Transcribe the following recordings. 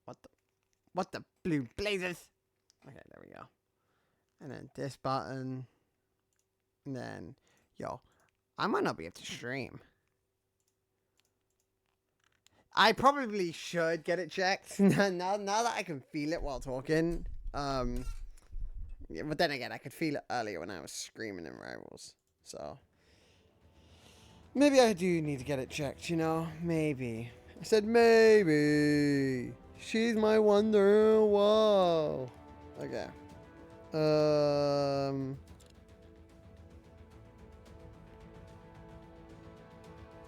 What the blue blazes? Okay, there we go. And then this button. And then, yo, I might not be able to stream. I probably should get it checked now that I can feel it while talking. Yeah, but then again, I could feel it earlier when I was screaming in Rivals. So maybe I do need to get it checked. You know, maybe. I said maybe. She's my wonder. Whoa. Okay.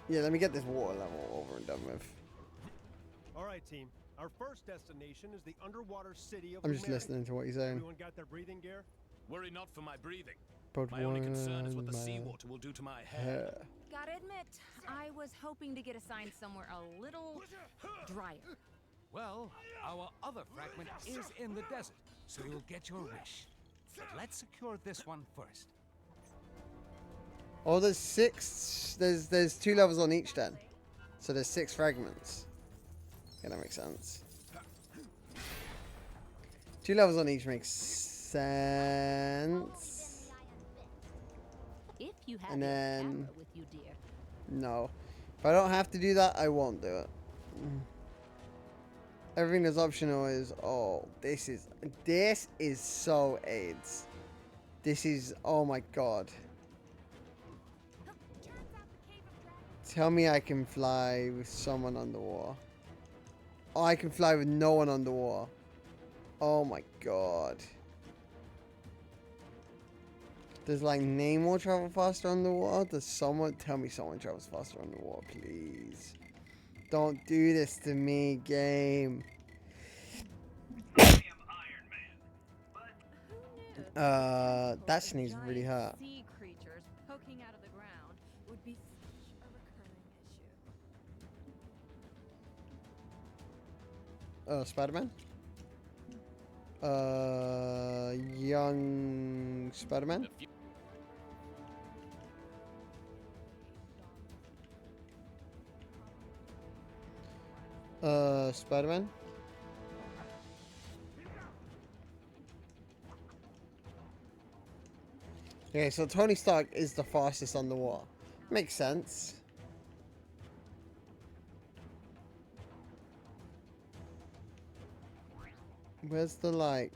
Yeah, let me get this water level over and done with. All right, team. Our first destination is the underwater city of I'm just Lemuria. listening to what you're saying. Everyone got their breathing gear? Worry not for my breathing. But My only concern is what the seawater will do to my hair. Gotta admit, I was hoping to get assigned somewhere a little drier. Well, our other fragment is in the desert, so you'll get your wish. But let's secure this one first. Oh, there's 6. There's 2 levels on each then. So there's 6 fragments. Yeah, that makes sense. 2 levels on each makes sense. If you have And then with you, dear. no. If I don't have to do that, I won't do it. Everything that's optional is this is so AIDS. This is, oh my god. Tell me I can fly with someone underwater. Oh, I can fly with no one underwater. Oh my god. Does like Namor travel faster underwater? Does someone tell me someone travels faster underwater, please? Don't do this to me, game. That sneeze really hurt. Sea creatures poking out of the ground would be such a recurring issue. Spider-Man? Young Spider-Man? Spider-Man? Okay, so Tony Stark is the fastest on the water. Makes sense. Where's the, like...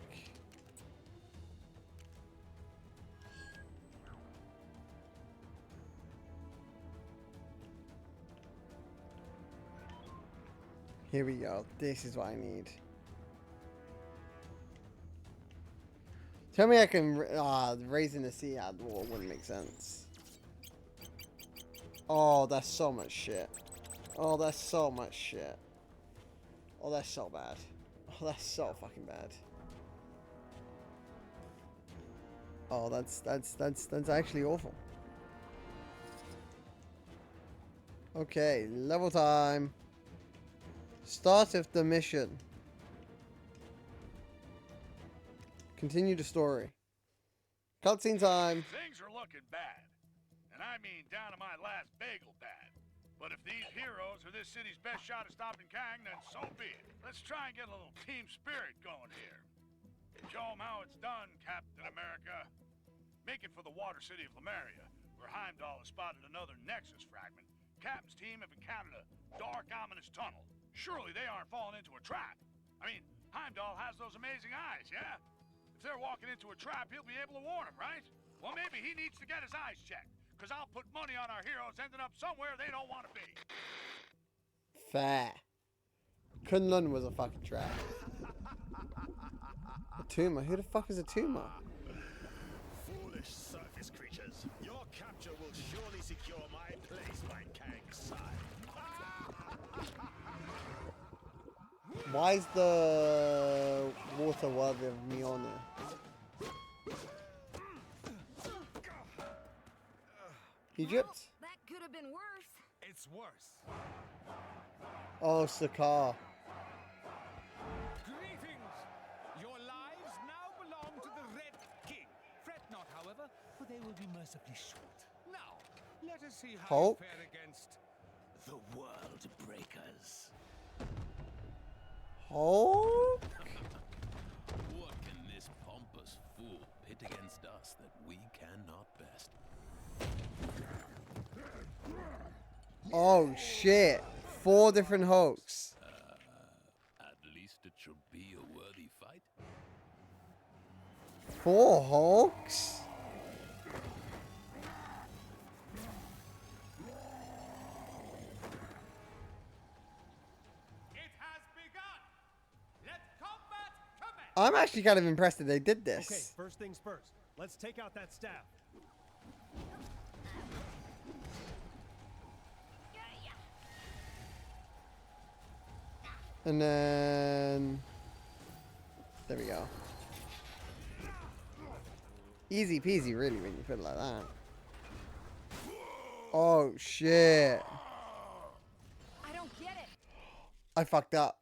Here we go. This is what I need. Tell me I can... raising the sea out of the water wouldn't make sense. Oh, that's so much shit. Oh, that's so much shit. Oh, that's so bad. Oh, that's so fucking bad. Oh, that's actually awful. Okay, level time. Start of the mission. Continue the story. Cutscene time. Things are looking bad. And I mean down to my last bagel bad. But if these heroes are this city's best shot at stopping Kang, then so be it. Let's try and get a little team spirit going here. Show them how it's done, Captain America. Make it for the water city of Lemuria, where Heimdall has spotted another Nexus fragment. Captain's team have encountered a dark, ominous tunnel. Surely they aren't falling into a trap. I mean, Heimdall has those amazing eyes, yeah? If they're walking into a trap, he'll be able to warn them, right? Well, maybe he needs to get his eyes checked. Because I'll put money on our heroes ending up somewhere they don't want to be. Fair. Kunlun was a fucking trap. A tumor? Who the fuck is a tumor? Foolish surface creatures. Your capture will surely secure my place by Kang's side. Why is the water worthy of Mjolnir? Egypt? Well, that could have been worse. It's worse. Oh, Sakaar. Greetings! Your lives now belong to the Red King. Fret not, however, for they will be mercifully short. Now, let us see how Hulk? you fare against The World Breakers. Hulk? What can this pompous fool pit against us that we cannot best? Oh shit. 4 different Hulks. At least it should be a worthy fight. 4 Hulks? It has begun. Let combat commence. I'm actually kind of impressed that they did this. Okay, first things first. Let's take out that staff. And then... There we go. Easy peasy, really, when you put it like that. Oh, shit. I don't get it. I fucked up.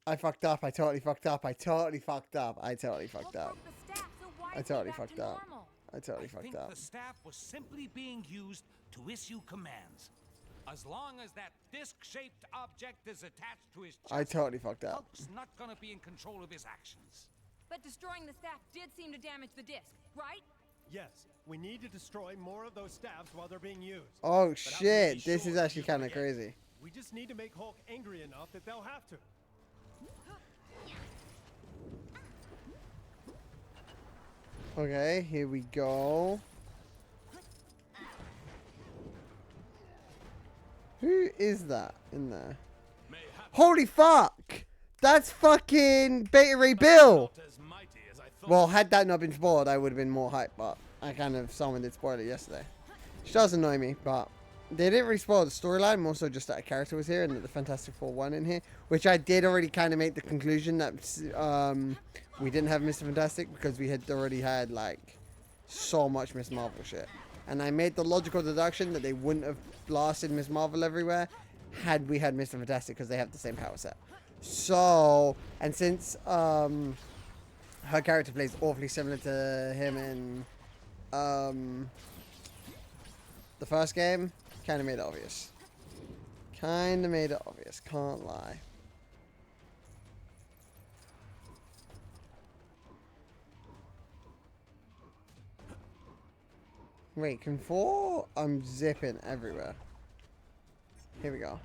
I fucked up. I totally fucked up. I totally fucked up. I totally fucked Hulk up. broke the staff, so why I is he totally back fucked to up. normal? I totally I fucked think up. the staff was simply being used to issue commands. As long as that disc-shaped object is attached to his chest, I totally fucked up. Hulk's not gonna be in control of his actions. But destroying the staff did seem to damage the disc, right? Yes, we need to destroy more of those staffs while they're being used. Oh, But how can we shit. be This sure is to actually use them kind of again? crazy. We just need to make Hulk angry enough that they'll have to. Okay, here we go. Who is that in there? Mayhap Holy fuck! That's fucking Beta Ray Bill! not as mighty as I thought. Well, had that not been spoiled, I would have been more hyped, but I kind of someone did spoil it yesterday. Which does annoy me, but they didn't really spoil the storyline, more so just that a character was here and that the Fantastic Four 1 in here, which I did already kind of make the conclusion that we didn't have Mr. Fantastic because we had already had, like, so much Miss Marvel shit. And I made the logical deduction that they wouldn't have blasted Miss Marvel everywhere had we had Mr. Fantastic because they have the same power set. So, and since her character plays awfully similar to him in the first game, kind of made it obvious. Kind of made it obvious, can't lie. Wait, can 4? I'm zipping everywhere. Here we go.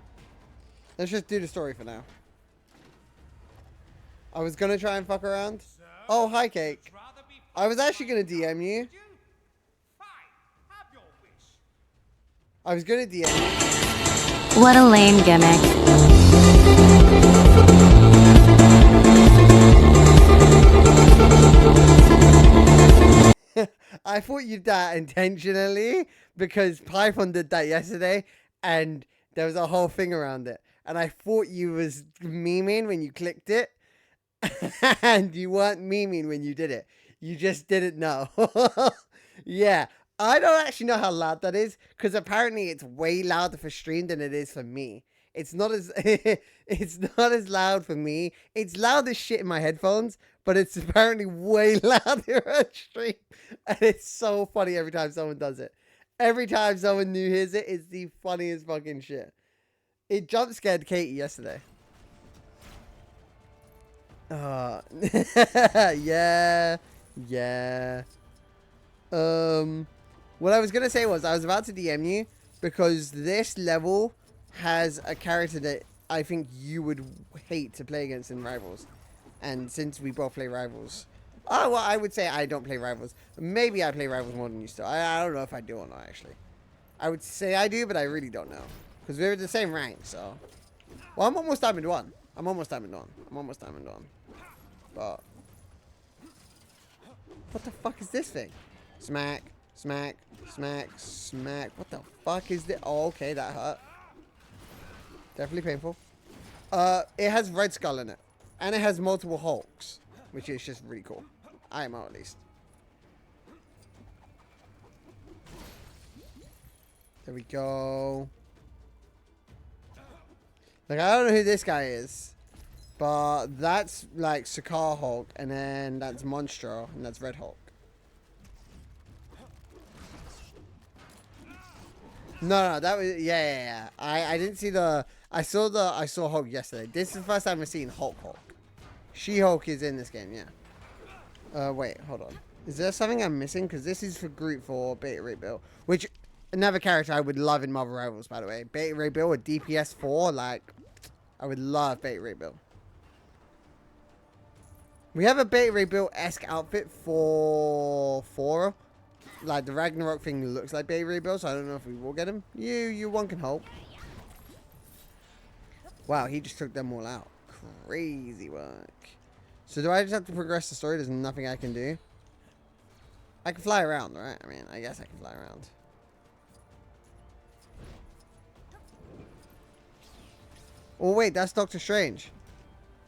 Let's just do the story for now. I was gonna try and fuck around. Oh, hi, Cake. Rather be I was actually gonna DM you. you? Fine, have your wish. I was gonna DM you. What a lame gimmick. I thought you did that intentionally because Python did that yesterday and there was a whole thing around it. And I thought you was memeing when you clicked it and you weren't memeing when you did it. You just didn't know. Yeah. I don't actually know how loud that is because apparently it's way louder for stream than it is for me. It's not as it's not as loud for me. It's loud as shit in my headphones, but it's apparently way louder on stream. And it's so funny every time someone does it. Every time someone new hears it, it's the funniest fucking shit. It jump scared Katie yesterday. Yeah. What I was gonna say was I was about to DM you because this level has a character that I think you would hate to play against in Rivals. And since we both play Rivals... Oh, well, I would say I don't play Rivals. Maybe I play Rivals more than you still. I don't know if I do or not, actually. I would say I do, but I really don't know. Because we're the same rank, so... Well, I'm almost Diamond 1. I'm almost Diamond 1. But... What the fuck is this thing? Smack, smack, smack, smack. What the fuck is this? Oh, okay, that hurt. Definitely painful. It has Red Skull in it. And it has multiple Hulks. Which is just really cool. I am out, at least. There we go. Like, I don't know who this guy is. But that's, like, Sakaar Hulk. And then that's Monstro. And that's Red Hulk. No, that was... Yeah. I didn't see the... I saw Hulk yesterday. This is the first time I've seen Hulk. She-Hulk is in this game, yeah. Wait, hold on. Is there something I'm missing? Because this is for Groot for Beta Ray Bill, which another character I would love in Marvel Rivals, by the way. Beta Ray Bill with DPS 4, like, I would love Beta Ray Bill. We have a Beta Ray Bill-esque outfit for like the Ragnarok thing looks like Beta Ray Bill, so I don't know if we will get him. You one can hope. Wow, he just took them all out. Crazy work. So do I just have to progress the story? There's nothing I can do. I can fly around, right? I mean, I guess I can fly around. Oh wait, that's Doctor Strange.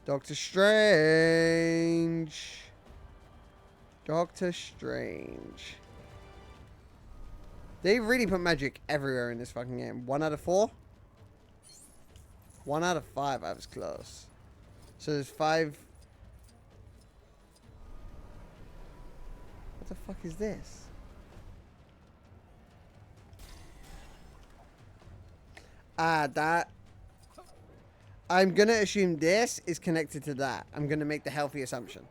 Doctor Strange. Doctor Strange. They really put magic everywhere in this fucking game. 1 out of 4? 1 out of 5. I was close. So there's 5. What the fuck is this? That. I'm gonna assume this is connected to that. I'm gonna make the healthy assumption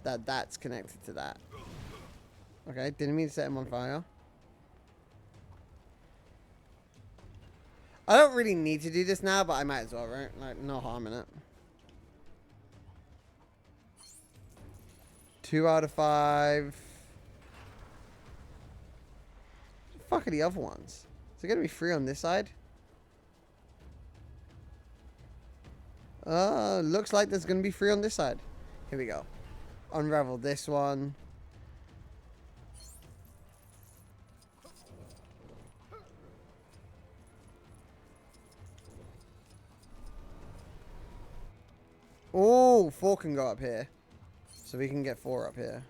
that that's connected to that. Okay, didn't mean to set him on fire. I don't really need to do this now, but I might as well, right? Like, no harm in it. 2 out of 5. What the fuck are the other ones? Is it gonna be 3 on this side? Looks like there's gonna be 3 on this side. Here we go. Unravel this one. Oh, 4 can go up here. So we can get 4 up here.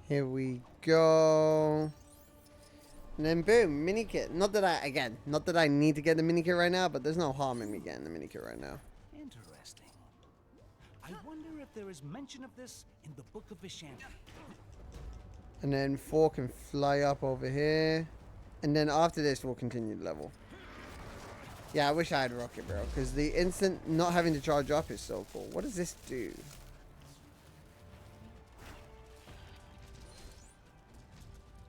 Here we go. And then boom, mini kit. Not that I need to get the mini kit right now, but there's no harm in me getting the mini kit right now. Interesting. I wonder if there is mention of this in the Book of Vishanti. And then 4 can fly up over here. And then after this, we'll continue the level. Yeah, I wish I had Rocket Barrel, because the instant not having to charge up is so cool. What does this do?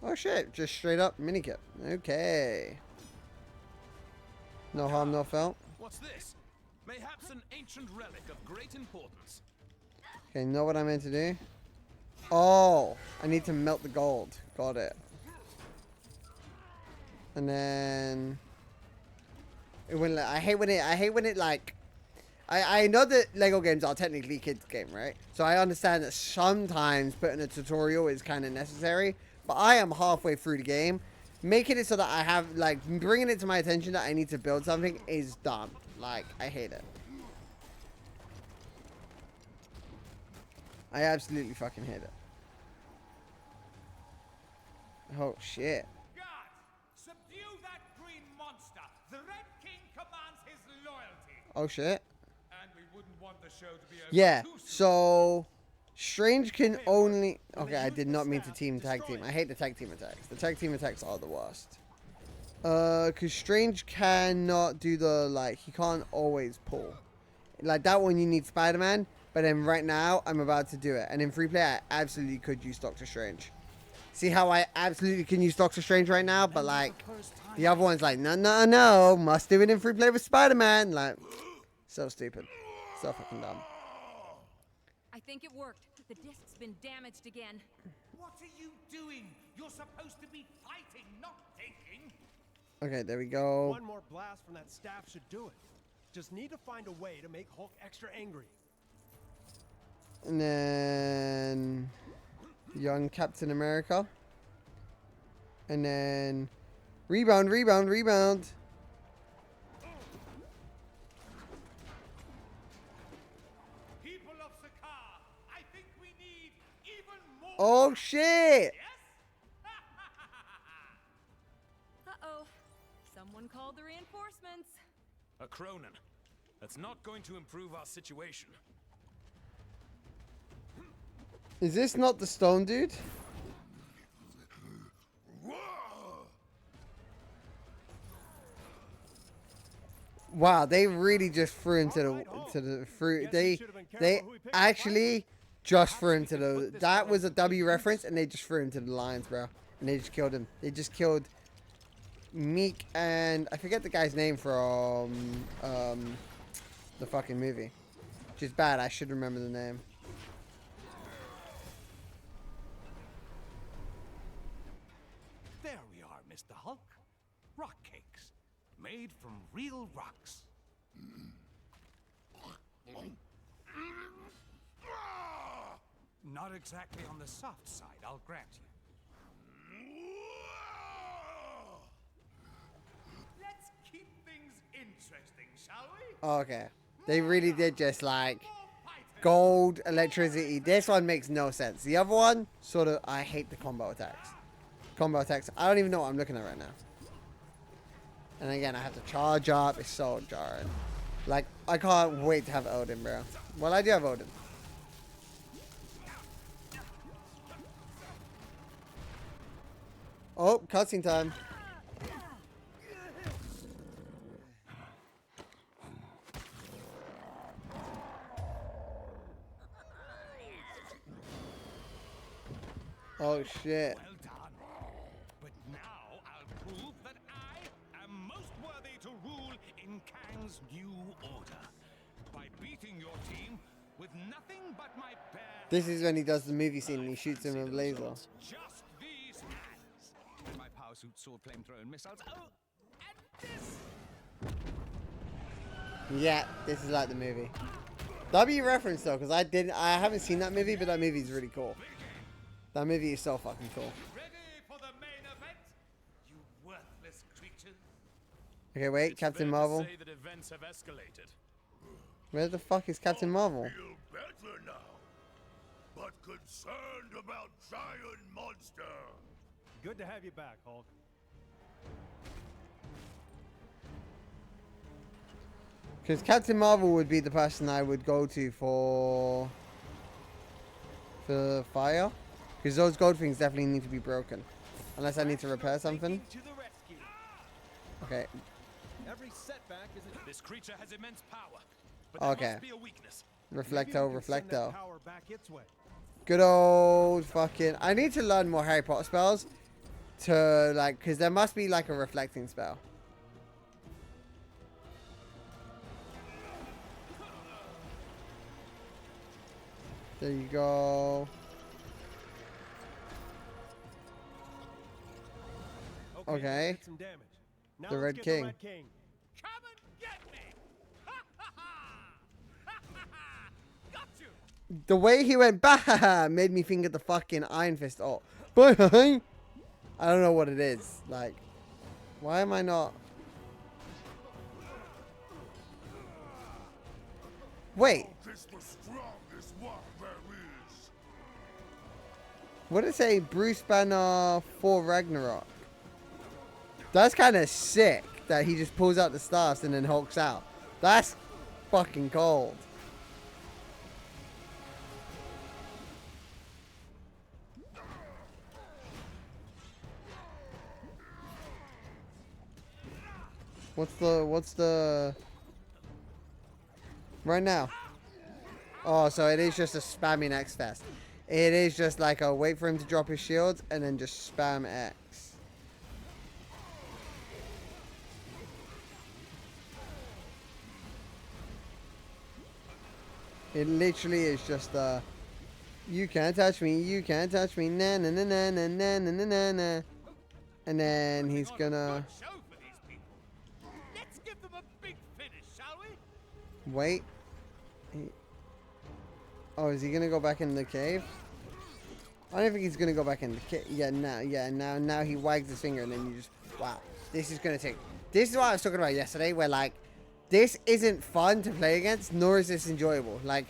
Oh shit, just straight up minikit. Okay. No harm, no foul. What's this? Mayhaps an ancient relic of great importance. Okay, know what I meant to do? Oh, I need to melt the gold. Got it. And then I hate when it like I know that Lego games are technically kids game, right? So I understand that sometimes putting a tutorial is kind of necessary, but I am halfway through the game. Making it so that I have, like, bringing it to my attention that I need to build something is dumb. Like, I hate it. I absolutely fucking hate it. Oh, shit. Guards, subdue that green monster. The Red King commands his loyalty. Oh, shit. And we wouldn't want the show to be over Yeah, too soon. so Strange can only... Okay, I did not mean to tag team. I hate the tag team attacks. The tag team attacks are the worst. Because Strange cannot do the, like, he can't always pull. Like, that one you need Spider-Man, but then right now, I'm about to do it. And in free play, I absolutely could use Doctor Strange. See how I absolutely can use Doctor Strange right now, but, like, the other one's like, no, must do it in free play with Spider-Man. Like, so stupid. So fucking dumb. I think it worked. The disc's been damaged again. What are you doing? You're supposed to be fighting, not thinking. Okay, there we go. One more blast from that staff should do it. Just need to find a way to make Hulk extra angry. And then young Captain America. And then rebound. People of Sakaar, I think we need even more. Oh shit! Yes? Uh-oh. Someone called the reinforcements. A Cronin. That's not going to improve our situation. Is this not the stone dude? Wow, they really just threw him to the fruit. They actually just threw him to the. That was a W reference, and they just threw him to the lions, bro. And they just killed him. They just killed Meek and I forget the guy's name from the fucking movie. Which is bad. I should remember the name. There we are, Mr. Hulk. Rock cakes. Made from real rocks. Not exactly on the soft side, I'll grant you. Let's keep things interesting, shall we? Okay. They really did just like gold, electricity. This one makes no sense. The other one, sort of, I hate the combo attacks. Combo attacks. I don't even know what I'm looking at right now. And again, I have to charge up. It's so jarring. Like, I can't wait to have Odin, bro. Well, I do have Odin. Oh, cutscene time. Oh, shit. Well done. But now I'll prove that I am most worthy to rule in Kang's new order. By beating your team with nothing but my bare This is when he does the movie scene and he shoots him with a laser. just these hands. And my power suit sword flamethrower missiles. Oh, and this. Yeah, this is like the movie. W reference though, because I haven't seen that movie, but that movie is really cool. That movie is so fucking cool. Ready for the main event? You worthless creatures. Okay, wait, Captain Marvel. Say that events have escalated. Where the fuck is Captain Marvel? Feel better now, but concerned about giant monster. Good to have you back, Hulk. Because Captain Marvel would be the person I would go to for fire. Because those gold things definitely need to be broken. Unless I need to repair something. To the rescue. Okay. Every setback is a This creature has immense power, but there Okay. must be a weakness. Reflecto, Maybe we can send that Reflecto. power back its way. Good old fucking... I need to learn more Harry Potter spells. To, like... Because there must be, like, a reflecting spell. There you go. Okay. Did some damage. Now The let's Red get King. The Red King. Come and get me! Ha ha ha! Ha ha ha! Got you! The way he went bah made me think of the fucking Iron Fist. Oh, bye. I don't know what it is. Like, why am I not? Wait, This the strongest one there is. what did it say? Bruce Banner for Ragnarok. That's kind of sick that he just pulls out the staffs and then hulks out. That's fucking cold. What's the right now? Oh, so it is just a spamming X fest. It is just like a wait for him to drop his shields and then just spam X. It literally is just you can't touch me, you can't touch me, na na na na na na na na na na. And then he's gonna Show for these people. Let's give them a big finish, shall we? wait. Oh, is he gonna go back in the cave? I don't think he's gonna go back in the cave. Yeah, now he wags his finger and then you just wow. This is gonna take. This is what I was talking about yesterday, where like this isn't fun to play against, nor is this enjoyable. Like,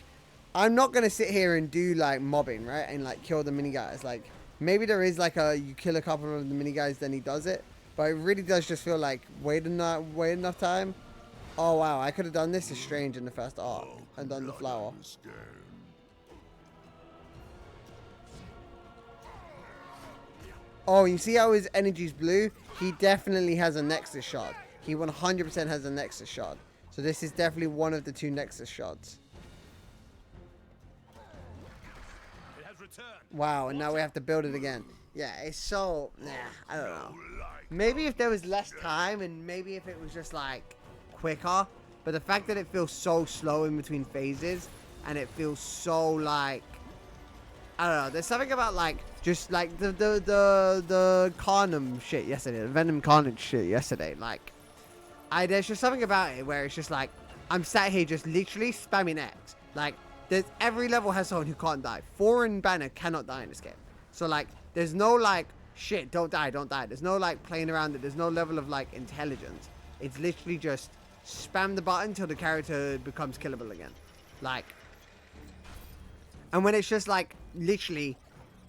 I'm not gonna sit here and do like mobbing, right, and like kill the mini guys. Like, maybe there is like you kill a couple of the mini guys, then he does it. But it really does just feel like wait enough time. Oh wow, I could have done this as Strange in the first arc and done the flower. Oh, you see how his energy's blue? He definitely has a Nexus shard. He 100% has a Nexus shard. So this is definitely one of the 2 Nexus shards. It has returned. Wow, and now we have to build it again. Yeah, it's so... Nah, I don't know. Maybe if there was less time and maybe if it was just, like, quicker. But the fact that it feels so slow in between phases and it feels so, like... I don't know. There's something about, like, just, like, the Carnum shit yesterday. The Venom Carnage shit yesterday. Like, there's just something about it where it's just, like, I'm sat here just literally spamming X. Like, every level has someone who can't die. Thor and Banner cannot die in this game. So, like, there's no, like, shit, don't die, don't die. There's no, like, playing around it. There's no level of, like, intelligence. It's literally just spam the button till the character becomes killable again. Like, and when it's just, like, literally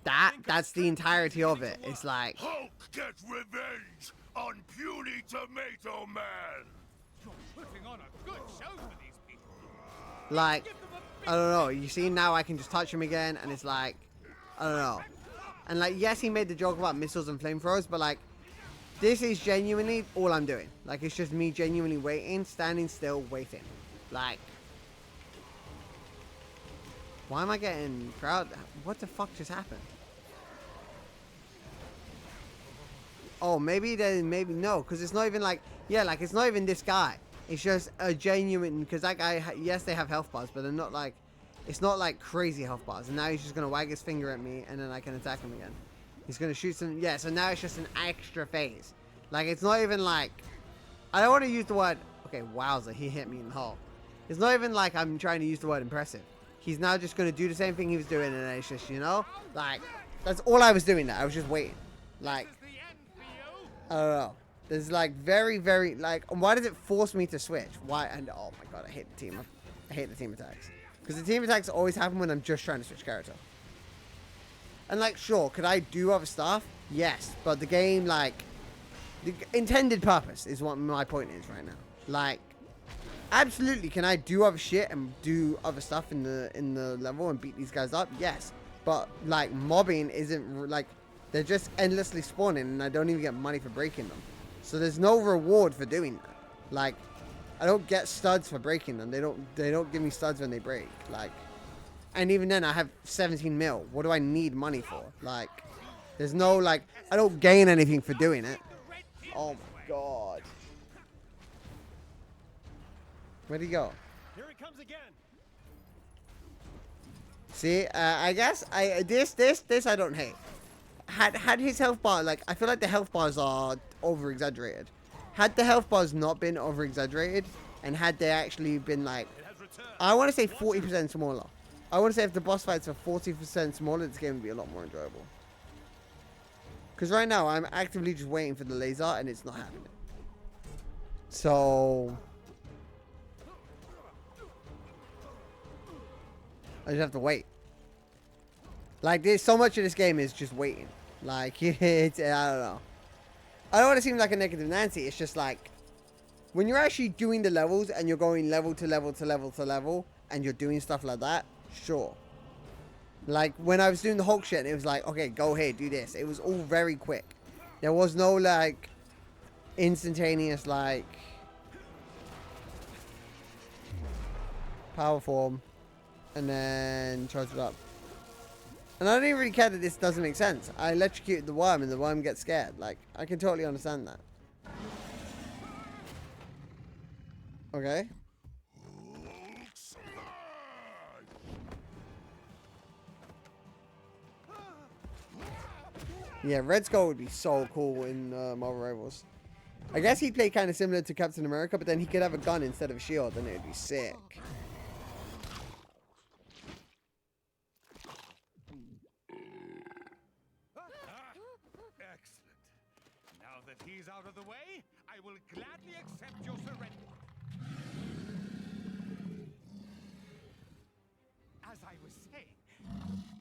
that's the entirety of it. It's like... Hulk gets revenge on puny Tomato Man! You're putting on a good show for these people. Like, I don't know. You see, now I can just touch him again, and it's like, I don't know. And, like, yes, he made the joke about missiles and flamethrowers, but, like, this is genuinely all I'm doing. Like, it's just me genuinely waiting, standing still, waiting. Like, why am I getting crowd? What the fuck just happened? Oh, maybe no, because it's not even like, yeah, like, it's not even this guy. It's just a genuine, because that guy, yes, they have health bars, but they're not like, it's not like crazy health bars. And now he's just going to wag his finger at me, and then I can attack him again. He's going to shoot some, yeah, so now it's just an extra phase. Like, it's not even like, I don't want to use the word, okay, wowza, he hit me in the hole. It's not even like I'm trying to use the word impressive. He's now just going to do the same thing he was doing, and then it's just, you know, like, that's all I was doing there. I was just waiting. Like, I don't know. There's like very, very, like, why does it force me to switch? Why? And oh my god, I hate the team. I hate the team attacks. Because the team attacks always happen when I'm just trying to switch character. And like, sure, could I do other stuff? Yes. But the game, like, the intended purpose is what my point is right now. Like, absolutely, can I do other shit and do other stuff in the level and beat these guys up? Yes. But like, mobbing isn't, like, they're just endlessly spawning and I don't even get money for breaking them. So there's no reward for doing that. Like, I don't get studs for breaking them. They don't give me studs when they break. Like, and even then I have 17 mil. What do I need money for? Like, there's no, like, I don't gain anything for doing it. Oh my god. Where'd he go? Here he comes again. See, I guess this I don't hate. Had his health bar, like, I feel like the health bars are over exaggerated. Had the health bars not been over exaggerated, and had they actually been like, I want to say 40% smaller. I want to say if the boss fights are 40% smaller, this game would be a lot more enjoyable. Because right now I'm actively just waiting for the laser, and it's not happening. So I just have to wait. Like, there's so much of this game is just waiting. Like, it's, I don't know. I don't want to seem like a negative Nancy. It's just like, when you're actually doing the levels and you're going level to level to level to level and you're doing stuff like that, sure. Like, when I was doing the Hulk shit, it was like, okay, go ahead, do this. It was all very quick. There was no, like, instantaneous, like, power form and then charge it up. And I don't even really care that this doesn't make sense. I electrocuted the worm and the worm gets scared. Like, I can totally understand that. Okay. Yeah, Red Skull would be so cool in Marvel Rivals. I guess he'd play kind of similar to Captain America, but then he could have a gun instead of a shield, and it would be sick. Excellent. Now that he's out of the way, I will gladly accept your surrender. As I was saying,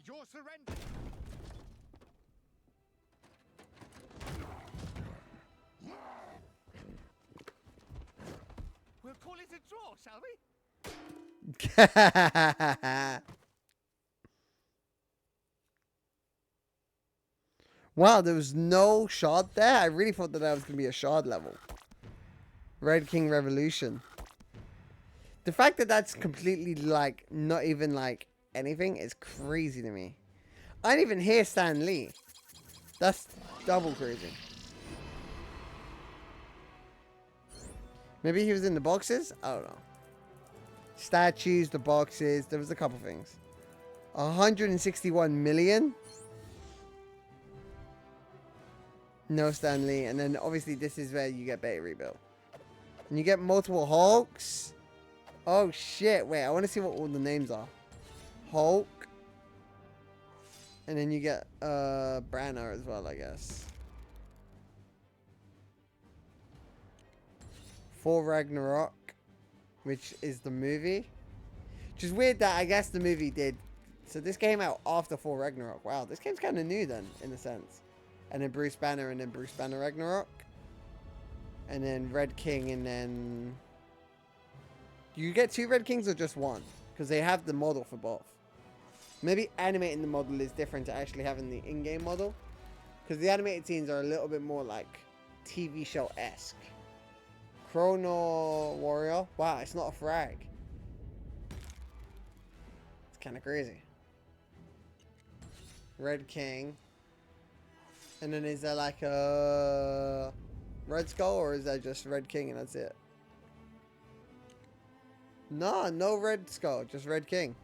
your surrender. We'll call it a draw, shall we? Wow, there was no shard there. I really thought that was gonna be a shard level. Red King Revolution. The fact that that's completely like not even like anything is crazy to me. I didn't even hear Stan Lee. That's double crazy. Maybe he was in the boxes? I don't know. Statues, the boxes. There was a couple things. 161 million. No Stan Lee. And then obviously this is where you get beta rebuild. And you get multiple Hulks. Oh shit. Wait, I want to see what all the names are. Hulk. And then you get Branner as well, I guess. For Ragnarok, which is the movie. Which is weird that I guess the movie did. So this came out after For Ragnarok. Wow, this game's kind of new then, in a sense. And then Bruce Banner, and then Bruce Banner Ragnarok. And then Red King, and then... Do you get 2 Red Kings or just 1? Because they have the model for both. Maybe animating the model is different to actually having the in-game model. Because the animated scenes are a little bit more like TV show-esque. Chrono Warrior. Wow, it's not a frag. It's kind of crazy. Red King. And then is there like a Red Skull, or is that just Red King and that's it? No Red Skull, just Red King.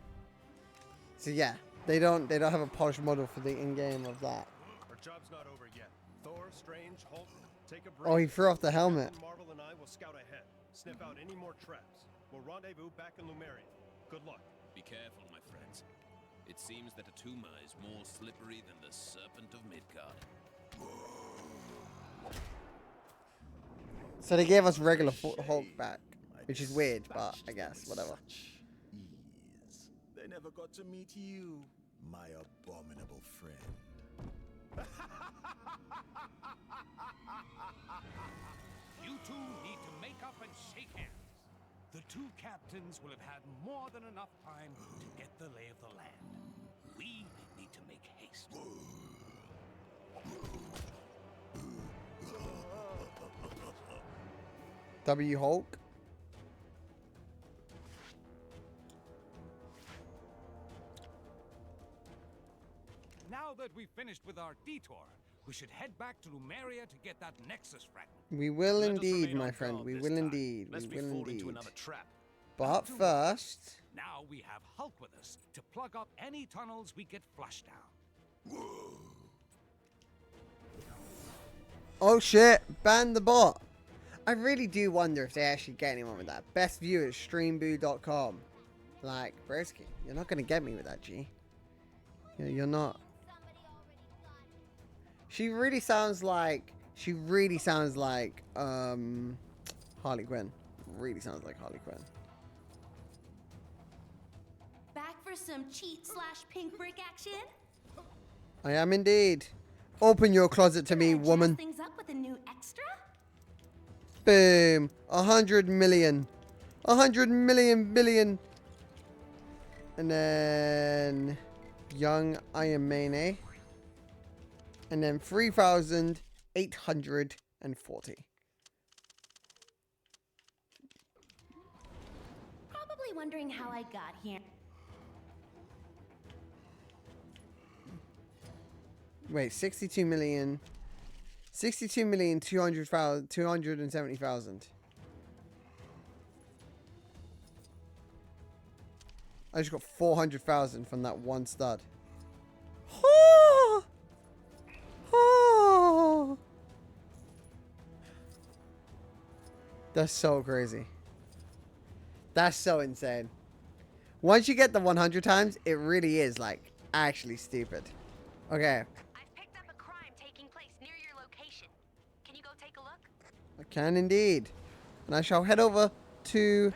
So yeah, they don't have a polished model for the in-game of that. Our job's not over yet. Thor, Strange, Hulk, take a break. Oh, he threw off the helmet. Captain Marvel and I will scout ahead, sniff out any more traps. We'll rendezvous back in Lumeria. Good luck. Be careful, my friends. It seems that Atuma is more slippery than the Serpent of Midgard. So they gave us regular Hulk back, which is weird, but I guess whatever. Ease. They never got to meet you, my abominable friend. You two need to make up and shake hands. The 2 captains will have had more than enough time to get the lay of the land. We need to make haste. W Hulk. Now that we've finished with our detour, we should head back to Lumeria to get that Nexus fragment. We will Let us indeed, remain my on friend. guard We this will time, indeed. lest We we will fall indeed. into another trap. But first, Now we have Hulk with us to plug up any tunnels we get flushed down. oh shit, ban the bot. I really do wonder if they actually get anyone with that. Best view is streamboo.com. Like, Broski, you're not gonna get me with that, G. You're not. She really sounds like Harley Quinn. Really sounds like Harley Quinn. Back for some cheat/pink brick action? I am indeed. Open your closet to me, Gonna jazz woman. things up with a new extra? Boom. 100 million. 100 million billion. And then young Iron Mane. And then 3,840. Probably wondering how I got here. Wait, 62 million. 270,000. I just got 400,000 from that one stud. That's so crazy. That's so insane. Once you get the 100 times, it really is like actually stupid. Okay. I've picked up a crime taking place near your location. Can you go take a look? I can indeed. And I shall head over to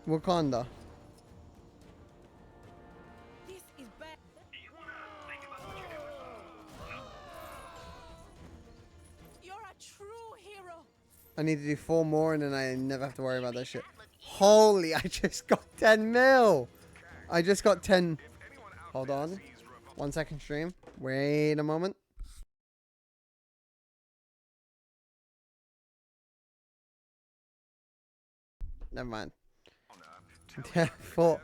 Wakanda. This is bad. You're a true hero. I need to do 4 more and then I never have to worry about that shit. Holy, I just got 10 mil. I just got 10. Hold on. 1 second stream. Wait a moment. never mind. Therefore,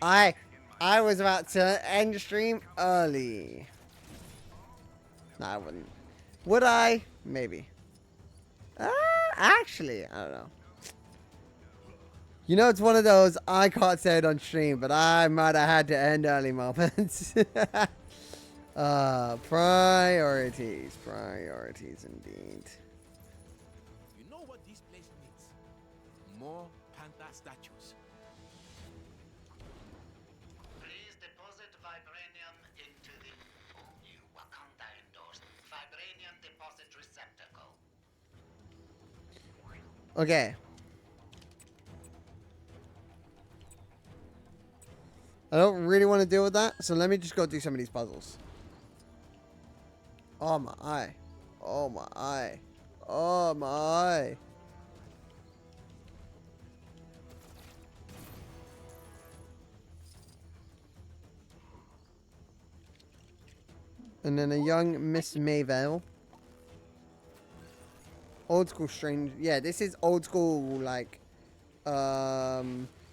I was about to end the stream early. No, I wouldn't. Would I? Maybe. Actually, I don't know. You know, it's one of those I can't say it on stream, but I might have had to end early moments. Priorities. Priorities indeed. You know what this place needs? More panther statues. Please deposit vibranium into the new Wakanda endorsed vibranium deposit receptacle. Okay. I don't really want to deal with that, so let me just go do some of these puzzles. Oh my eye. Oh my eye. Oh my eye. And then a young Miss Mayville. Old school strange. Yeah, this is old school, like, not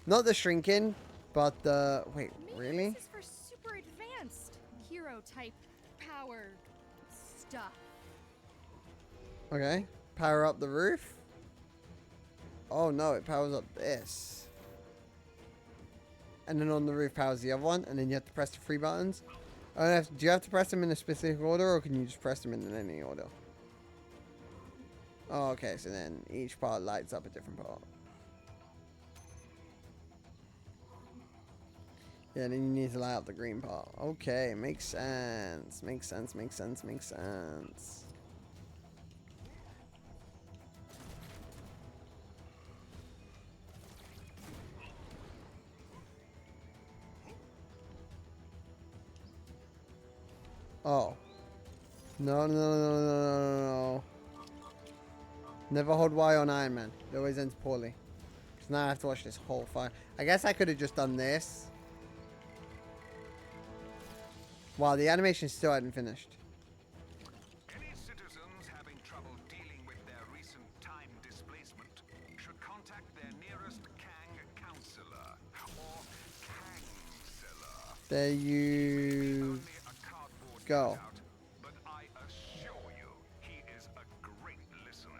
the shrinking, but the, wait, Maybe really? This is for super advanced hero type power stuff. Okay. Power up the roof. Oh no, it powers up this. And then on the roof powers the other one, and then you have to press the 3 buttons. I don't have, do you have to press them in a specific order, or can you just press them in any order? Oh, okay, so then each part lights up a different part. Yeah, then you need to light up the green part. Okay, makes sense. Makes sense, makes sense, makes sense. Oh. No, no, no, no, no, no, no. Never hold Y on Iron Man. It always ends poorly. Because now I have to watch this whole fight. I guess I could have just done this. Wow, the animation still hadn't finished. Any citizens having trouble dealing with their recent time displacement should contact their nearest Kang counselor or Kangseller. There you Only a cardboard go. cutout, but I assure you, he is a great listener.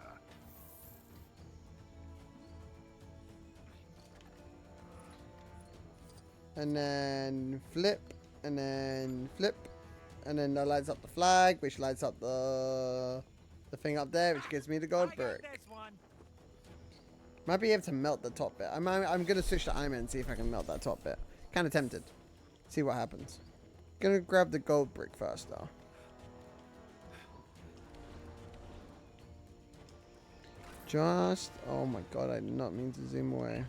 And then flip. And then flip. And then that lights up the flag, which lights up the thing up there, which gives me the gold brick. Might be able to melt the top bit. I'm gonna switch to Iron Man and see if I can melt that top bit. Kind of tempted. See what happens. Gonna grab the gold brick first though. Just, oh my god, I did not mean to zoom away.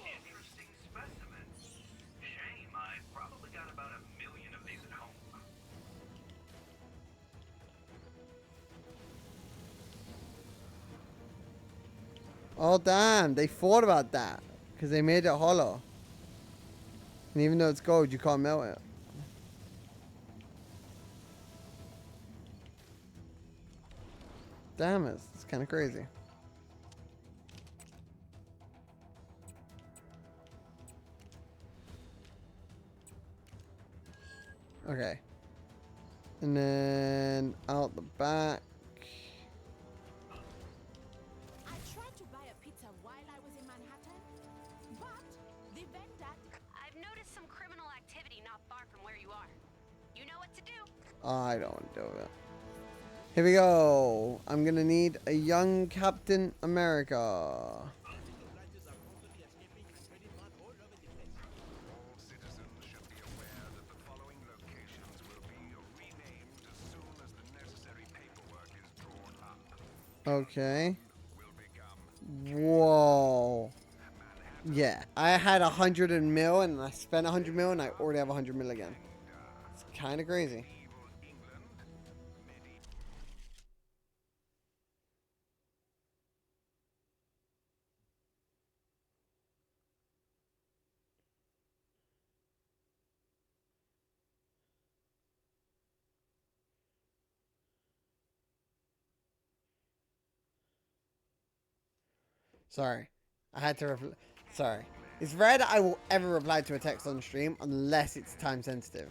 Interesting specimen. Shame, I've probably got about 1 million of these at home. Oh damn, they thought about that. Because they made it hollow. And even though it's gold, you can't melt it. Damn it, it's kind of crazy. Okay. And then out the back. I tried to buy a pizza while I was in Manhattan, but the vendor... I've noticed some criminal activity not far from where you are. You know what to do. I don't do it. Here we go. I'm gonna need a young Captain America. All citizens should be aware that the following locations will be renamed as soon as the necessary paperwork is drawn up. Okay. Will become Whoa. Yeah, I had 100 mil and I spent 100 mil and I already have 100 mil again. It's kind of crazy. evil England. Sorry. I had to reply. Sorry. It's rare that I will ever reply to a text on stream unless it's time sensitive,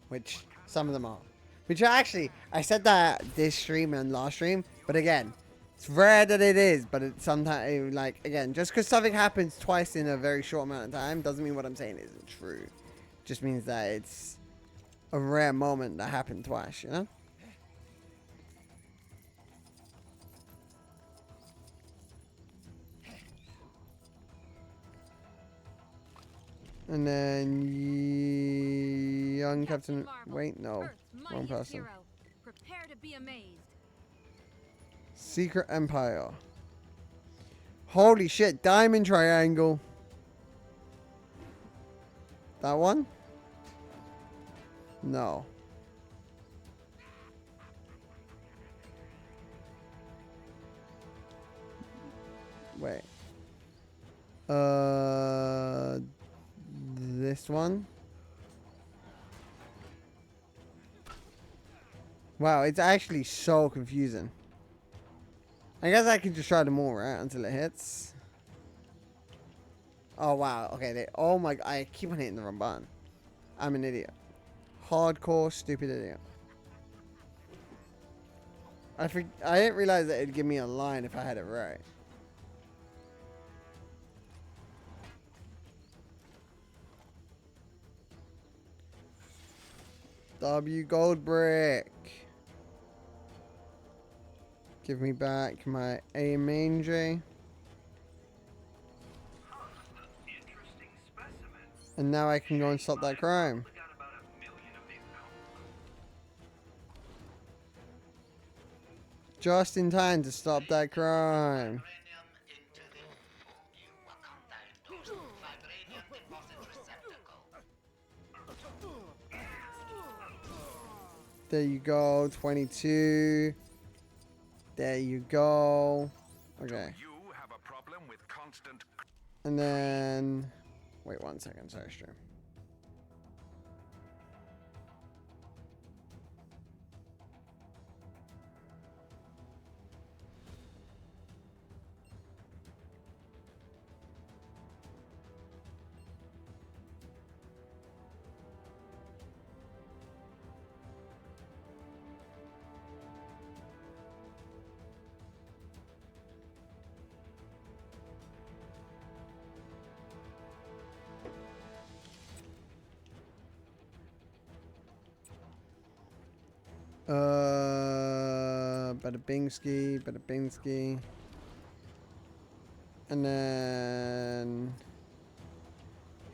which some of them are. Which actually, I said that this stream and last stream, but again, it's rare that it is, but it's sometimes, like, again, just because something happens twice in a very short amount of time doesn't mean what I'm saying isn't true. It just means that it's a rare moment that happened twice, you know? And then young Captain. Marvel, Wait, no, Earth's wrong mightiest person. hero. Prepare to be amazed. Secret Empire. Holy shit! Diamond Triangle. That one? No. Wait. This one? Wow, it's actually so confusing. I guess I can just try them all, right? Until it hits. Oh, wow. Okay, oh my... I keep on hitting the wrong button. I'm an idiot. Hardcore stupid idiot. I didn't realize that it'd give me a line if I had it right. W gold brick. Give me back my A main J. Interesting specimen. And now I can go and stop that crime. We got about 1 million of these components. Just in time to stop that crime. There you go, 22. There you go. Okay. You have a problem with constant. And then... Wait 1 second, sorry, stream. Bada Bingsky, Bada Bingsky. And then...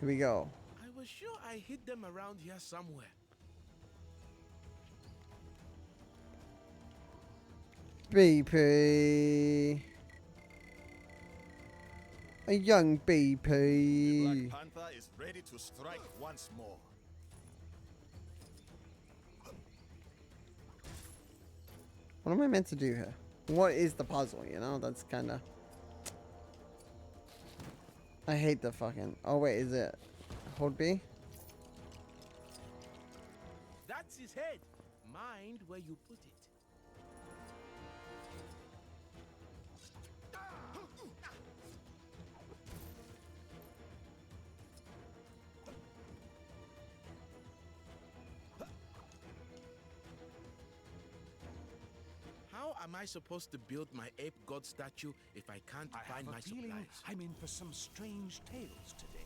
Here we go. I was sure I hid them around here somewhere. BP. A young BP. Black Panther is ready to strike once more. What am I meant to do here? What is the puzzle, you know? That's kind of... I hate the fucking... Oh, wait, is it... Hold B? That's his head. Mind where you put it. How am I supposed to build my ape god statue if I can't find my supplies? I'm in for some strange tales today.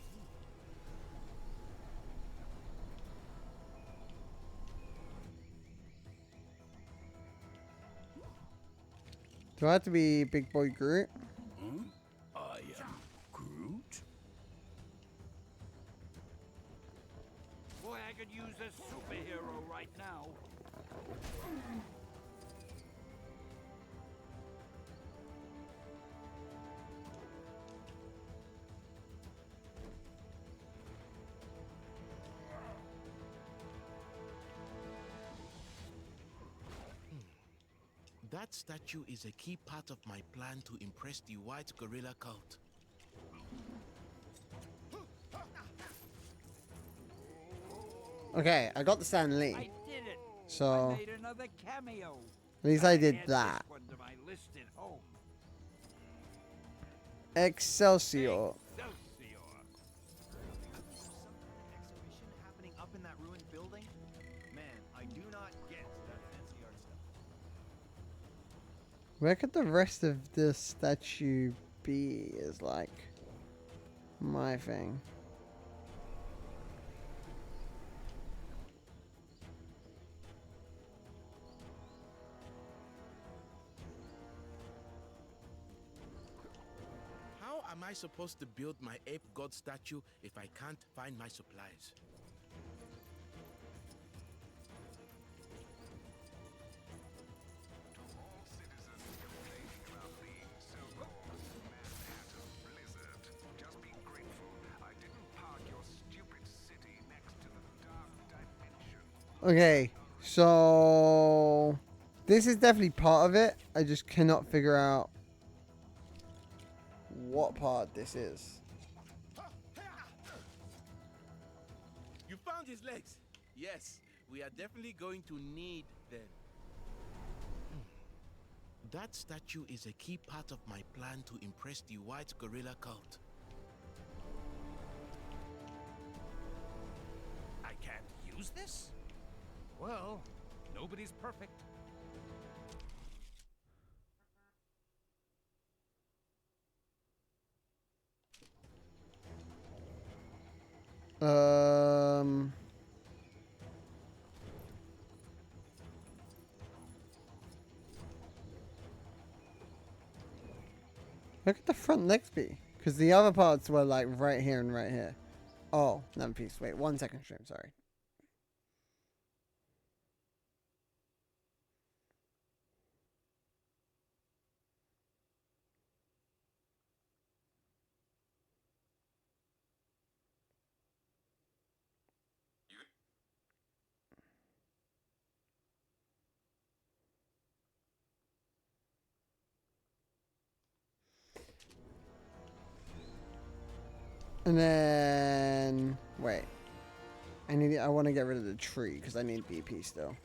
Do I have to be Big Boy Groot? I am Groot. Boy, I could use a superhero right now. That statue is a key part of my plan to impress the white gorilla cult. Okay, I got the Stan Lee. I did it. So, Made another cameo. at least I did Add that. this one to my list at home. Excelsior. Happening up in that ruined building? Man, I do not get that fancy art stuff. Where could the rest of the statue be? Is like my thing. How am I supposed to build my ape god statue if I can't find my supplies? Okay, so this is definitely part of it. I just cannot figure out what part this is. You found his legs. Yes, we are definitely going to need them. That statue is a key part of my plan to impress the white gorilla cult. I can't use this? Well, nobody's perfect. Where could the front legs be? Because the other parts were like right here and right here. Oh, another piece. Wait, 1 second stream, sorry. And then wait, I want to get rid of the tree because I need BP still.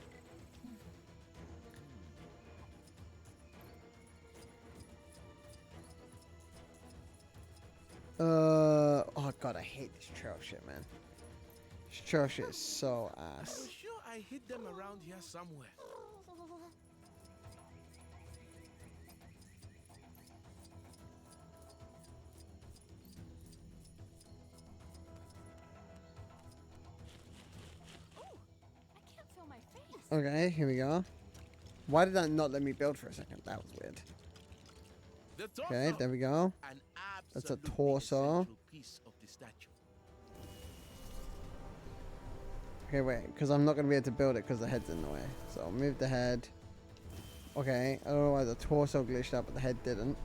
Oh god, I hate this trail shit, man. This trail shit is so ass. I'm sure I hid them around here somewhere. Okay, here we go. Why did that not let me build for a second? That was weird. Okay, there we go. That's a torso. Okay, wait, because I'm not going to be able to build it because the head's in the way. So I'll move the head. Okay, I don't know why the torso glitched out, but the head didn't.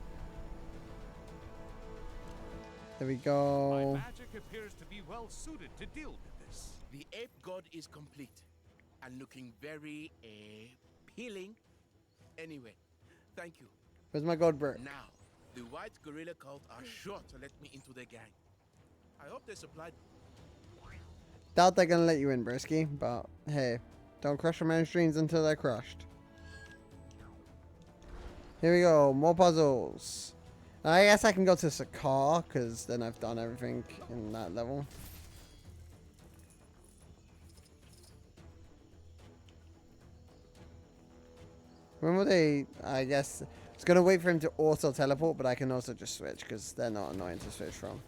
There we go. My magic appears to be well suited to deal with this. The ape god is complete and looking very appealing. Anyway, thank you. Where's my god brick? Now, the white gorilla cult are sure to let me into their gang. I hope they supplied. Doubt they're gonna let you in, Brisky, but hey, don't crush a man's dreams until they're crushed. Here we go, more puzzles. I guess I can go to Sakar, because then I've done everything in that level. When will they, I guess, it's gonna wait for him to auto teleport, but I can also just switch, because they're not annoying to switch from.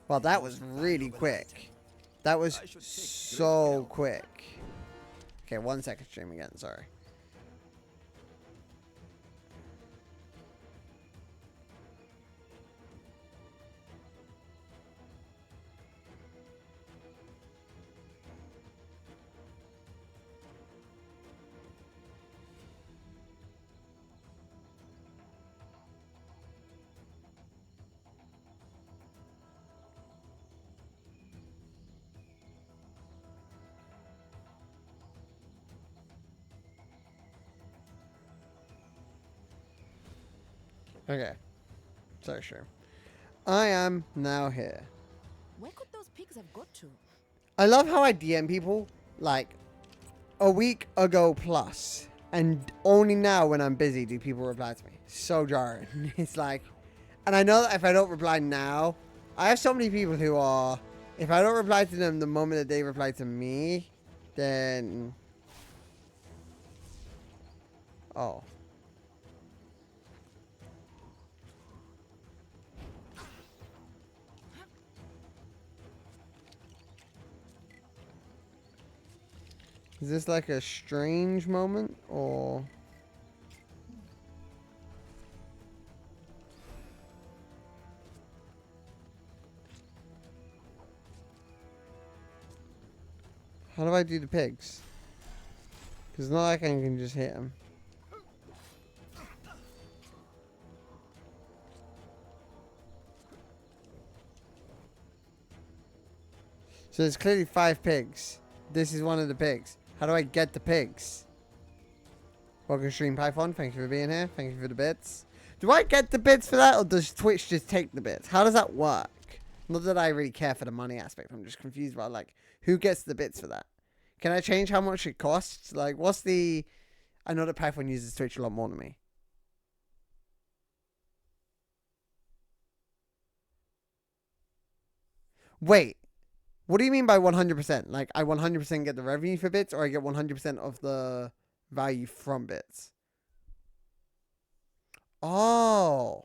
Well, that was really quick. That was so quick. Okay, 1 second stream again, sorry. Okay. Sorry, sure. I am now here. Where could those pigs have got to? I love how I DM people like a week ago plus, And only now when I'm busy do people reply to me. So jarring. It's like, and I know that if I don't reply now, I have so many people who are, if I don't reply to them the moment that they reply to me, then, oh. Is this like a strange moment, or? How do I do the pigs? Because it's not like I can just hit them. So there's clearly 5 pigs. This is one of the pigs. How do I get the pigs? Welcome to Stream Python. Thank you for being here. Thank you for the bits. Do I get the bits for that, or does Twitch just take the bits? How does that work? Not that I really care for the money aspect. I'm just confused about, like, who gets the bits for that? Can I change how much it costs? Like, what's the... I know that Python uses Twitch a lot more than me. Wait. What do you mean by 100%? Like, I 100% get the revenue for bits, or I get 100% of the value from bits? Oh.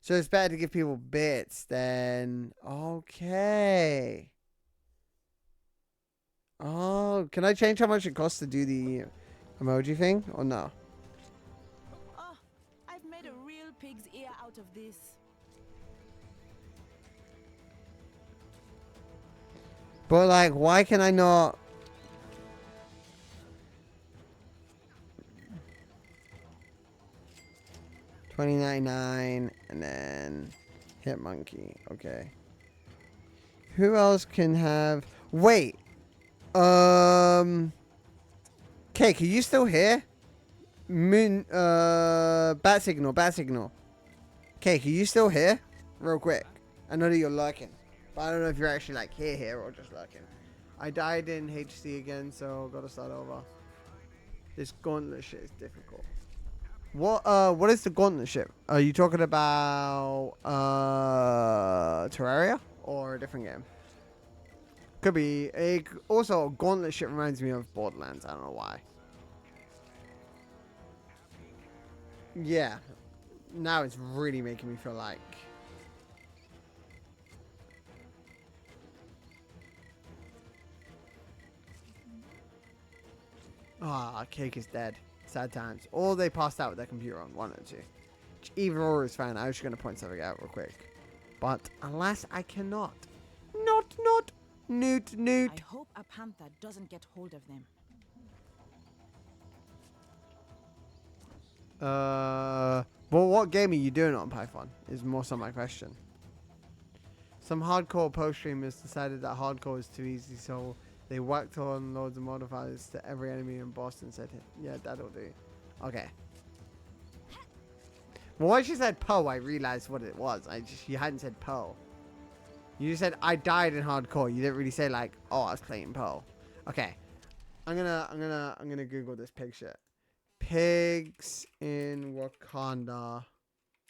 So it's better to give people bits than... Okay. Oh, can I change how much it costs to do the emoji thing, or no? Oh, I've made a real pig's ear out of this. But, like, why can I not... $20.99 and then hit monkey. Okay. Who else can have... Wait. Cake, are you still here? Moon, bat signal. Cake, are you still here? Real quick. I know that you're lurking, but I don't know if you're actually like here or just lurking. I died in HC again, so gotta start over. This gauntlet shit is difficult. What is the gauntlet ship? Are you talking about Terraria or a different game? Could be. Also, gauntlet ship reminds me of Borderlands. I don't know why. Yeah. Now it's really making me feel like. Ah, Cake is dead. Sad times. Or they passed out with their computer on. 1 or 2. Either or is fine. I was just going to point something out real quick. But alas, I cannot. Not. Newt. I hope a panther doesn't get hold of them. Well, what game are you doing on Python? Is more so my question. Some hardcore post streamers decided that hardcore is too easy, so they whacked on loads of modifiers to every enemy in boss and said, yeah, that'll do. Okay. Well, once you said Poe, I realized what it was. You hadn't said Poe. You said I died in hardcore. You didn't really say like, oh, I was playing Poe. Okay. I'm gonna Google this pig shit. Pigs in Wakanda.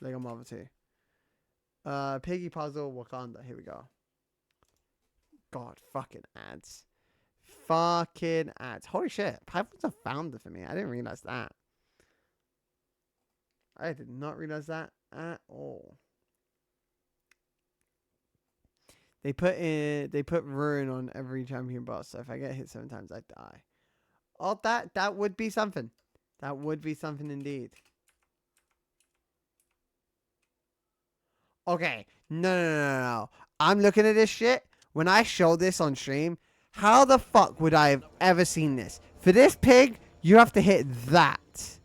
Lego Marvel 2. Piggy Puzzle Wakanda. Here we go. God, fucking ads. Holy shit. Python's a founder for me. I didn't realize that. I did not realize that at all. They put ruin on every champion boss. So if I get hit 7 times, I die. Oh, that would be something. That would be something indeed. Okay. No. I'm looking at this shit. When I show this on stream, how the fuck would I have ever seen this? For this pig, you have to hit that.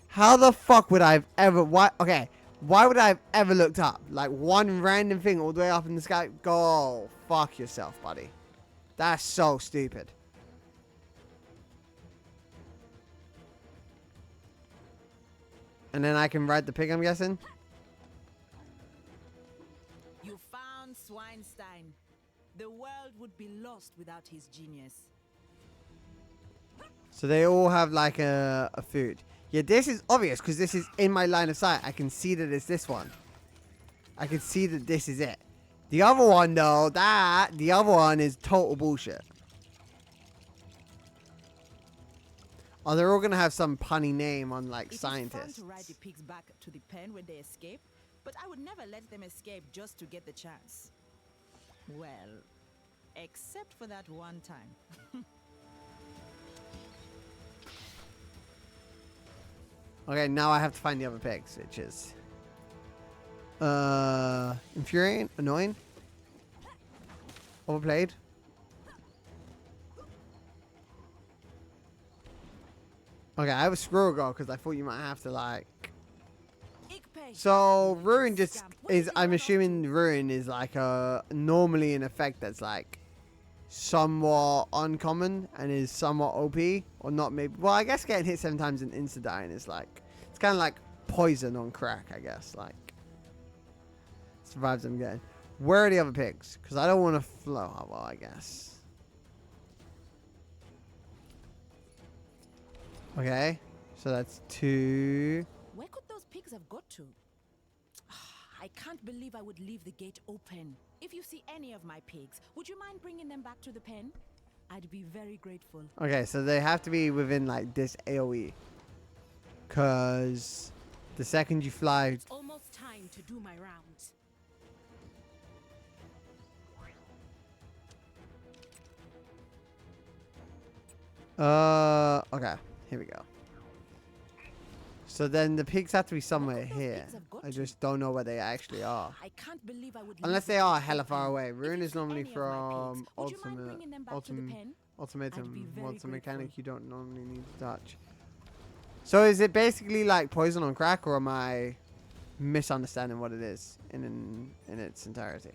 How the fuck would I have ever... Why would I have ever looked up? Like one random thing all the way up in the sky? Go fuck yourself, buddy. That's so stupid. And then I can ride the pig, I'm guessing? You found Swinestein. The world would be lost without his genius. So they all have like a food. Yeah, this is obvious because this is in my line of sight. I can see that it's this one. I can see that this is it. The other one though, the other one is total bullshit. Oh, they're all gonna have some punny name on like scientists. It is fun to ride the pigs back to the pen when they escape, but I would never let them escape just to get the chance. Well, except for that one time. Okay, now I have to find the other pigs, which is infuriating, annoying, overplayed. Okay, I have a squirrel girl because I thought you might have to like. So ruin just is. I'm assuming ruin is like a normally an effect that's like somewhat uncommon and is somewhat OP or not maybe. Well, I guess getting hit 7 times and insta dying is like it's kind of like poison on crack. I guess like survives I'm getting. Where are the other pigs? Because I don't want to flow. Oh, well, I guess. Okay, so that's 2. Where could those pigs have got to? I can't believe I would leave the gate open. If you see any of my pigs, would you mind bringing them back to the pen? I'd be very grateful. Okay, so they have to be within like this AoE. Because the second you fly... It's almost time to do my rounds. Okay, here we go. So then the pigs have to be somewhere here. I just don't know where they actually are. I can't believe I would Unless they are hella far away. Ruin is normally from Ultimatum. What's a mechanic you don't normally need to touch. So is it basically like poison on crack, or am I misunderstanding what it is in its entirety?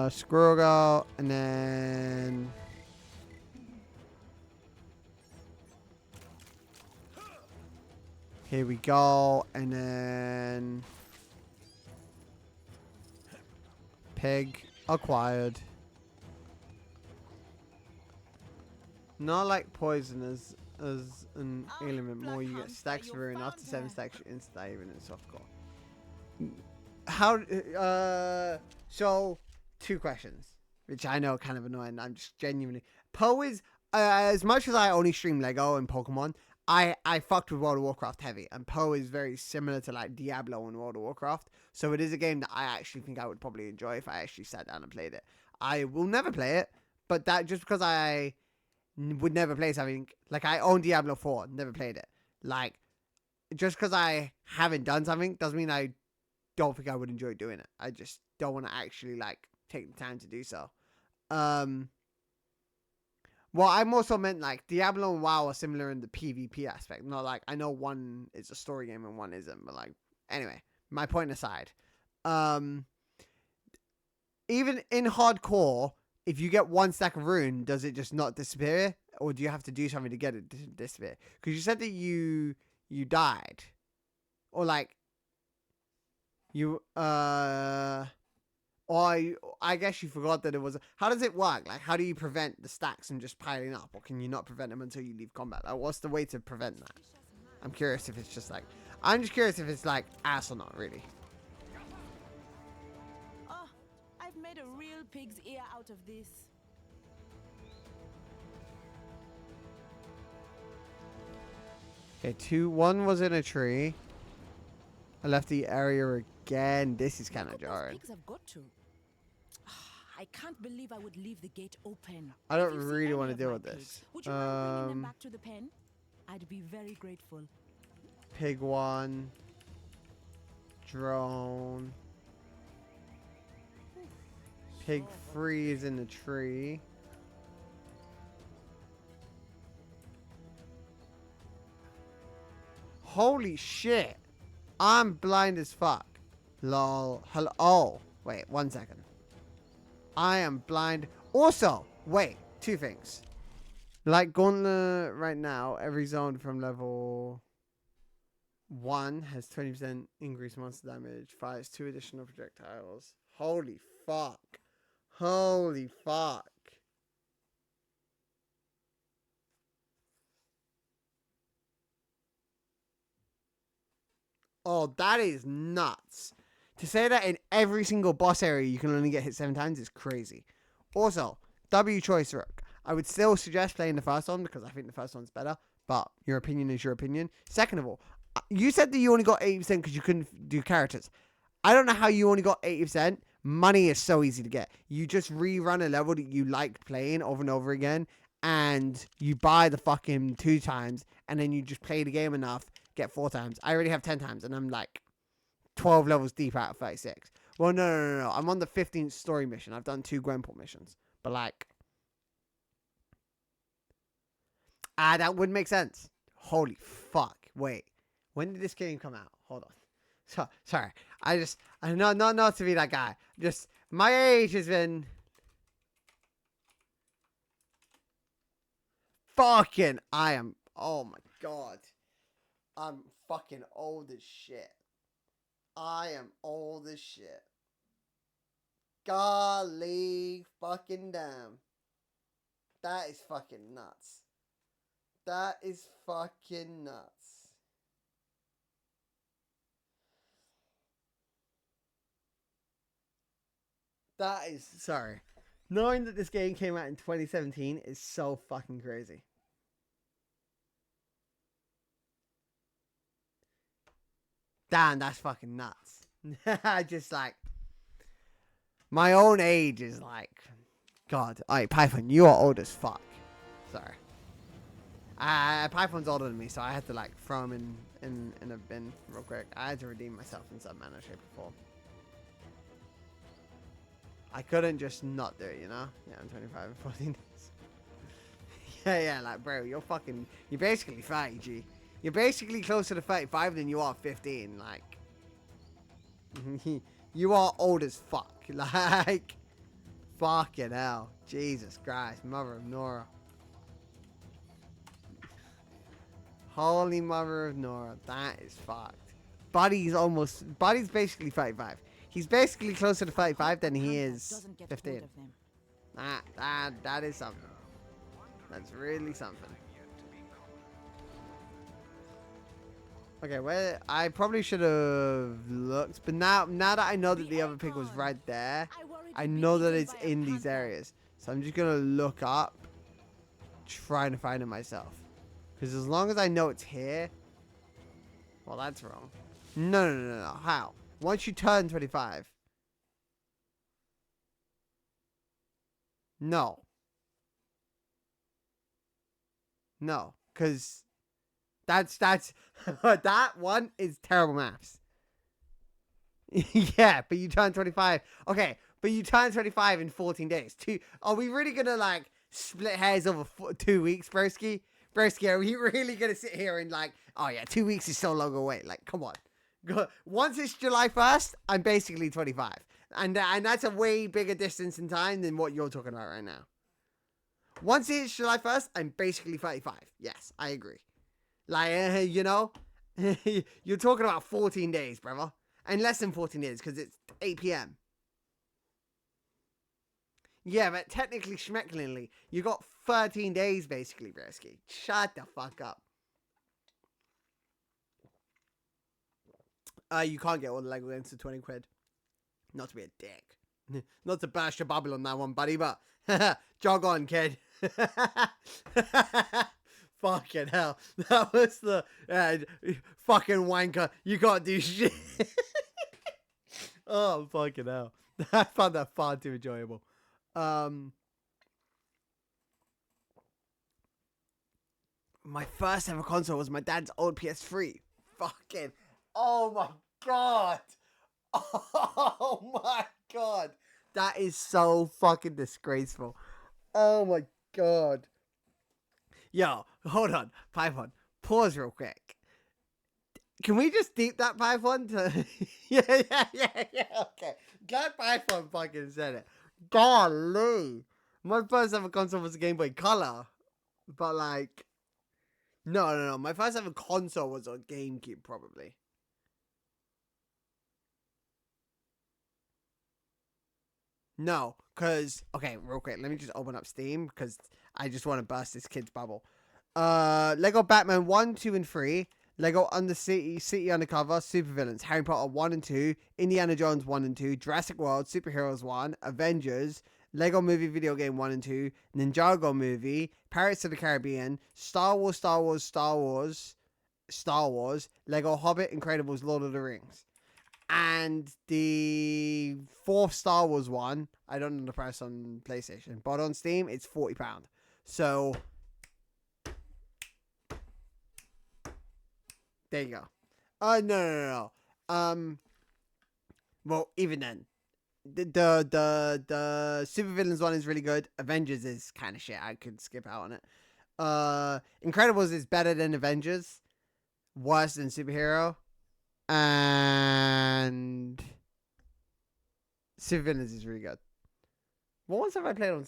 Squirrel girl, and then here we go, and then pig acquired. Not like poison as an element, more you get stacks of ruin, up to 7 stacks insta even in softcore. How so 2 questions, which I know are kind of annoying. I'm just genuinely Poe is as much as I only stream Lego and Pokemon, I fucked with World of Warcraft heavy, and Poe is very similar to like Diablo and World of Warcraft, so it is a game that I actually think I would probably enjoy if I actually sat down and played it. I will never play it, but that just because I would never play something like I own Diablo 4, never played it. Like just because I haven't done something doesn't mean I don't think I would enjoy doing it. I just don't want to actually like take the time to do so. Well, I'm also meant like Diablo and WoW are similar in the PvP aspect. Not like I know one is a story game and one isn't, but like anyway, my point aside. Even in hardcore, if you get 1 stack of rune, does it just not disappear? Or do you have to do something to get it to disappear? Because you said that you died. Or like you or I guess you forgot that it was. How does it work? Like, how do you prevent the stacks from just piling up, or can you not prevent them until you leave combat? Like, what's the way to prevent that? I'm curious if it's just like. I'm just curious if it's like ass or not, really. Oh, I've made a real pig's ear out of this. Okay, 1 was in a tree. I left the area again. This is kind of jarring. Pigs have got to. I can't believe I would leave the gate open. I don't really want to deal with this. Would you mind bringing them back to the pen? I'd be very grateful. Pig 1. Drone. Pig 3 is in the tree. Holy shit. I'm blind as fuck. Lol. Hello. Oh, wait, 1 second. I am blind. Also, wait, 2 things. Like Gauntlet right now, every zone from level 1 has 20% increased monster damage, fires 2 additional projectiles. Holy fuck. Holy fuck. Oh, that is nuts. To say that in every single boss area you can only get hit 7 times is crazy. Also, W choice Rook. I would still suggest playing the first one because I think the first one's better, but your opinion is your opinion. Second of all, you said that you only got 80% because you couldn't do characters. I don't know how you only got 80%. Money is so easy to get. You just rerun a level that you liked playing over and over again, and you buy the fucking 2 times, and then you just play the game enough, get 4 times. I already have 10 times, and I'm like 12 levels deep out of 36. Well, no. I'm on the 15th story mission. I've done 2 Gwenpool missions. But like, that would make sense. Holy fuck. Wait. When did this game come out? Hold on. Sorry. I know not to be that guy. Just, my age has been fucking, oh my god. I'm fucking old as shit. I am old as shit. Golly fucking damn. That is fucking nuts. That is fucking nuts. That is, sorry. Knowing that this game came out in 2017 is so fucking crazy. Damn, that's fucking nuts. I just like, my own age is like, God. Alright, Python, you are old as fuck. Sorry. Python's older than me, so I had to like throw him in a bin real quick. I had to redeem myself in some manner, shape, or form. I couldn't just not do it, you know? Yeah, I'm 25 and 14 days. yeah, like, bro, you're basically 30, G. You're basically closer to 35 than you are 15, like. You are old as fuck, like. Fucking hell. Jesus Christ, mother of Nora. Holy mother of Nora, that is fucked. Buddy's basically 35. He's basically closer to 35 than he is 15. That is something. That's really something. Okay, well, I probably should have looked, but now that I know that the other pig was right there, I know that it's in these areas. So I'm just gonna look up, trying to find it myself. Because as long as I know it's here, well, that's wrong. No. How? Once you turn 25. No, because that's that one is terrible maths. Yeah, but you turn 25. Okay, but you turn 25 in 14 days. Are we really gonna like split hairs over 2 weeks, broski? Broski, are we really gonna sit here and like, oh yeah, 2 weeks is so long away? Like, come on. Once it's July 1st, I'm basically 25. And that's a way bigger distance in time than what you're talking about right now. Once it's July 1st, I'm basically 35. Yes, I agree. Like, you know, you're talking about 14 days, brother. And less than 14 days, because it's 8 p.m. Yeah, but technically, schmecklingly, you got 13 days, basically, Bresky. Shut the fuck up. You can't get all the Lego games for 20 quid. Not to be a dick. Not to burst your bubble on that one, buddy, but jog on, kid. Fucking hell. That was the fucking wanker. You can't do shit. Oh, fucking hell. I found that far too enjoyable. My first ever console was my dad's old PS3. Fucking. Oh my god. Oh my god. That is so fucking disgraceful. Oh my god. Yo, hold on. Python. Pause real quick. Can we just deep that Python to... yeah, okay. Glad Python fucking said it. Golly. My first ever console was a Game Boy Color. But like, no. My first ever console was on GameCube, probably. No, because, okay, real quick, let me just open up Steam, because I just want to burst this kid's bubble. Lego Batman 1, 2, and 3, Lego Undercity, City Undercover, Supervillains, Harry Potter 1 and 2, Indiana Jones 1 and 2, Jurassic World, Superheroes 1, Avengers, Lego Movie Video Game 1 and 2, Ninjago Movie, Pirates of the Caribbean, Star Wars, Lego Hobbit, Incredibles, Lord of the Rings. And the fourth Star Wars one, I don't know the price on PlayStation, but on Steam, it's £40. So, there you go. No. Well, even then, the Supervillains one is really good. Avengers is kind of shit. I could skip out on it. Incredibles is better than Avengers, worse than Superhero. And Supervillains is really good. What ones have I played on?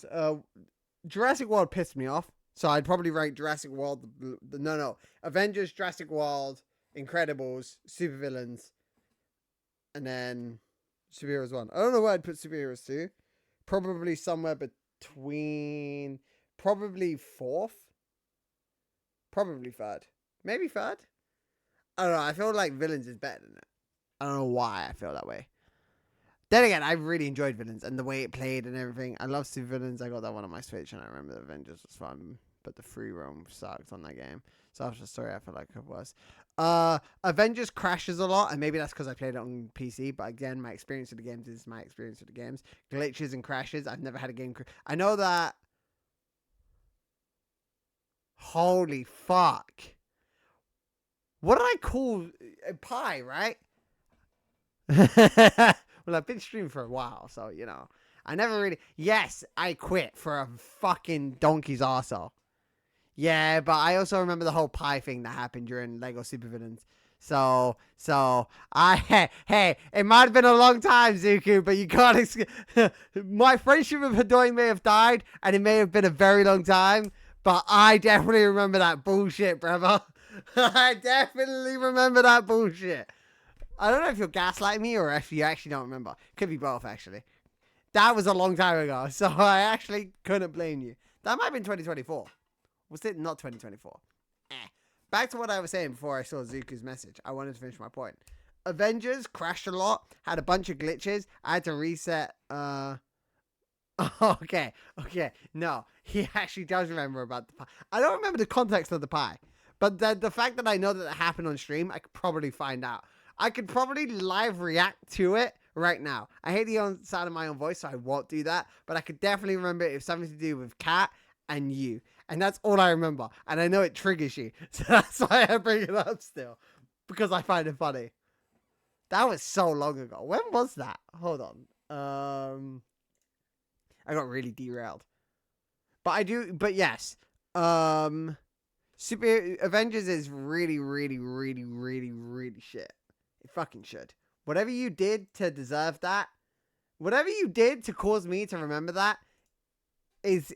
Jurassic World pissed me off, so I'd probably rank Jurassic World. No. Avengers, Jurassic World, Incredibles, Supervillains, and then Superheroes 1. I don't know where I'd put Superheroes 2. Probably somewhere between... Probably fourth? Probably third. Maybe third? I don't know. I feel like Villains is better than it. I don't know why I feel that way. Then again, I really enjoyed Villains and the way it played and everything. I love Super Villains. I got that one on my Switch and I remember the Avengers was fun, but the free roam sucked on that game. So after the story, I feel like it was. Avengers crashes a lot, and maybe that's because I played it on PC. But again, my experience with the games is my experience with the games. Glitches and crashes. I've never had a game. I know that. Holy fuck. What did I call pie, right? Well, I've been streaming for a while, so, you know. I never really... Yes, I quit for a fucking donkey's arsehole. Yeah, but I also remember the whole pie thing that happened during Lego Supervillains. So, hey, it might have been a long time, Zuku, but you can't... My friendship with Hadouken may have died, and it may have been a very long time, but I definitely remember that bullshit, brother. I definitely remember that bullshit. I don't know if you're gaslighting me or if you actually don't remember. Could be both, actually. That was a long time ago, so I actually couldn't blame you. That might have been 2024. Was it not 2024? Back to what I was saying before I saw Zuku's message. I wanted to finish my point. Avengers crashed a lot, had a bunch of glitches. I had to reset. Okay. No, he actually does remember about the pie. I don't remember the context of the pie. But the fact that I know that it happened on stream, I could probably find out. I could probably live react to it right now. I hate the sound of my own voice, so I won't do that. But I could definitely remember it was something to do with Kat and you. And that's all I remember. And I know it triggers you. So that's why I bring it up still. Because I find it funny. That was so long ago. When was that? Hold on. I got really derailed. But yes. Super Avengers is really shit. It fucking should. Whatever you did to deserve that, whatever you did to cause me to remember that, is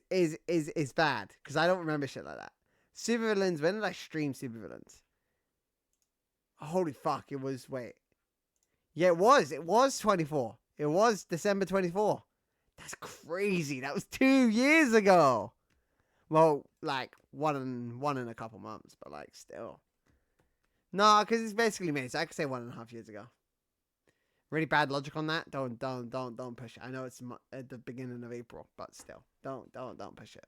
bad. Because I don't remember shit like that. Supervillains. When did I stream Supervillains? Holy fuck! It was Yeah, it was. It was 24. It was December 24. That's crazy. That was 2 years ago. Well, like, one in a couple months, but, like, still. No, because it's basically me, so I could say 1.5 years ago. Really bad logic on that? Don't push it. I know it's at the beginning of April, but still. Don't push it.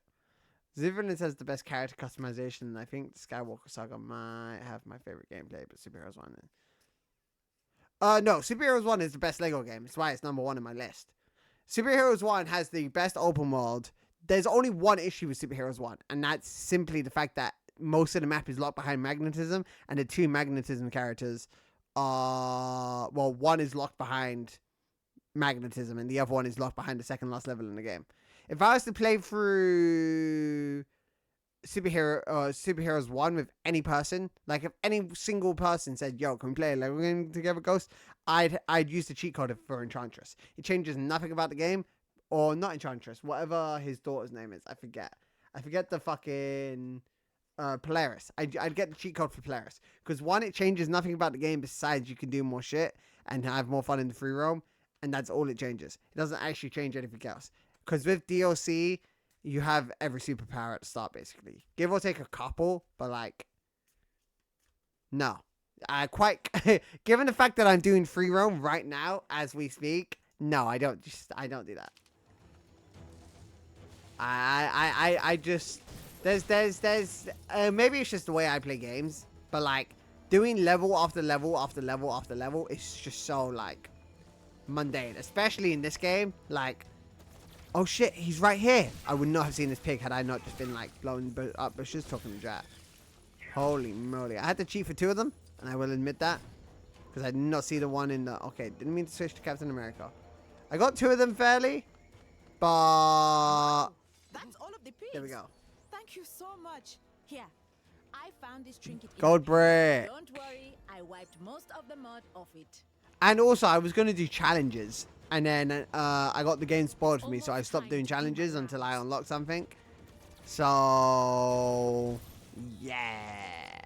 Supervillains has the best character customization, and I think Skywalker Saga might have my favorite gameplay, but Superheroes 1 is. No, Superheroes 1 is the best Lego game. That's why it's number 1 in my list. Superheroes 1 has the best open world. There's only one issue with Superheroes 1, and that's simply the fact that most of the map is locked behind magnetism, and the two magnetism characters are... Well, one is locked behind magnetism, and the other one is locked behind the second last level in the game. If I was to play through Superheroes 1 with any person, like if any single person said, yo, can we play a Lego game together, Ghost? I'd use the cheat code for Enchantress. It changes nothing about the game. Or not Enchantress, whatever his daughter's name is, I forget. I forget the fucking Polaris. I'd get the cheat code for Polaris because one, it changes nothing about the game besides you can do more shit and have more fun in the free roam, and that's all it changes. It doesn't actually change anything else. Because with DLC, you have every superpower at the start, basically. Give or take a couple, but like, no. Given the fact that I'm doing free roam right now as we speak, no, I don't do that. I just, there's maybe it's just the way I play games, but like, doing level after level after level after level is just so like mundane, especially in this game. Like, oh shit, he's right here. I would not have seen this pig had I not just been like blowing up bushes talking to Jack. Holy moly. I had to cheat for 2 of them, and I will admit that. Because I did not see the one in the... Okay, didn't mean to switch to Captain America. I got 2 of them fairly, but... That's all of the pigs. There we go. Thank you so much. Here, I found this trinket. Gold brick. Don't worry, I wiped most of the mud off it. And also, I was going to do challenges. And then I got the game spoiled for me, so I stopped doing challenges until I unlocked something. So, yeah.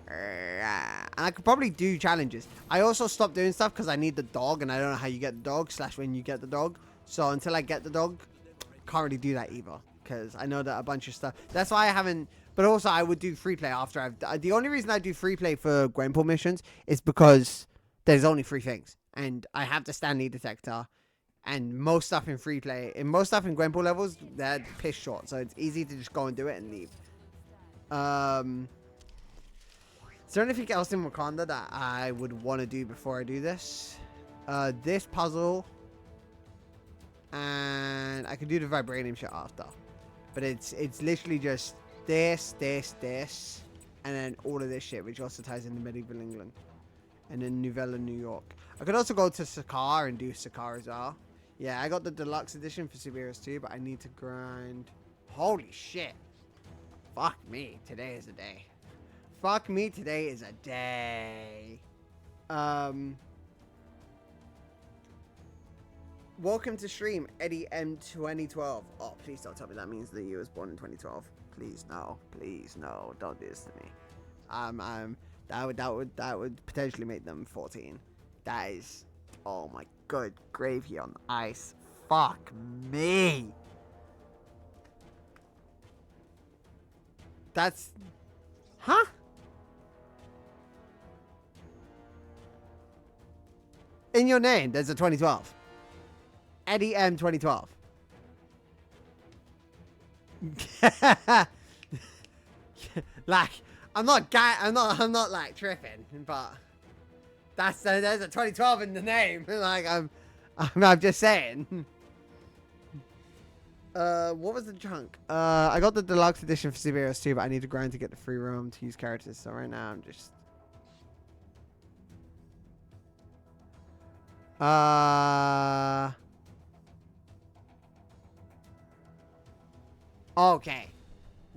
And I could probably do challenges. I also stopped doing stuff because I need the dog, and I don't know how you get the dog / when you get the dog. So until I get the dog, can't really do that either. Because I know that a bunch of stuff. That's why I haven't... But also, I would do free play after I've... The only reason I do free play for Gwenpool missions is because there's only 3 things. And I have the Stanley detector. And most stuff in free play... most stuff in Gwenpool levels, they're piss short. So it's easy to just go and do it and leave. Is there anything else in Wakanda that I would want to do before I do this? This puzzle. And I could do the vibranium shit after. But it's literally just this, and then all of this shit, which also ties into medieval England. And then Novella, New York. I could also go to Sakaar and do Sakaar as well. Yeah, I got the deluxe edition for Siberius 2, but I need to grind. Holy shit. Fuck me. Today is a day. Fuck me. Today is a day. Welcome to stream, Eddie M 2012. Oh, please don't tell me that means that you was born in 2012. Please no. Please no. Don't do this to me. That would potentially make them 14. That is, oh my good gravy on ice. Fuck me. That's, huh? In your name, there's a 2012. Eddie M 2012. Like, I'm not like tripping, but there's a 2012 in the name. Like, I'm just saying. What was the chunk? I got the deluxe edition for Siberius 2, but I need to grind to get the free roam to use characters. So right now I'm just. Okay.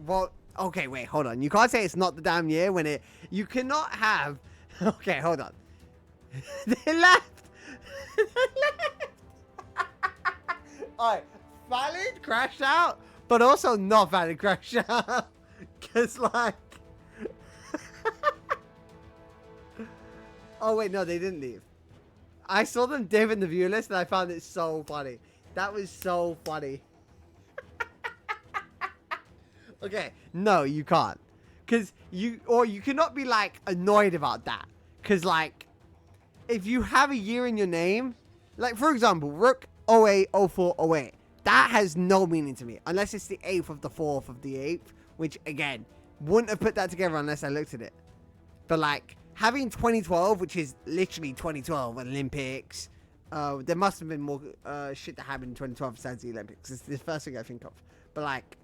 Well, okay, wait, hold on. You can't say it's not the damn year when you cannot have... Okay, hold on. They left. Alright, valid crash out, but also not valid crash out. Because, like... Oh, wait, no, they didn't leave. I saw them div in the view list, and I found it so funny. That was so funny. Okay, no, you can't. Because you cannot be, like, annoyed about that. Because, like, if you have a year in your name, like, for example, Rook 08, 04, 08, that has no meaning to me. Unless it's the 8th of the 4th of the 8th, which, again, wouldn't have put that together unless I looked at it. But, like, having 2012, which is literally 2012 Olympics, there must have been more shit that happened in 2012 besides the Olympics. It's the first thing I think of. But, like,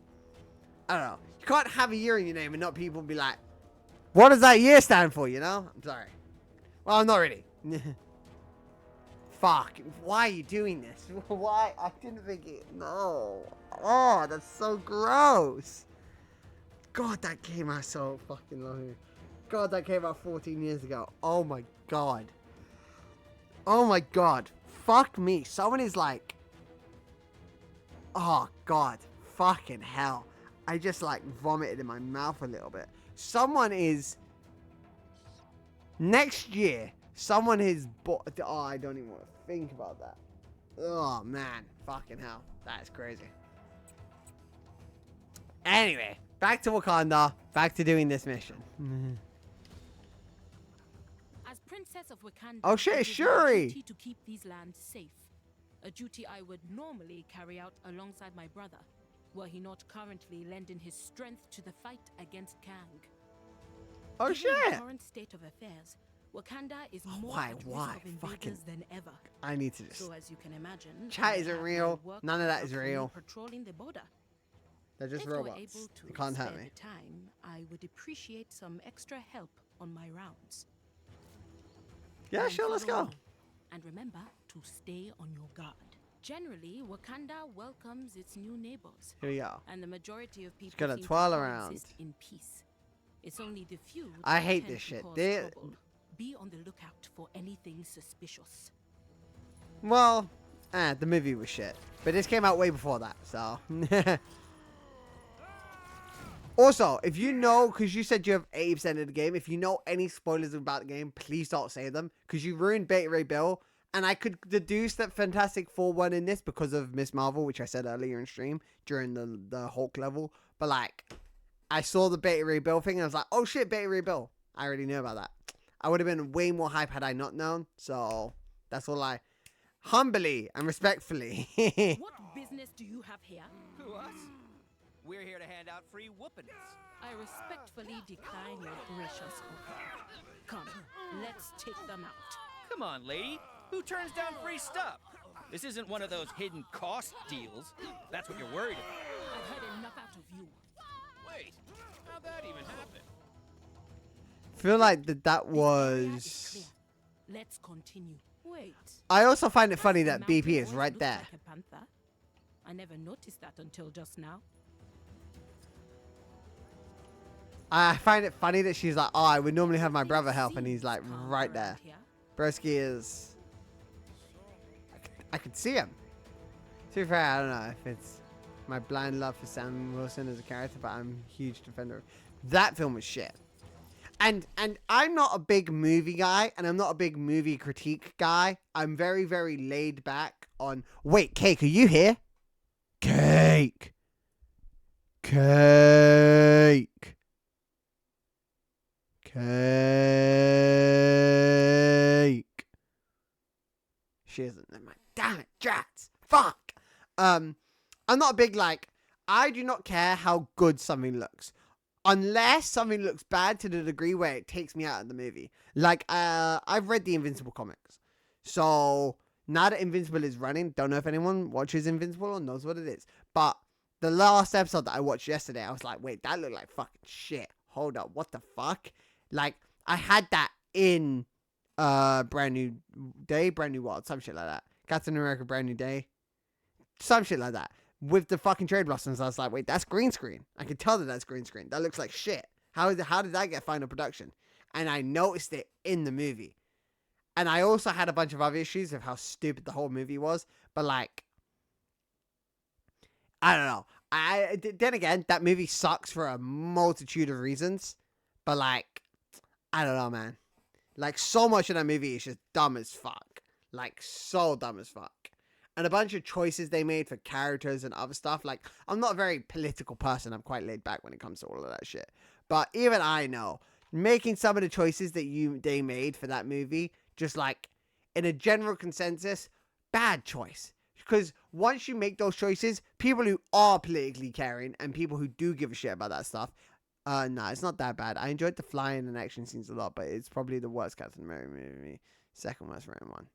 I don't know. You can't have a year in your name and not people be like, what does that year stand for, you know? I'm sorry. Well, not really. Fuck. Why are you doing this? Why? I didn't think it. No. Oh, that's so gross. God, that came out so fucking long. God, that came out 14 years ago. Oh my god. Oh my god. Fuck me. Someone is like... Oh god. fucking hell. I just like vomited in my mouth a little bit. Next year, someone is bought. Oh, I don't even want to think about that. Oh, man. Fucking hell. That is crazy. Anyway, back to Wakanda. Back to doing this mission. As Princess of Wakanda, Oh, shit, it it's is my Shuri. duty to keep these lands safe. A duty I would normally carry out alongside my brother, were he not currently lending his strength to the fight against Kang. Oh, Given shit. the current state of affairs, Wakanda is more why- at risk why? of invaders Fucking- than ever. I need to just... So as you can imagine, Chat I isn't have my real. work None of that cut is out for me real. Patrolling the border. They're just If you were robots. able to They can't hurt spare me. the time, I would appreciate some extra help on my rounds. Yeah, Then sure, let's follow go. me. And remember to stay on your guard. Generally, Wakanda welcomes its new neighbors, Here we go. and the majority of people gotta seem to twirl around. coexist in peace. It's only the few I that hate tend this to shit. cause They- trouble. Be on the lookout for anything suspicious. Well, the movie was shit. But this came out way before that, so... Also, if you know, because you said you have 80% of the game, if you know any spoilers about the game, please don't say them. Because you ruined Beta Ray Bill. And I could deduce that Fantastic Four won in this because of Miss Marvel, which I said earlier in stream during the Hulk level. But like, I saw the Beta Ray Bill thing and I was like, oh shit, Beta Ray Bill. I already knew about that. I would have been way more hype had I not known. So that's all I humbly and respectfully. What business do you have here? Who, us? We're here to hand out free whoopings. I respectfully decline your gracious offer. Come, let's take them out. Come on, lady. Who turns down free stuff? This isn't one of those hidden cost deals. That's what you're worried about. I've had enough out of you. Wait, how'd that even happen? Feel like that This area is was... clear. Let's continue. Wait. I also find it funny Does that the BP mountain is boy right look there. like a panther? I never noticed that until just now. I find it funny that she's like, oh, I would normally have my brother help, and Seems he's like calm right around there. here. Broski is... I could see him. To be fair, I don't know if it's my blind love for Sam Wilson as a character, but I'm a huge defender of... That film was shit. And I'm not a big movie guy, and I'm not a big movie critique guy. I'm very, very laid back on... Wait, Cake, are you here? Cake! Cake! Cake! She isn't. Damn it, Jats! Fuck! I'm not a big, like... I do not care how good something looks. Unless something looks bad to the degree where it takes me out of the movie. Like, I've read the Invincible comics. So, now that Invincible is running, don't know if anyone watches Invincible or knows what it is. But, the last episode that I watched yesterday, I was like, wait, that looked like fucking shit. Hold up, what the fuck? Like, I had that in, Brand New Day, Brand New World, some shit like that. Captain America, Brand New Day. Some shit like that. With the fucking Cherry Blossoms, I was like, wait, that's green screen. I can tell that that's green screen. That looks like shit. How did that get final production? And I noticed it in the movie. And I also had a bunch of other issues of how stupid the whole movie was. But like, I don't know. Then again, that movie sucks for a multitude of reasons. But like, I don't know, man. Like, so much of that movie is just dumb as fuck. Like, so dumb as fuck. And a bunch of choices they made for characters and other stuff. Like, I'm not a very political person. I'm quite laid back when it comes to all of that shit. But even I know, making some of the choices that they made for that movie, just like, in a general consensus, bad choice. Because once you make those choices, people who are politically caring and people who do give a shit about that stuff, no, it's not that bad. I enjoyed the flying and action scenes a lot, but it's probably the worst Captain America movie. Second worst for one.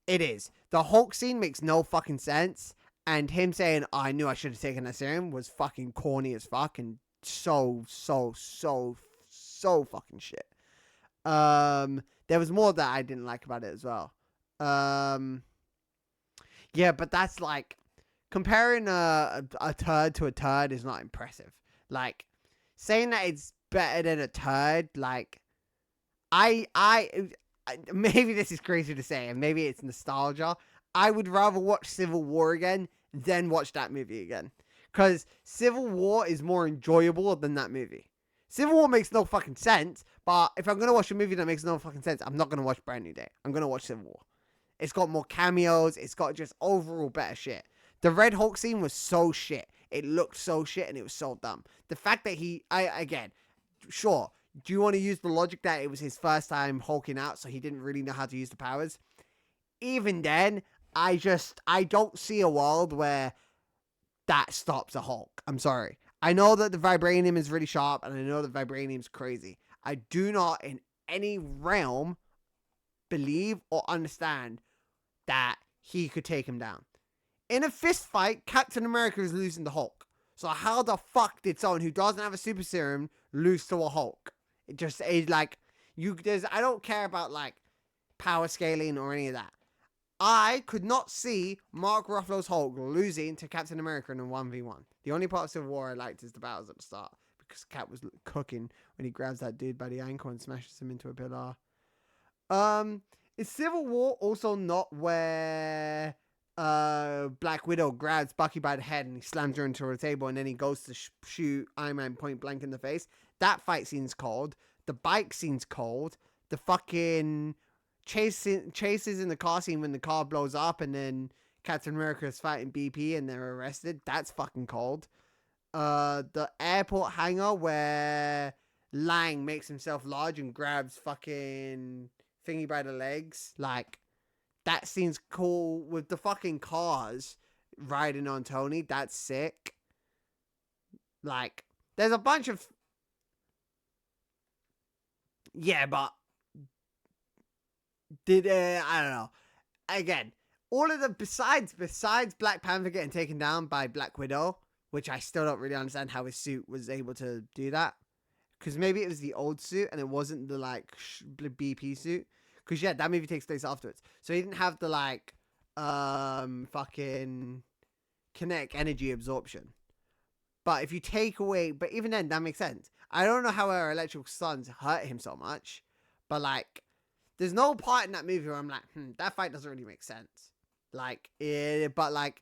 It is. The Hulk scene makes no fucking sense. And him saying, oh, I knew I should have taken that serum was fucking corny as fuck. And so fucking shit. There was more that I didn't like about it as well. Yeah, but that's like, comparing a turd to a turd is not impressive. Like, saying that it's better than a turd, like, maybe this is crazy to say, and maybe it's nostalgia. I would rather watch Civil War again then watch that movie again. Because Civil War is more enjoyable than that movie. Civil War makes no fucking sense, but if I'm going to watch a movie that makes no fucking sense, I'm not going to watch Brand New Day. I'm going to watch Civil War. It's got more cameos. It's got just overall better shit. The Red Hulk scene was so shit. It looked so shit and it was so dumb. The fact that sure, do you want to use the logic that it was his first time hulking out, so he didn't really know how to use the powers? Even then, I don't see a world where that stops a Hulk. I'm sorry. I know that the vibranium is really sharp, and I know that vibranium's crazy. I do not in any realm believe or understand that he could take him down. In a fist fight, Captain America is losing the Hulk. So how the fuck did someone who doesn't have a super serum lose to a Hulk? It just is like I don't care about like power scaling or any of that. I could not see Mark Ruffalo's Hulk losing to Captain America in a 1v1. The only part of Civil War I liked is the battles at the start, because Cap was cooking when he grabs that dude by the ankle and smashes him into a pillar. Is Civil War also not where Black Widow grabs Bucky by the head and he slams her into a table and then he goes to shoot Iron Man point blank in the face? That fight scene's cold. The bike scene's cold. The fucking chases in the car scene when the car blows up and then Captain America is fighting BP and they're arrested. That's fucking cold. The airport hangar where Lang makes himself large and grabs fucking Thingy by the legs. Like, that scene's cool with the fucking cars riding on Tony. That's sick. Like, there's a bunch of... Yeah, but... I don't know. Again, all of the... Besides Black Panther getting taken down by Black Widow, which I still don't really understand how his suit was able to do that. Because maybe it was the old suit and it wasn't the, like, BP suit. Because, yeah, that movie takes place afterwards. So he didn't have the, like, fucking kinetic energy absorption. But if you take away... But even then, that makes sense. I don't know how our electrical suns hurt him so much. But, like, there's no part in that movie where I'm like, that fight doesn't really make sense. Like, but, like,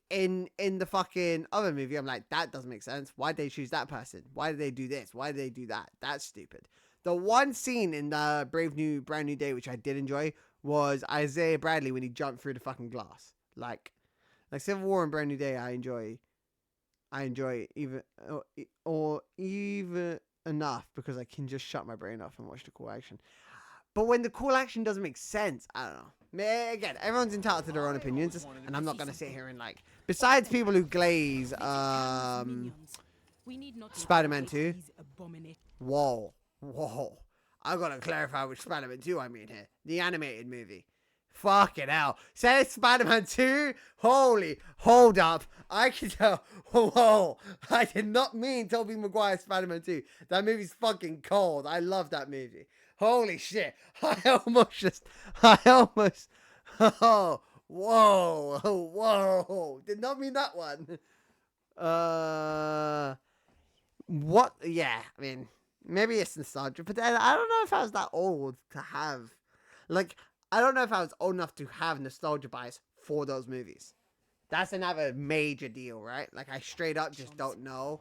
in the fucking other movie, I'm like, that doesn't make sense. Why'd they choose that person? Why did they do this? Why did they do that? That's stupid. The one scene in the Brand New Day, which I did enjoy, was Isaiah Bradley when he jumped through the fucking glass. Like Civil War and Brand New Day, I enjoy even enough because I can just shut my brain off and watch the cool action. But when the cool action doesn't make sense, I don't know. Again, everyone's entitled to their own opinions, and I'm not gonna sit here and like. Besides people who glaze, Spider-Man 2. Whoa. I gotta clarify which Spider-Man 2 I mean here. The animated movie. Fucking hell. Say Spider-Man 2? Hold up. I can tell. Whoa. I did not mean Tobey Maguire's Spider-Man 2. That movie's fucking cold. I love that movie. Holy shit. Oh, whoa. Did not mean that one. What? Yeah, I mean, maybe it's nostalgia, but then I don't know if I was that old to have, like, I don't know if I was old enough to have nostalgia bias for those movies. That's another major deal, right? Like, I straight up just don't know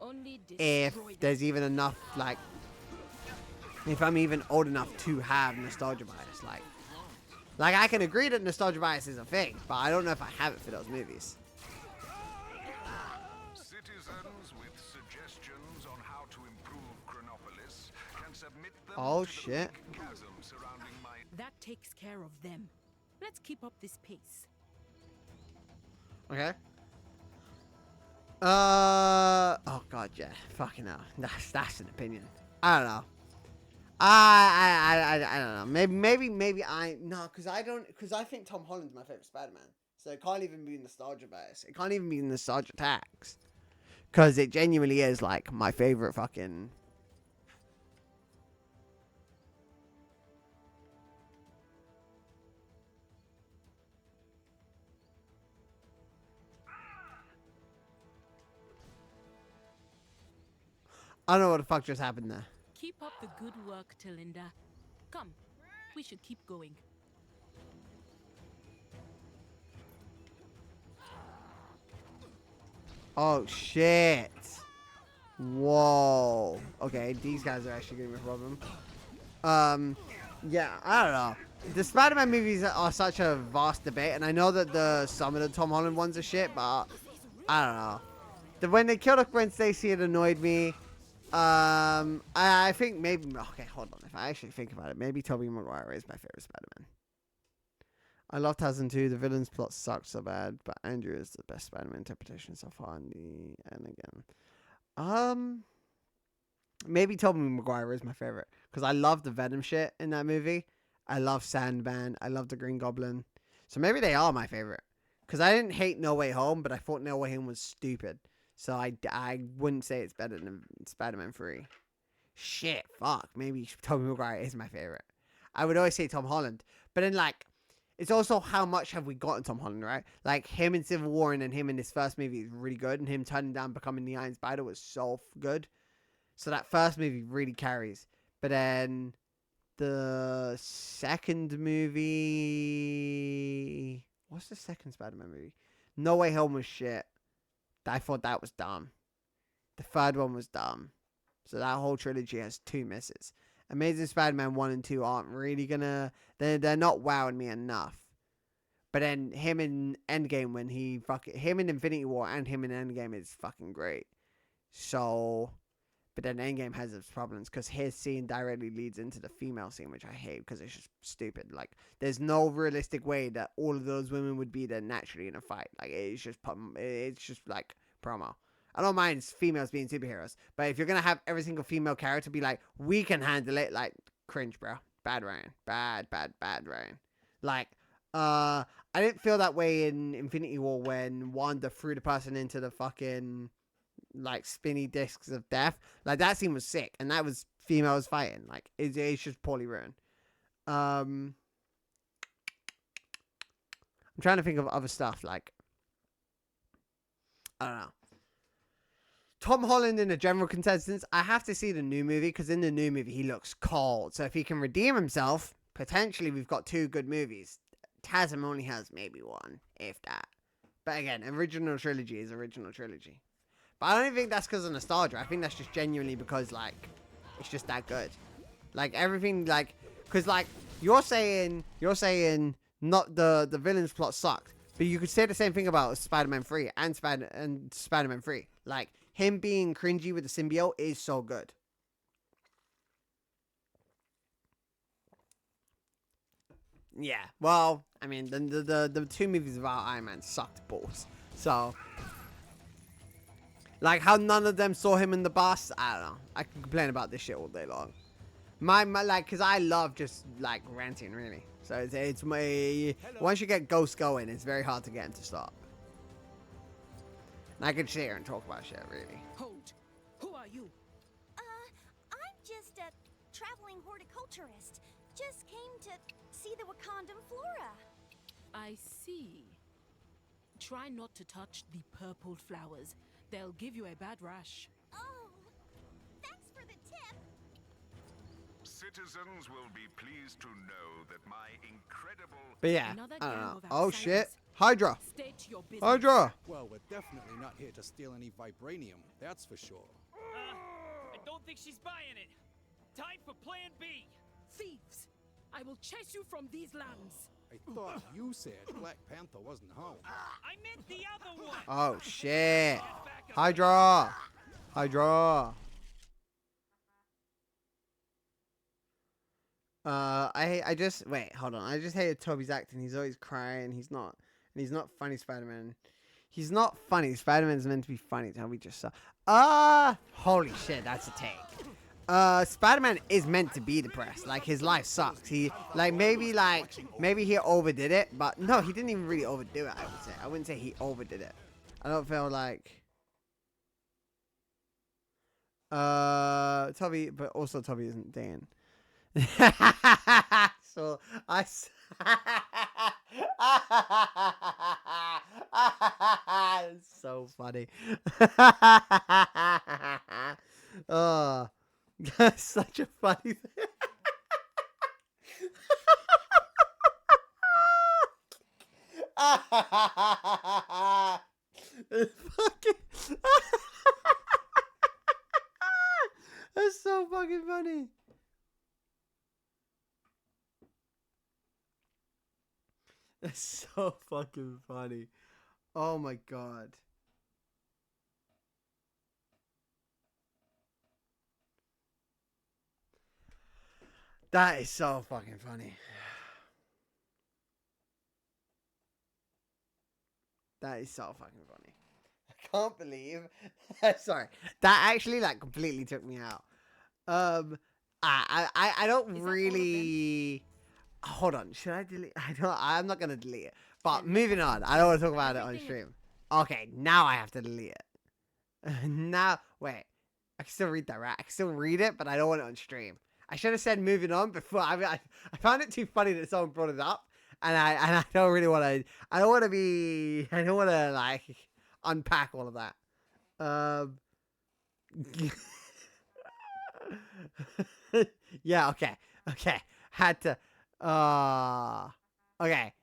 if there's even enough, like, if I'm even old enough to have nostalgia bias. Like I can agree that nostalgia bias is a thing, but I don't know if I have it for those movies. Citizens with suggestions on how to improve Chronopolis can submit them Oh to shit. the chasm surrounding my... That takes care of them. Let's keep up this pace. Okay. Oh god, yeah. Fucking hell. That's an opinion. I don't know. I don't know. Maybe because I think Tom Holland's my favorite Spider-Man. So it can't even be nostalgia bias. It can't even be nostalgia tax. Because it genuinely is like my favorite fucking... I don't know what the fuck just happened there. Keep up the good work, Talinda. Come, we should keep going. Oh, shit. Whoa. Okay, these guys are actually giving me a problem. Yeah, I don't know. The Spider-Man movies are such a vast debate, and I know that some of the Tom Holland ones are shit, but I don't know. When they killed off Gwen Stacy, it annoyed me. I think maybe... Okay, hold on. If I actually think about it, maybe Tobey Maguire is my favorite Spider-Man. I love Tarzan 2. The villain's plot sucks so bad, but Andrew is the best Spider-Man interpretation so far. And again, maybe Tobey Maguire is my favorite because I love the Venom shit in that movie. I love Sandman. I love the Green Goblin. So maybe they are my favorite because I didn't hate No Way Home, but I thought No Way Home was stupid. So I wouldn't say it's better than Spider-Man 3. Shit, fuck. Maybe Tobey Maguire is my favorite. I would always say Tom Holland, but then like. It's also how much have we gotten Tom Holland, right? Like, him in Civil War and then him in this first movie is really good. And him turning down becoming the Iron Spider was so good. So that first movie really carries. But then the second movie... What's the second Spider-Man movie? No Way Home was shit. I thought that was dumb. The third one was dumb. So that whole trilogy has 2 misses. Amazing Spider-Man 1 and 2 aren't really gonna... They're not wowing me enough. But then him in Endgame when him in Infinity War and him in Endgame is fucking great. So... But then Endgame has its problems because his scene directly leads into the female scene, which I hate because it's just stupid. Like, there's no realistic way that all of those women would be there naturally in a fight. Like, it's just like promo. I don't mind females being superheroes, but if you're gonna have every single female character be like, we can handle it, like, cringe, bro. Bad Ryan. Bad Ryan. Like, I didn't feel that way in Infinity War when Wanda threw the person into the fucking, like, spinny discs of death. Like, that scene was sick, and that was females fighting. Like, it's just poorly written. I'm trying to think of other stuff, like, I don't know. Tom Holland in the general contestants, I have to see the new movie, because in the new movie, he looks cold. So if he can redeem himself, potentially we've got 2 good movies. TASM only has maybe 1, if that. But again, original trilogy is original trilogy. But I don't even think that's because of nostalgia. I think that's just genuinely because, like, it's just that good. Like, everything, like, because, like, you're saying not the villain's plot sucked. But you could say the same thing about Spider-Man 3 and Spider-Man 3. Like, him being cringy with the symbiote is so good. Yeah, well, I mean, the 2 movies about Iron Man sucked balls. So, like, how none of them saw him in the bus, I don't know. I can complain about this shit all day long. My like, because I love just, like, ranting, really. So, it's my... Once you get Ghost going, it's very hard to get him to stop. And I can sit here and talk about shit, really. Hold. Who are you? I'm just a traveling horticulturist. Just came to see the Wakandan flora. I see. Try not to touch the purple flowers. They'll give you a bad rash. Oh, thanks for the tip. Citizens will be pleased to know that my incredible... But yeah, I don't know. Oh shit. Hydra. Hydra. Well, we're definitely not here to steal any vibranium, that's for sure. I don't think she's buying it. Time for plan B. Thieves! I will chase you from these lands. I thought you said Black Panther wasn't home. I meant the other one. Oh shit. Hydra. Hydra. I just wait, hold on. I just hated Toby's acting. He's always crying. He's not funny Spider-Man. He's not funny. Spider-Man's meant to be funny. Toby just saw. Holy shit, that's a take. Spider-Man is meant to be depressed. Like, his life sucks. Maybe he overdid it, but no, he didn't even really overdo it, I wouldn't say he overdid it. I don't feel like Toby, but also Toby isn't Dan. So it's so funny. Oh, that's such a funny thing. Fucking That's so fucking funny. That's so fucking funny. Oh my god. That is so fucking funny. That is so fucking funny. I can't believe. Sorry, that actually like completely took me out. I don't really. Hold on, should I delete? I'm not gonna delete it. But moving on. I don't want to talk about it on stream. Okay, now I have to delete it. Now, wait. I can still read that, right? I can still read it, but I don't want it on stream. I should have said moving on before. I found it too funny that someone brought it up, and I don't really want to. I don't want to like unpack all of that. Yeah. Okay. Had to. Okay.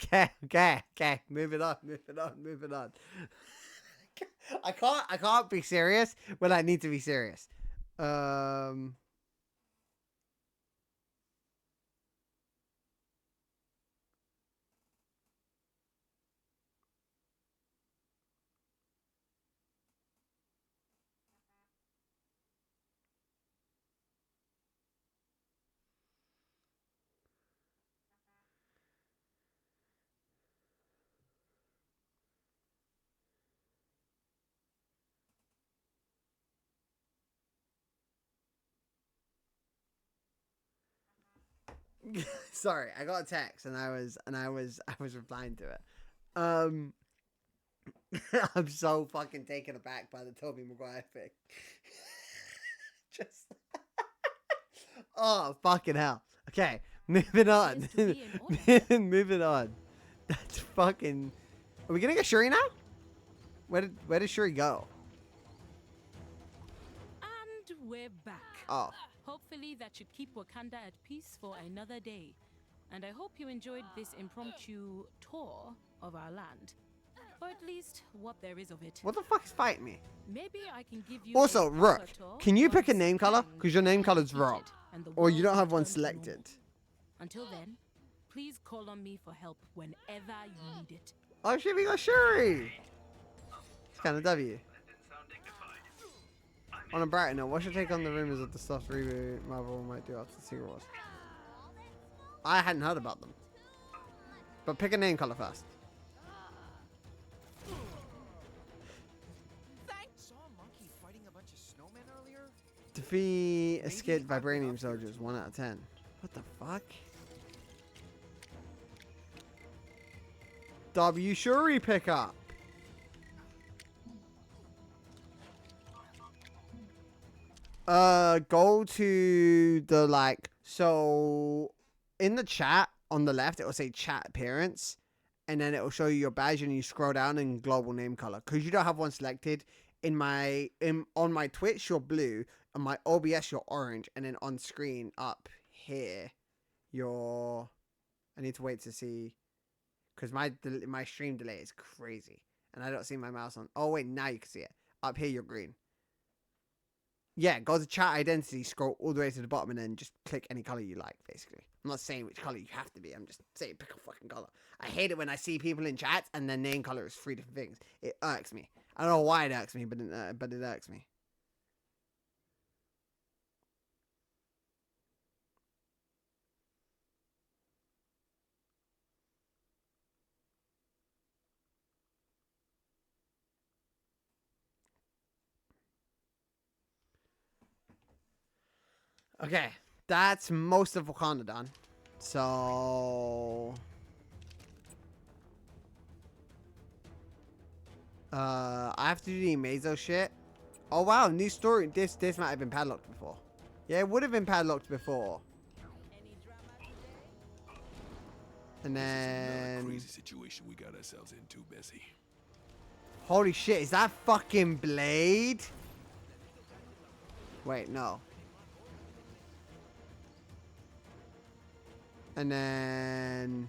Okay. Moving on. I can't be serious when I need to be serious. Sorry, I got a text and I was replying to it. I'm so fucking taken aback by the Tobey Maguire thing. Just oh fucking hell. Okay, moving on. Moving on. That's fucking. Are we getting a Shuri now? Where did Shuri go? And we're back. Oh. Hopefully that should keep Wakanda at peace for another day. And I hope you enjoyed this impromptu tour of our land. Or at least what there is of it. What the fuck is fighting me? Maybe I can give you Also, a Rook, proper tour can you pick a once name color? Kang Because your name is color's wrong. defeated and the Or you world don't have one returns to normal. selected. Until then, please call on me for help whenever you need it. Oh shit, we got Shuri! It's kind of W. On a brighter note, what's your take on the rumors of the stuff reboot Marvel might do after the Secret Wars? I hadn't heard about them. But pick a name color first. Saw a monkey fighting a bunch of snowmen earlier? Defeat escaped vibranium soldiers, 1 out of 10. What the fuck? W Shuri pickup. Go to the like, so in the chat on the left, it will say chat appearance, and then it will show you your badge, and you scroll down in global name color. Cause you don't have one selected. On my Twitch, you're blue, on my OBS, you're orange, and then on screen up here, you're. I need to wait to see, cause my stream delay is crazy, and I don't see my mouse on. Oh wait, now you can see it. Up here, you're green. Yeah, go to chat identity, scroll all the way to the bottom, and then just click any color you like, basically. I'm not saying which color you have to be. I'm just saying pick a fucking color. I hate it when I see people in chats and their name color is 3 different things. It irks me. I don't know why it irks me, but it irks me. Okay, that's most of Wakanda done. So I have to do the Amazo shit. Oh wow, new story. This might have been padlocked before. Yeah, it would have been padlocked before. And then Crazy situation we got ourselves into, Bessie. holy shit, is that fucking Blade? Wait, no. And then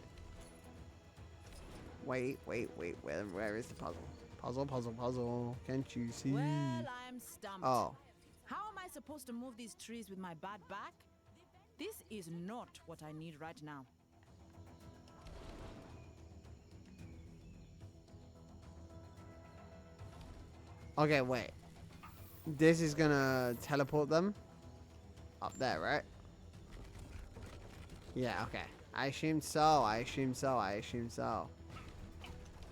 wait, where is the puzzle? Puzzle, puzzle, puzzle. Can't you see? Well, I'm stumped. Oh. How am I supposed to move these trees with my bad back? This is not what I need right now. Okay, wait. This is gonna teleport them up there, right? Yeah, okay. I assume so. I assume so. I assume so.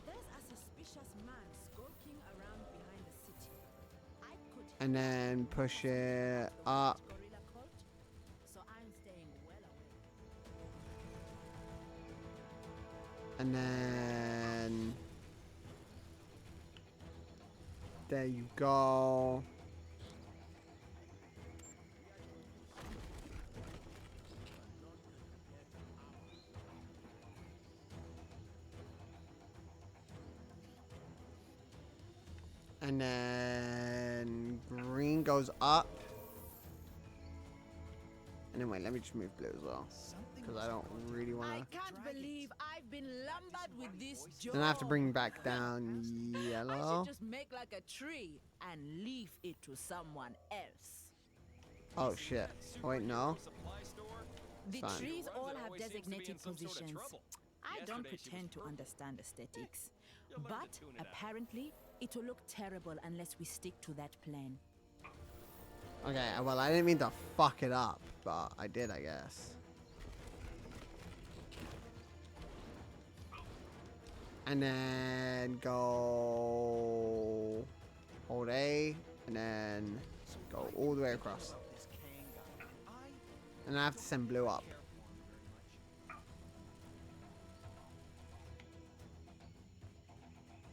There's a suspicious man skulking around behind the city. I could And then push it up. gorilla cult, so I'm staying well away. And then there you go. And then green goes up. And then wait, let me just move blue as well. Because I don't really want I to. can't believe I've been lumbered with this job. Then I have to bring back down I yellow. should just make like a tree and leave it to someone else. Oh shit. Oh, wait, no. The Fine. trees all have designated positions. I don't pretend to understand aesthetics, but apparently it will look terrible unless we stick to that plan. Okay, well, I didn't mean to fuck it up, but I did, I guess. And then go hold A, and then go all the way across. And I have to send blue up.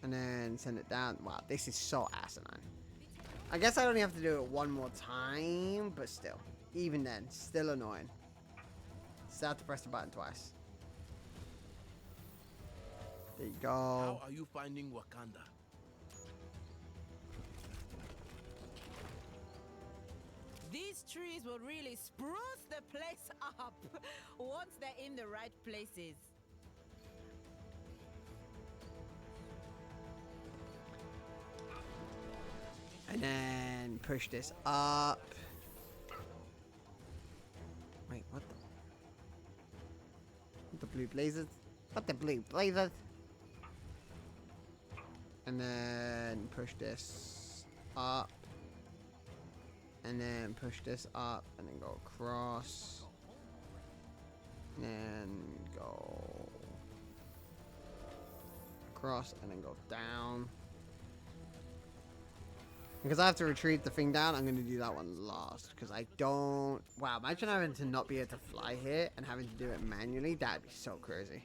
And then send it down. Wow, this is so asinine. I guess I only have to do it one more time, but still. Even then, still annoying. Still have to press the button twice. There you go. How are you finding Wakanda? These trees will really spruce the place up once they're in the right places. And then push this up. Wait, what the? What the blue blazers? What the blue blazers? And then push this up. And then push this up. And then go across. And then go across. And then go down. Because I have to retrieve the thing down, I'm going to do that one last. Because I don't... Wow, imagine having to not be able to fly here and having to do it manually. That'd be so crazy.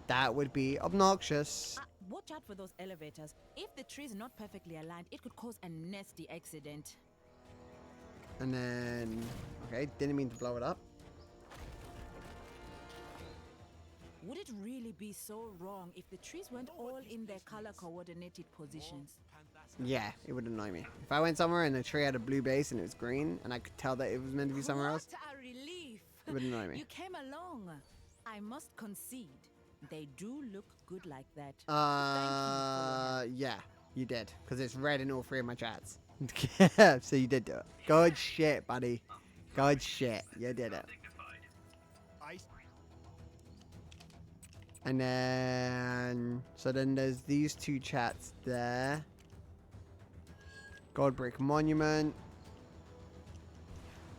That would be obnoxious. Watch out for those elevators. If the tree is not perfectly aligned, it could cause a nasty accident. And then... Okay, didn't mean to blow it up. Would it really be so wrong if the trees weren't all in their color-coordinated positions? Yeah, it would annoy me. If I went somewhere and the tree had a blue base and it was green, and I could tell that it was meant to be somewhere else, What a relief! it would annoy me. You came along. I must concede, they do look good like that. Yeah, you did. Because it's red in all three of my chats. So you did do it. Good shit, buddy. Good shit. You did it. And then... So then there's these two chats there. Goldbrick Monument.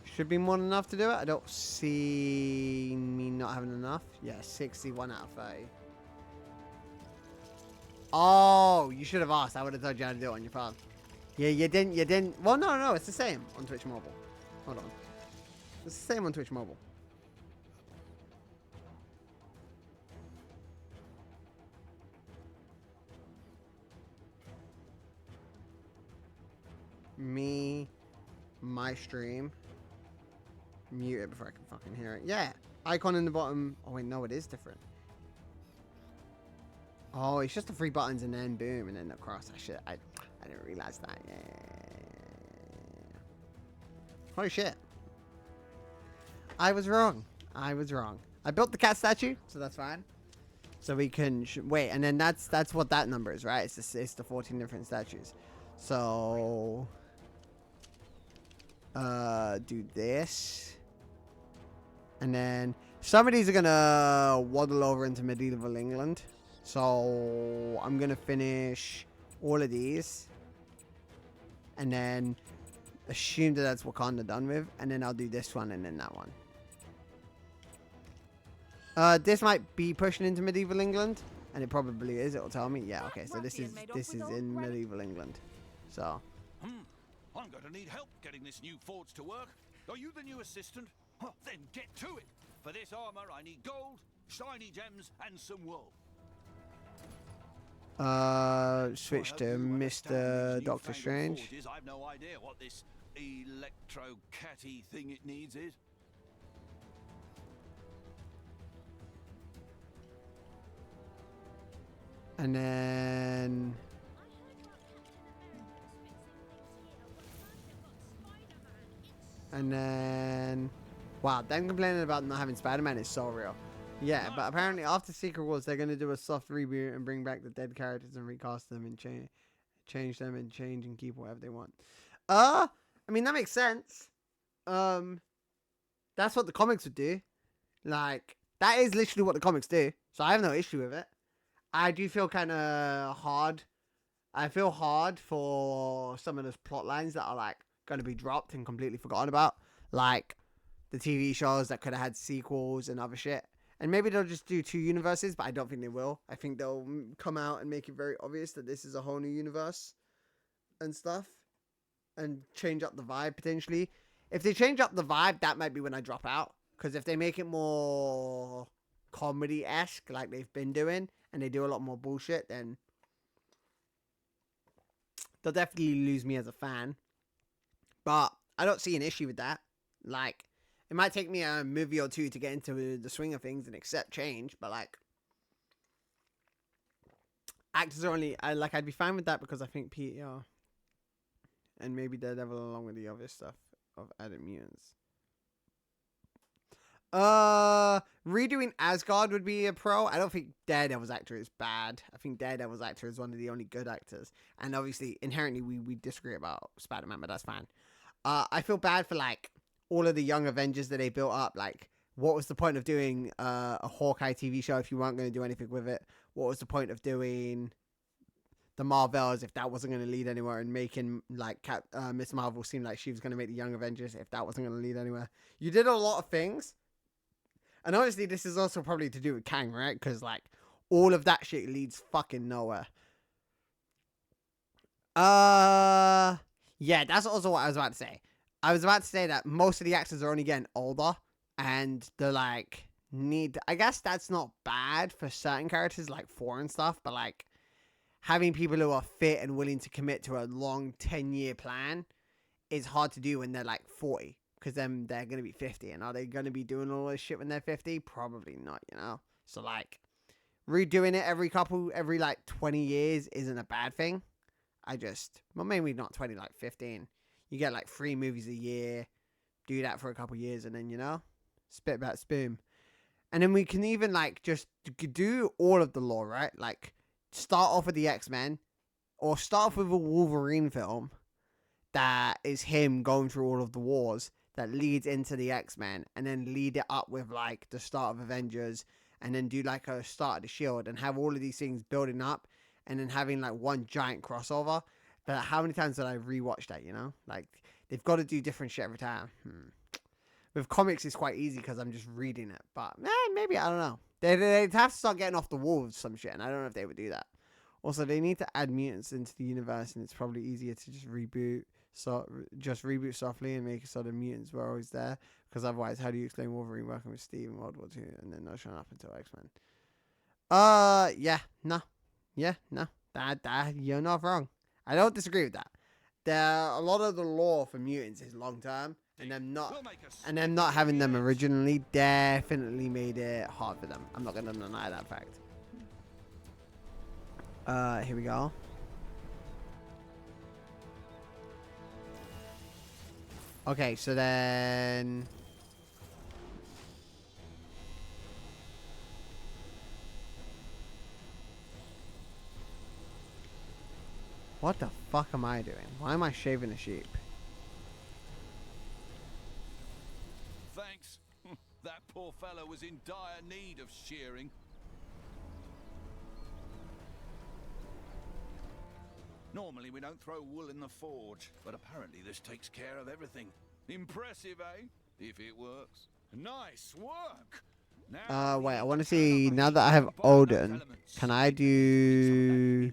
Should be more than enough to do it. I don't see me not having enough. Yeah, 61 out of 30. Oh, you should have asked. I would have told you how to do it on your phone. Yeah, you didn't. Well, no, it's the same on Twitch Mobile. Hold on. It's the same on Twitch Mobile. My stream. Mute it before I can fucking hear it. Yeah, icon in the bottom. Oh wait, no, it is different. Oh, it's just the 3 buttons and then boom and then the cross. I didn't realize that. Yeah. Holy shit. I was wrong. I built the cat statue, so that's fine. So we can wait, and then that's what that number is, right? It's the 14 different statues. So do this, and then some of these are gonna waddle over into medieval England. So I'm gonna finish all of these, and then assume that that's Wakanda done with, and then I'll do this one and then that one. This might be pushing into medieval England, and it probably is. It'll tell me. Yeah, okay. So this is in medieval England. So. I'm going to need help getting this new forge to work. Are you the new assistant? Huh, then get to it. For this armor, I need gold, shiny gems, and some wool. Switch to Mr. Doctor Strange. Forges, I've no idea what this electro-catty thing it needs is. And then wow, them complaining about not having Spider-Man is so real. Yeah, but apparently after Secret Wars they're gonna do a soft reboot and bring back the dead characters and recast them and change them and change and keep whatever they want. I mean that makes sense. That's what the comics would do. Like that is literally what the comics do. So I have no issue with it. I do feel kind of hard. I feel hard for some of those plot lines that are like going to be dropped and completely forgotten about. Like the TV shows that could have had sequels and other shit. And maybe they'll just do 2 universes, but I don't think they will. I think they'll come out and make it very obvious that this is a whole new universe and stuff. And change up the vibe potentially. If they change up the vibe, that might be when I drop out. Because if they make it more comedy-esque like they've been doing, and they do a lot more bullshit, then they'll definitely lose me as a fan. But I don't see an issue with that. Like, it might take me a movie or 2 to get into the swing of things and accept change, but like, actors are only, I'd be fine with that because I think Peter and maybe Daredevil along with the other stuff of added mutants. Redoing Asgard would be a pro. I don't think Daredevil's actor is bad. I think Daredevil's actor is one of the only good actors. And obviously, inherently, we disagree about Spider-Man, but that's fine. I feel bad for, like, all of the young Avengers that they built up. Like, what was the point of doing a Hawkeye TV show if you weren't going to do anything with it? What was the point of doing the Marvels if that wasn't going to lead anywhere, and making, like, Miss Marvel seem like she was going to make the young Avengers if that wasn't going to lead anywhere? You did a lot of things. And obviously, this is also probably to do with Kang, right? Because, like, all of that shit leads fucking nowhere. Yeah, that's also what I was about to say. I was about to say that most of the actors are only getting older. And they're, like, I guess that's not bad for certain characters, like Thor and stuff. But, like, having people who are fit and willing to commit to a long 10-year plan is hard to do when they're, like, 40. Because then they're going to be 50. And are they going to be doing all this shit when they're 50? Probably not, you know? So, like, redoing it every, like, 20 years isn't a bad thing. Well, maybe not 20, like 15. You get, like, 3 movies a year. Do that for a couple years. And then, you know, spit back spoon. And then we can even, like, just do all of the lore, right? Like, start off with the X-Men. Or start off with a Wolverine film that is him going through all of the wars that leads into the X-Men, and then lead it up with, like, the start of Avengers, and then do, like, a start of the Shield, and have all of these things building up, and then having, like, one giant crossover. But how many times did I rewatch that, you know? Like, they've got to do different shit every time. With comics, it's quite easy because I'm just reading it, but maybe, I don't know. They'd have to start getting off the wall with some shit, and I don't know if they would do that. Also, they need to add mutants into the universe, and it's probably easier to just reboot. So just reboot softly and make it so the mutants were always there. Because otherwise, how do you explain Wolverine working with Steve in World War II and then not showing up until X-Men? No. That you're not wrong. I don't disagree with that. A lot of the lore for mutants is long term, and them not having them originally definitely made it hard for them. I'm not gonna deny that fact. Here we go. Okay, so then What the fuck am I doing? Why am I shaving a sheep? Thanks. That poor fellow was in dire need of shearing. Normally we don't throw wool in the forge, but apparently this takes care of everything. Impressive, eh? If it works. Nice work! Now Wait, I want to see, now that I have Odin, can I do...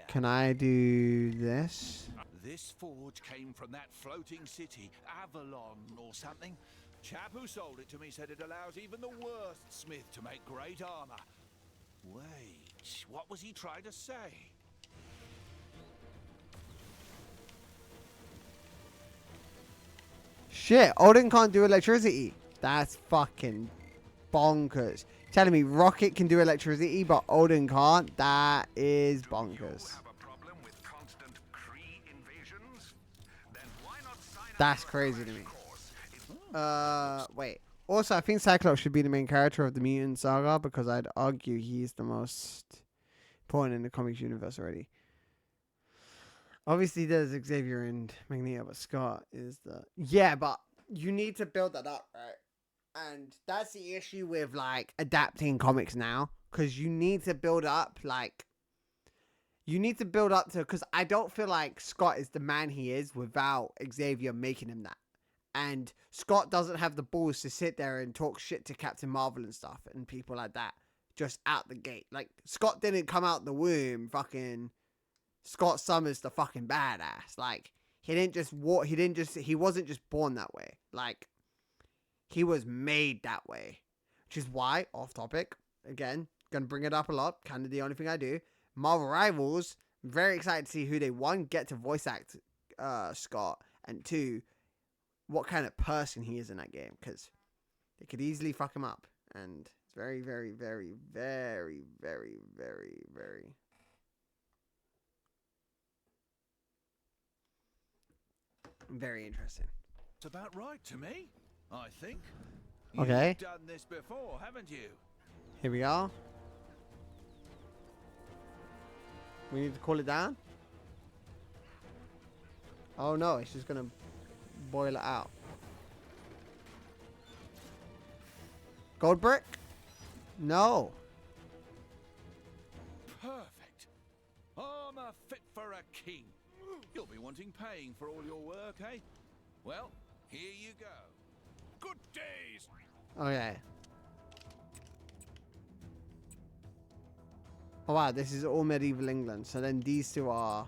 Can I do this? This forge came from that floating city, Avalon or something. Chap who sold it to me said it allows even the worst smith to make great armor. Wait, what was he trying to say? Shit, Odin can't do electricity. That's fucking bonkers. Telling me Rocket can do electricity, but Odin can't? That is bonkers. That's crazy to me. Wait. Also, I think Cyclops should be the main character of the Mutant Saga because I'd argue he's the most important in the comics universe already. Obviously, there's Xavier and Magneto, but Scott is the... Yeah, but you need to build that up, right? And that's the issue with, like, adapting comics now. Because you need to build up, like... You need to build up to... Because I don't feel like Scott is the man he is without Xavier making him that. And Scott doesn't have the balls to sit there and talk shit to Captain Marvel and stuff and people like that. Just out the gate. Like, Scott didn't come out the womb fucking... Scott Summers the fucking badass. Like, he didn't just walk... He wasn't just born that way. Like... He was made that way. Which is why, off topic, again, gonna bring it up a lot, kind of the only thing I do. Marvel Rivals, very excited to see who they, one, get to voice act Scott, and two, what kind of person he is in that game, because they could easily fuck him up. And it's very, very, very, very, very, very, very... very interesting. It's about right to me, I think. Okay. You've done this before, haven't you? Here we are. We need to cool it down. Oh no, it's just gonna boil it out. Gold brick? No. Perfect. Armor fit for a king. You'll be wanting paying for all your work, eh? Well, here you go. Good days. Okay. Oh wow, this is all medieval England. So then these two are...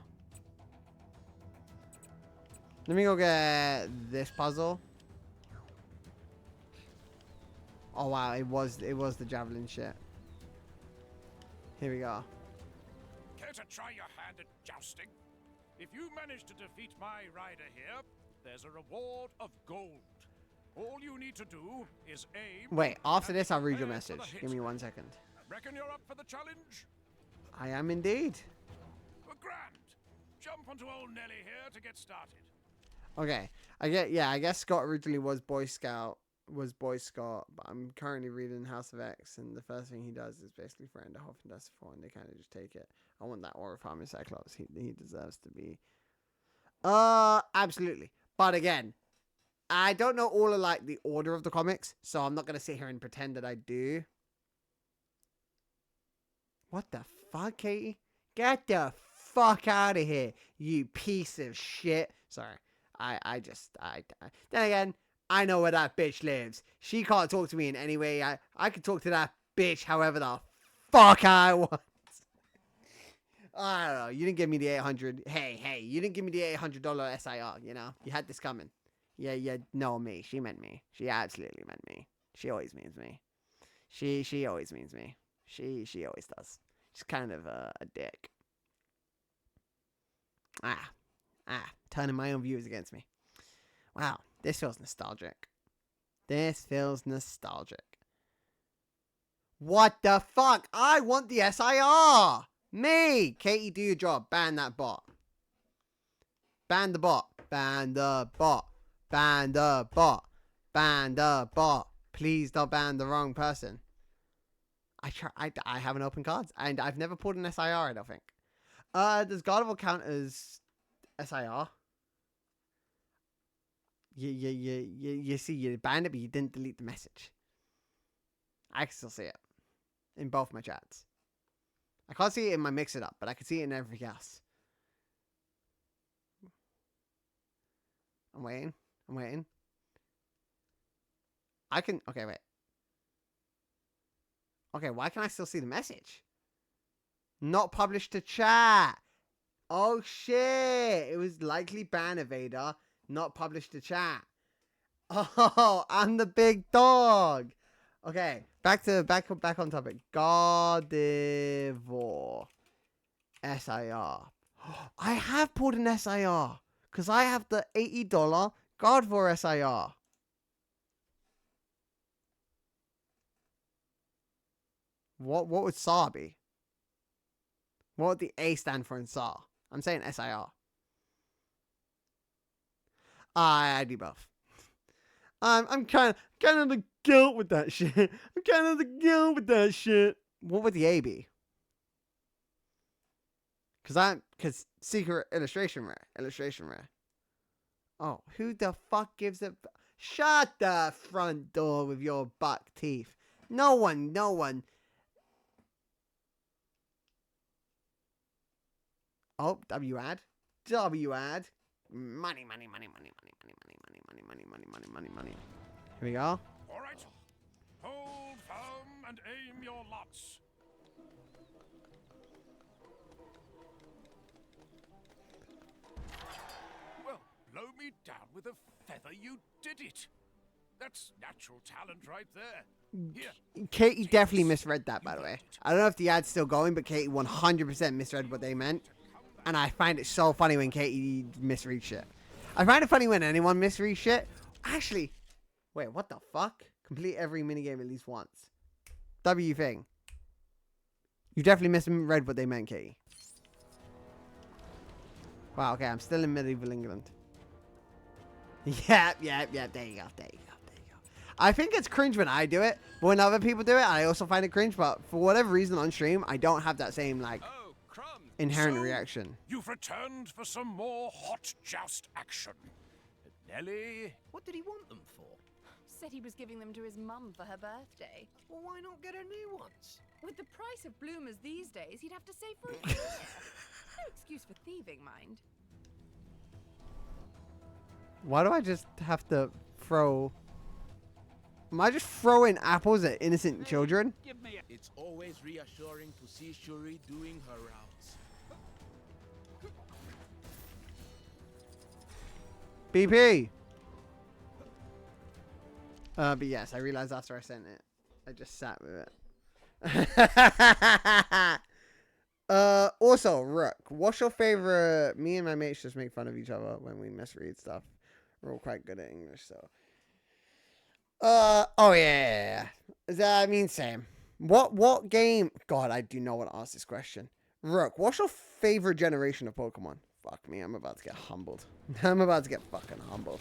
Let me go get this puzzle. Oh wow, it was the javelin shit. Here we go. Care to try your hand at jousting? If you manage to defeat my rider here, there's a reward of gold. All you need to do is aim... Wait, after this I'll read your message. Give me 1 second. Reckon you're up for the challenge? I am indeed. Grand. Jump onto old Nelly here to get started. Okay. I guess Scott originally was Boy Scott, but I'm currently reading House of X, and the first thing he does is basically friend Hoff and Dust 4, and they kind of just take it. I want that aura farming Cyclops. He deserves to be. Absolutely. But again, I don't know all of like the order of the comics, so I'm not gonna sit here and pretend that I do. What the fuck, Katie? Get the fuck out of here, you piece of shit. Sorry. I then again, I know where that bitch lives. She can't talk to me in any way. I can talk to that bitch however the fuck I want. I don't know. You didn't give me the 800. Hey, you didn't give me the $800 SIR, you know? You had this coming. Yeah, no, me. She meant me. She absolutely meant me. She always means me. She always means me. She always does. She's kind of a dick. Turning my own views against me. Wow, this feels nostalgic. What the fuck? I want the SIR! Me! Katie, do your job. Ban that bot. Ban the bot. Ban the bot. Ban the bot. Ban the bot. Please don't ban the wrong person. I have an open cards, and I've never pulled an SIR, I don't think. Does Gardevoir count as SIR? You see, you banned it, but you didn't delete the message. I can still see it in both my chats. I can't see it in my mix it up, but I can see it in everything else. I'm waiting. I can, okay, wait. Okay, why can I still see the message? Not published to chat. Oh shit. It was likely ban evader, not published to chat. Oh, I'm the big dog. Okay, back on topic. Gardevoir. SIR. I have pulled an SIR. Because I have the $80 Gardevoir SIR. What would SAR be? What would the A stand for in SAR? I'm saying SIR. I do both. I'm kind of the guilt with that shit. What would the A be? Cause secret illustration rare. Oh, who the fuck gives a... Shut the front door with your buck teeth. No one. Oh, W ad. Money. Here we go. All right. Hold firm and aim your lots. Well, blow me down with a feather, you did it. That's natural talent right there. Here. Katie definitely misread that, by the way. I don't know if the ad's still going, but Katie 100% misread what they meant. And I find it so funny when Katie misreads shit. I find it funny when anyone misreads shit. Actually, wait, what the fuck? Complete every minigame at least once. W thing. You definitely misread what they meant, Katie. Wow, okay, I'm still in medieval England. Yeah, there you go. I think it's cringe when I do it, but when other people do it, I also find it cringe, but for whatever reason on stream, I don't have that same, like, inherent reaction. You've returned for some more hot joust action. Nelly? What did he want them for? Said he was giving them to his mum for her birthday. Well, why not get her new ones? With the price of bloomers these days, he'd have to save for a year. No excuse for thieving, mind. Why do I just have to throw... Am I just throwing apples at innocent children? It's always reassuring to see Shuri doing her rounds. BP! But yes, I realized after I sent it. I just sat with it. Also, Rook, what's your favorite... Me and my mates just make fun of each other when we misread stuff. We're all quite good at English, so... oh yeah. I mean, same. What game? God, I do not want to ask this question. Rook, what's your favorite generation of Pokemon? Fuck me, I'm about to get humbled. I'm about to get fucking humbled.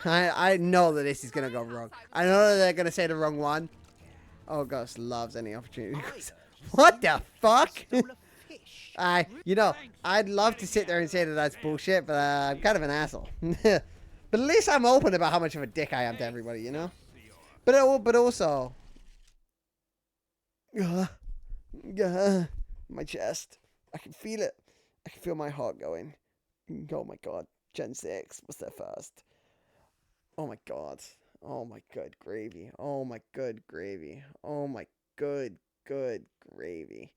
I know that this is gonna go wrong. I know that they're gonna say the wrong one. Oh, Gus loves any opportunity. What the fuck? I'd love to sit there and say that that's bullshit, but I'm kind of an asshole. But at least I'm open about how much of a dick I am to everybody, you know? But also... my chest. I can feel it. I can feel my heart going. Oh my god. Gen 6 was there first. Oh my god. Oh my good gravy. Oh my good gravy. Oh my good gravy.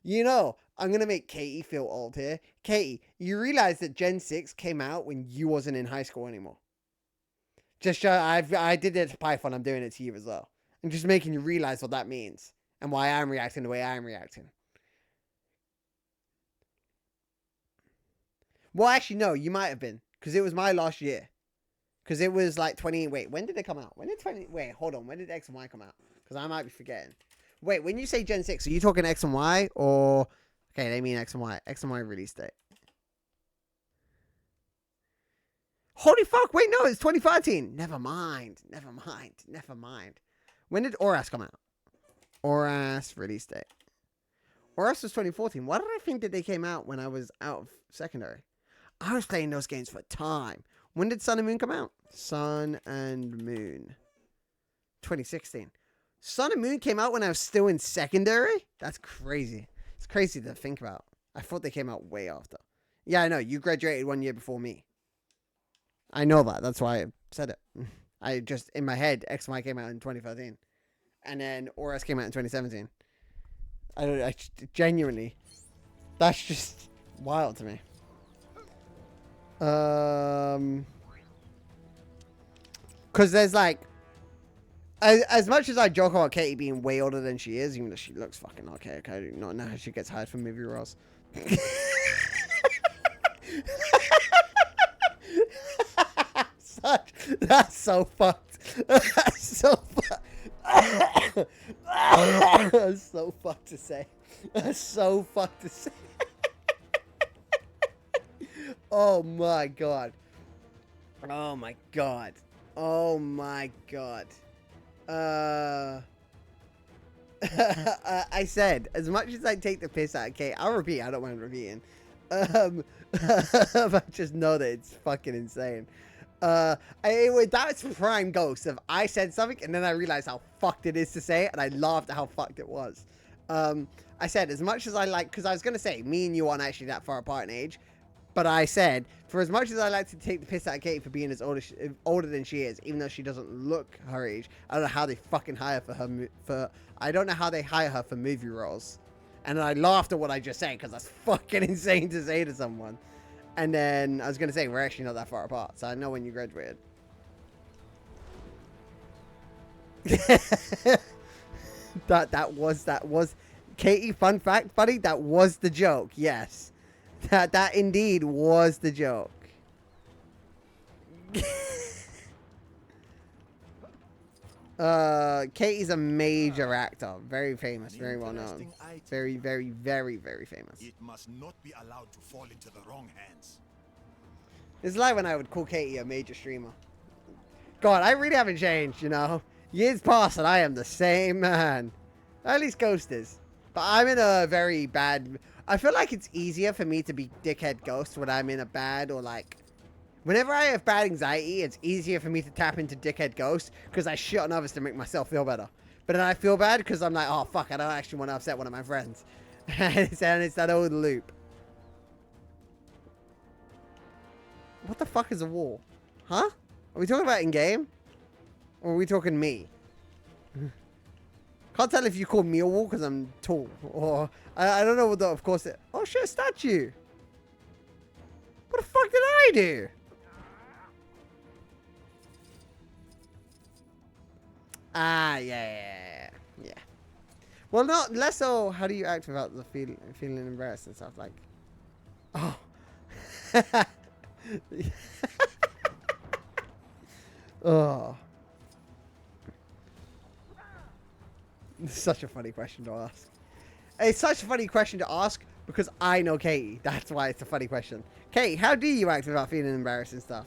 You know, I'm going to make Katie feel old here. Katie, you realize that Gen 6 came out when you wasn't in high school anymore. Just I did it to Python. I'm doing it to you as well. I'm just making you realize what that means. And why I'm reacting the way I'm reacting. Well, actually, no. You might have been. Because it was my last year. Because it was like 20... Wait, when did it come out? Wait, hold on. When did X and Y come out? Because I might be forgetting. Wait, when you say Gen 6, are you talking X and Y or... Okay, they mean X and Y. X and Y release date. Holy fuck, wait, no, it's 2013. Never mind. When did Oras come out? Oras release date. Horus was 2014. Why did I think that they came out when I was out of secondary? I was playing those games for time. When did Sun and Moon come out? Sun and Moon. 2016. Sun and Moon came out when I was still in secondary? That's crazy. It's crazy to think about. I thought they came out way after. Yeah, I know. You graduated 1 year before me. I know that. That's why I said it. I just, in my head, XY came out in 2013. And then Horus came out in 2017. I genuinely, that's just wild to me. Because there's like, as much as I joke about Katie being way older than she is, even though she looks fucking archaic, I do not know how she gets hired for movie roles. That's so fucked. That's so fucked. That's so fucked to say. That's so fucked to say. Oh my god. Oh my god. Oh my god. I said, as much as I take the piss out of Kate, I'll repeat, I don't mind repeating. I just know that it's fucking insane. That's prime ghost of I said something and then I realized how fucked it is to say it and I laughed at how fucked it was. I said, as much as I like, because I was going to say, me and you aren't actually that far apart in age, but I said, for as much as I like to take the piss out of Katie for being as older than she is, even though she doesn't look her age, I don't know how they fucking hire I don't know how they hire her for movie roles. And I laughed at what I just said, because that's fucking insane to say to someone. And then I was going to say, we're actually not that far apart, so I know when you graduated. that was Katie, fun fact, buddy, that was the joke. Yes. That indeed was the joke. Katie's a major actor, very famous, very well known. Very, very, very, very famous. It must not be allowed to fall into the wrong hands. It's like when I would call Katie a major streamer. God, I really haven't changed, you know. Years pass and I am the same man. At least Ghost is. But I'm in a very bad... I feel like it's easier for me to be dickhead Ghost when I'm in a bad or like... Whenever I have bad anxiety, it's easier for me to tap into dickhead Ghost because I shit on others to make myself feel better. But then I feel bad because I'm like, oh fuck, I don't actually want to upset one of my friends. And it's that old loop. What the fuck is a wall? Huh? Are we talking about in-game? Or are we talking me? Can't tell if you call me a wall because I'm tall. Or, I don't know what the, of course it... Oh shit, a statue! What the fuck did I do? Ah, yeah. Well, not less so. How do you act without the feeling embarrassed and stuff like? Oh. Oh. Such a funny question to ask. It's such a funny question to ask because I know Katie. That's why it's a funny question. Katie, how do you act without feeling embarrassed and stuff?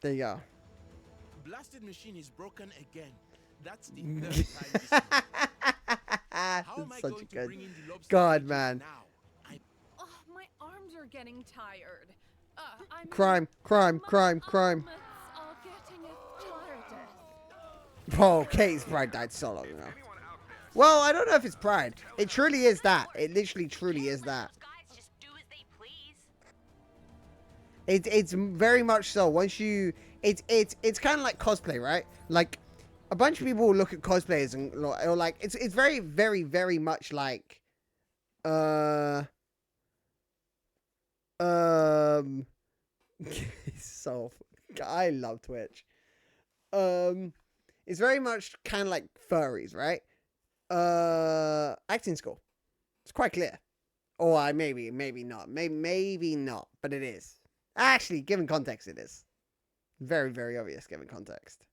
There you go. Blasted machine is broken again. That's the third time this month. How am I going to bring in the lobster God, man. now? Oh, my arms are getting tired. I'm Crime. are getting tired. Oh, Katie's pride died so long ago. Well, I don't know if it's pride. It truly is that. It literally truly is that. It's very much so. Once you, it's kind of like cosplay, right? Like a bunch of people look at cosplayers and or like it's very, very, very much like so I love Twitch. It's very much kind of like furries, right? Acting school. It's quite clear. Or maybe not. Maybe not, but it is. Actually, given context, it is. Very, very obvious, given context.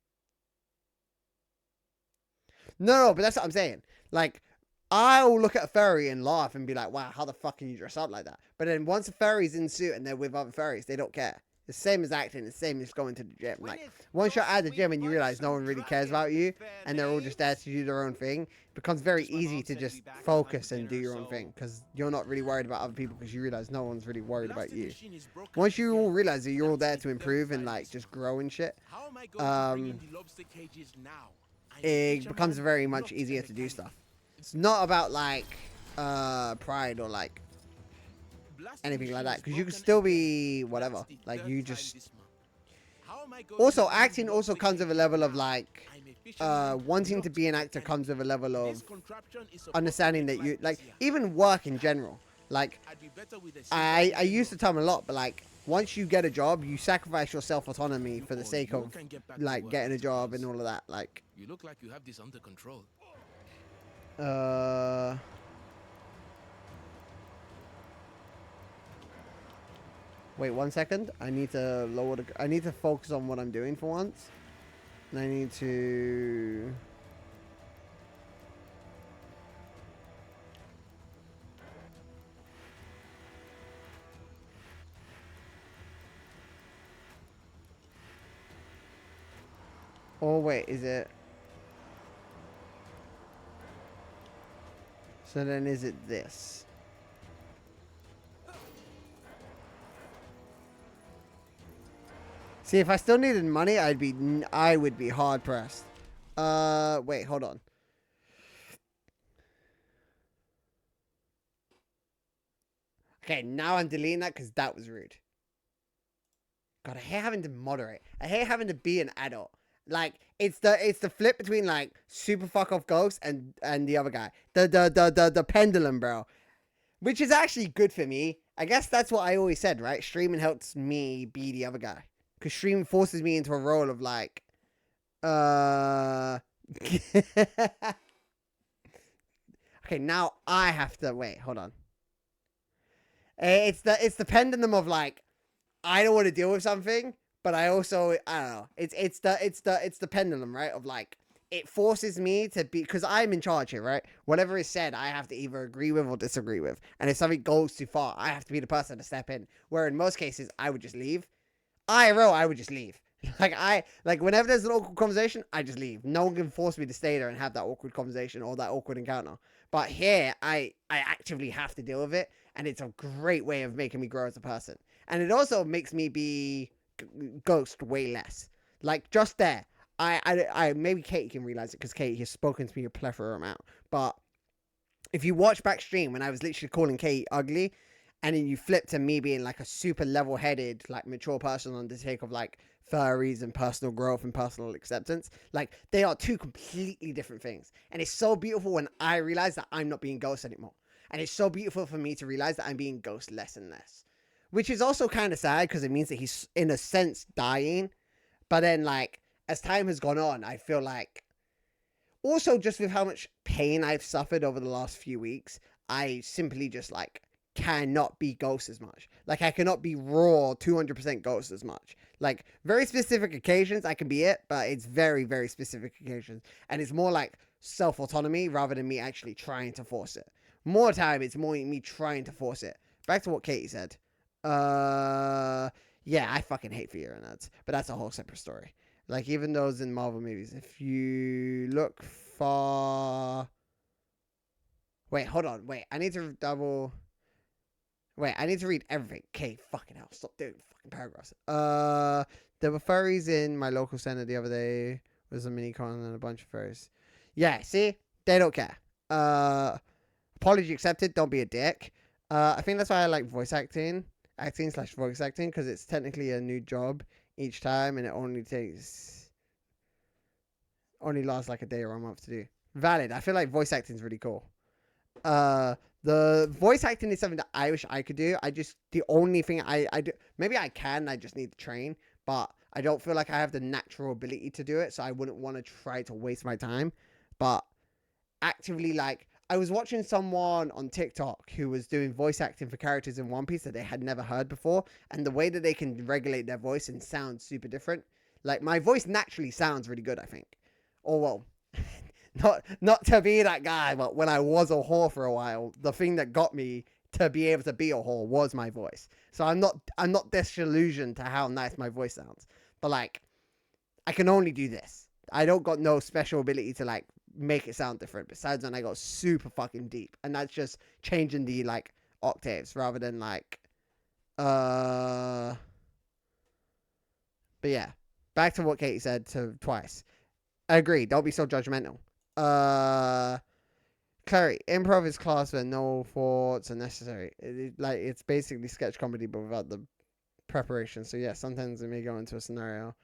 No, but that's what I'm saying. Like, I'll look at a furry and laugh and be like, wow, how the fuck can you dress up like that? But then once a furry's in suit and they're with other furries, they don't care. It's the same as acting. It's the same as going to the gym. Like, once you're at the gym and you realize no one really cares about you and they're all just there to do their own thing, it becomes very easy to just focus and do your own thing because you're not really worried about other people because you realize no one's really worried about you. Once you all realize that you're all there to improve and, like, just grow and shit, it becomes very much easier to do stuff. It's not about, like, pride or, like, anything like that, because you can still be whatever. Like, you just... Also, acting also comes with a level of, like, wanting to be an actor comes with a level of understanding that you, like, even work in general. Like, I used to tell them a lot, but, like, once you get a job, you sacrifice your self-autonomy for the sake of, like, getting a job and all of that. Like, you look like you have this under control. Wait 1 second. I need to lower the... I need to focus on what I'm doing for once. And I need to... Oh, wait, is it... So then is it this? See, if I still needed money, I would be hard pressed. Wait, hold on. Okay, now I'm deleting that because that was rude. God, I hate having to moderate. I hate having to be an adult. Like, it's the flip between, like, super fuck off Ghost and the other guy. The pendulum, bro. Which is actually good for me. I guess that's what I always said, right? Streaming helps me be the other guy. Because streaming forces me into a role of, like, okay, now I have to wait. Hold on. It's the pendulum of, like, I don't want to deal with something, but I don't know. It's the pendulum, right? Of, like, it forces me to be, because I'm in charge here, right? Whatever is said, I have to either agree with or disagree with. And if something goes too far, I have to be the person to step in. Where in most cases, I would just leave. IRL, I would just leave. Like whenever there's an awkward conversation, I just leave. No one can force me to stay there and have that awkward conversation or that awkward encounter. But here, I actively have to deal with it, and it's a great way of making me grow as a person. And it also makes me be Ghost way less. Like, just there. I maybe Katie can realize it because Katie has spoken to me a plethora amount. But if you watch back stream when I was literally calling Katie ugly, and then you flip to me being like a super level-headed, like mature person on the take of like furries and personal growth and personal acceptance. Like, they are two completely different things. And it's so beautiful when I realize that I'm not being Ghost anymore. And it's so beautiful for me to realize that I'm being Ghost less and less. Which is also kind of sad because it means that he's, in a sense, dying. But then, like, as time has gone on, I feel like... Also, just with how much pain I've suffered over the last few weeks, I simply just, like, cannot be Ghost as much. Like, I cannot be raw 200% Ghost as much. Like, very specific occasions I can be it, but it's very, very specific occasions. And it's more like self-autonomy rather than me actually trying to force it. More time, it's more me trying to force it. Back to what Katie said. Yeah, I fucking hate Fear and Nerds, but that's a whole separate story. Like, even those in Marvel movies, if you look far... Wait, hold on. Wait, I need to double... Wait, I need to read everything. Okay, fucking hell. Stop doing fucking paragraphs. There were furries in my local center the other day. There's a mini-con and a bunch of furries. Yeah, see? They don't care. Apology accepted. Don't be a dick. I think that's why I like voice acting. Acting/voice acting, because it's technically a new job each time, and it only lasts like a day or a month to do. Valid. I feel like voice acting is really cool. The voice acting is something that I wish I could do. The only thing I do, maybe I can, I just need to train, but I don't feel like I have the natural ability to do it, so I wouldn't want to try to waste my time. But actively, like, I was watching someone on TikTok who was doing voice acting for characters in One Piece that they had never heard before, and the way that they can regulate their voice and sound super different. Like, my voice naturally sounds really good, I think. Or, well, not to be that guy, but when I was a whore for a while, the thing that got me to be able to be a whore was my voice. So I'm not disillusioned to how nice my voice sounds. But like, I can only do this. I don't got no special ability to like make it sound different. Besides when I got super fucking deep, and that's just changing the like octaves rather than like, But yeah, back to what Katie said twice. I agree. Don't be so judgmental. Clary, improv is class where no thoughts are necessary. It's basically sketch comedy, but without the preparation. So yeah, sometimes we may go into that scenario,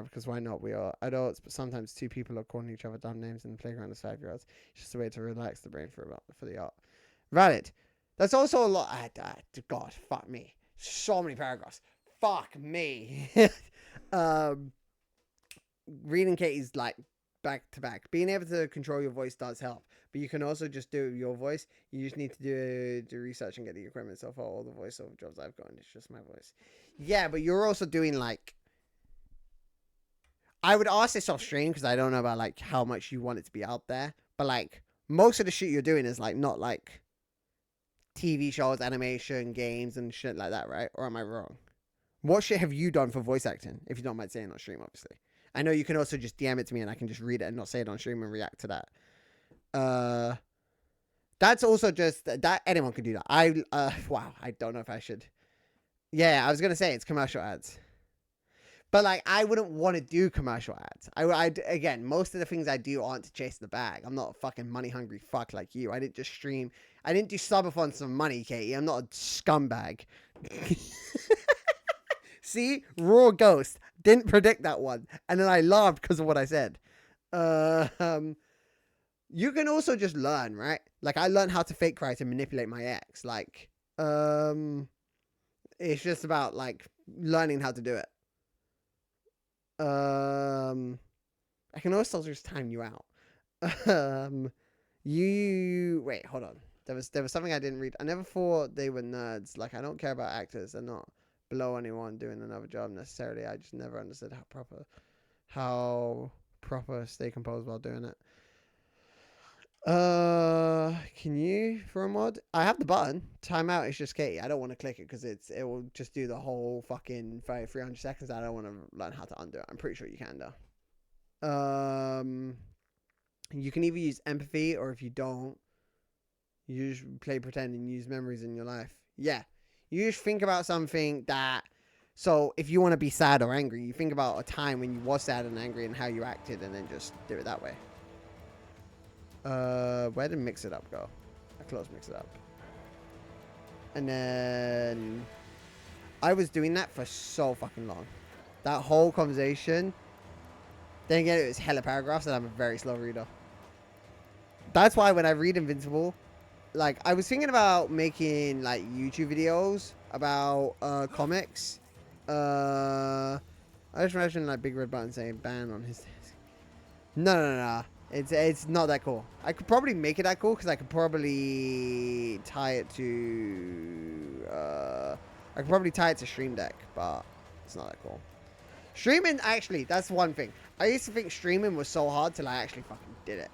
because why not? We are adults, but sometimes two people are calling each other dumb names in the playground as 5-year-olds. It's just a way to relax the brain for the art. Valid. That's also a lot. God, fuck me. So many paragraphs. Fuck me. Reading Katie's like back to back. Being able to control your voice does help, but you can also just do your voice. You just need to do research and get the equipment. So far, all the voiceover jobs I've gotten, it's just my voice. Yeah, but you're also doing like. I would ask this off stream because I don't know about like how much you want it to be out there, but like most of the shit you're doing is like not like TV shows, animation, games, and shit like that, right? Or am I wrong? What shit have you done for voice acting? If you don't mind saying on stream, obviously. I know you can also just DM it to me and I can just read it and not say it on stream and react to that. That's also just that anyone can do that. Wow, I don't know if I should. Yeah, I was gonna say it's commercial ads. But like, I wouldn't want to do commercial ads. Again, most of the things I do aren't to chase the bag. I'm not a fucking money hungry fuck like you. I didn't just stream. I didn't do subathons for money, Katie. I'm not a scumbag. See, raw ghost. Didn't predict that one, and then I laughed because of what I said. You can also just learn, right? Like I learned how to fake cry to manipulate my ex. Like, it's just about like learning how to do it. I can also just time you out. Wait, hold on. There was something I didn't read. I never thought they were nerds. Like I don't care about actors. They're not below anyone doing another job necessarily. I just never understood how proper stay composed while doing it. Can you for a mod? I have the button. Timeout is just Katie. I don't want to click it because it will just do the whole fucking 300 seconds. I don't want to learn how to undo it. I'm pretty sure you can though. You can either use empathy or if you don't, you just play pretend and use memories in your life. Yeah. You just think about something that, so if you want to be sad or angry, you think about a time when you was sad and angry and how you acted and then just do it that way. Where did Mix It Up go? I closed Mix It Up. And then I was doing that for so fucking long. That whole conversation. Then again, it was hella paragraphs and I'm a very slow reader. That's why when I read Invincible, like I was thinking about making like YouTube videos about comics. I just imagined like Big Red Button saying ban on his desk. No. It's not that cool. I could probably make it that cool because I could probably tie it to Stream Deck, but it's not that cool. Streaming, actually, that's one thing. I used to think streaming was so hard till I actually fucking did it.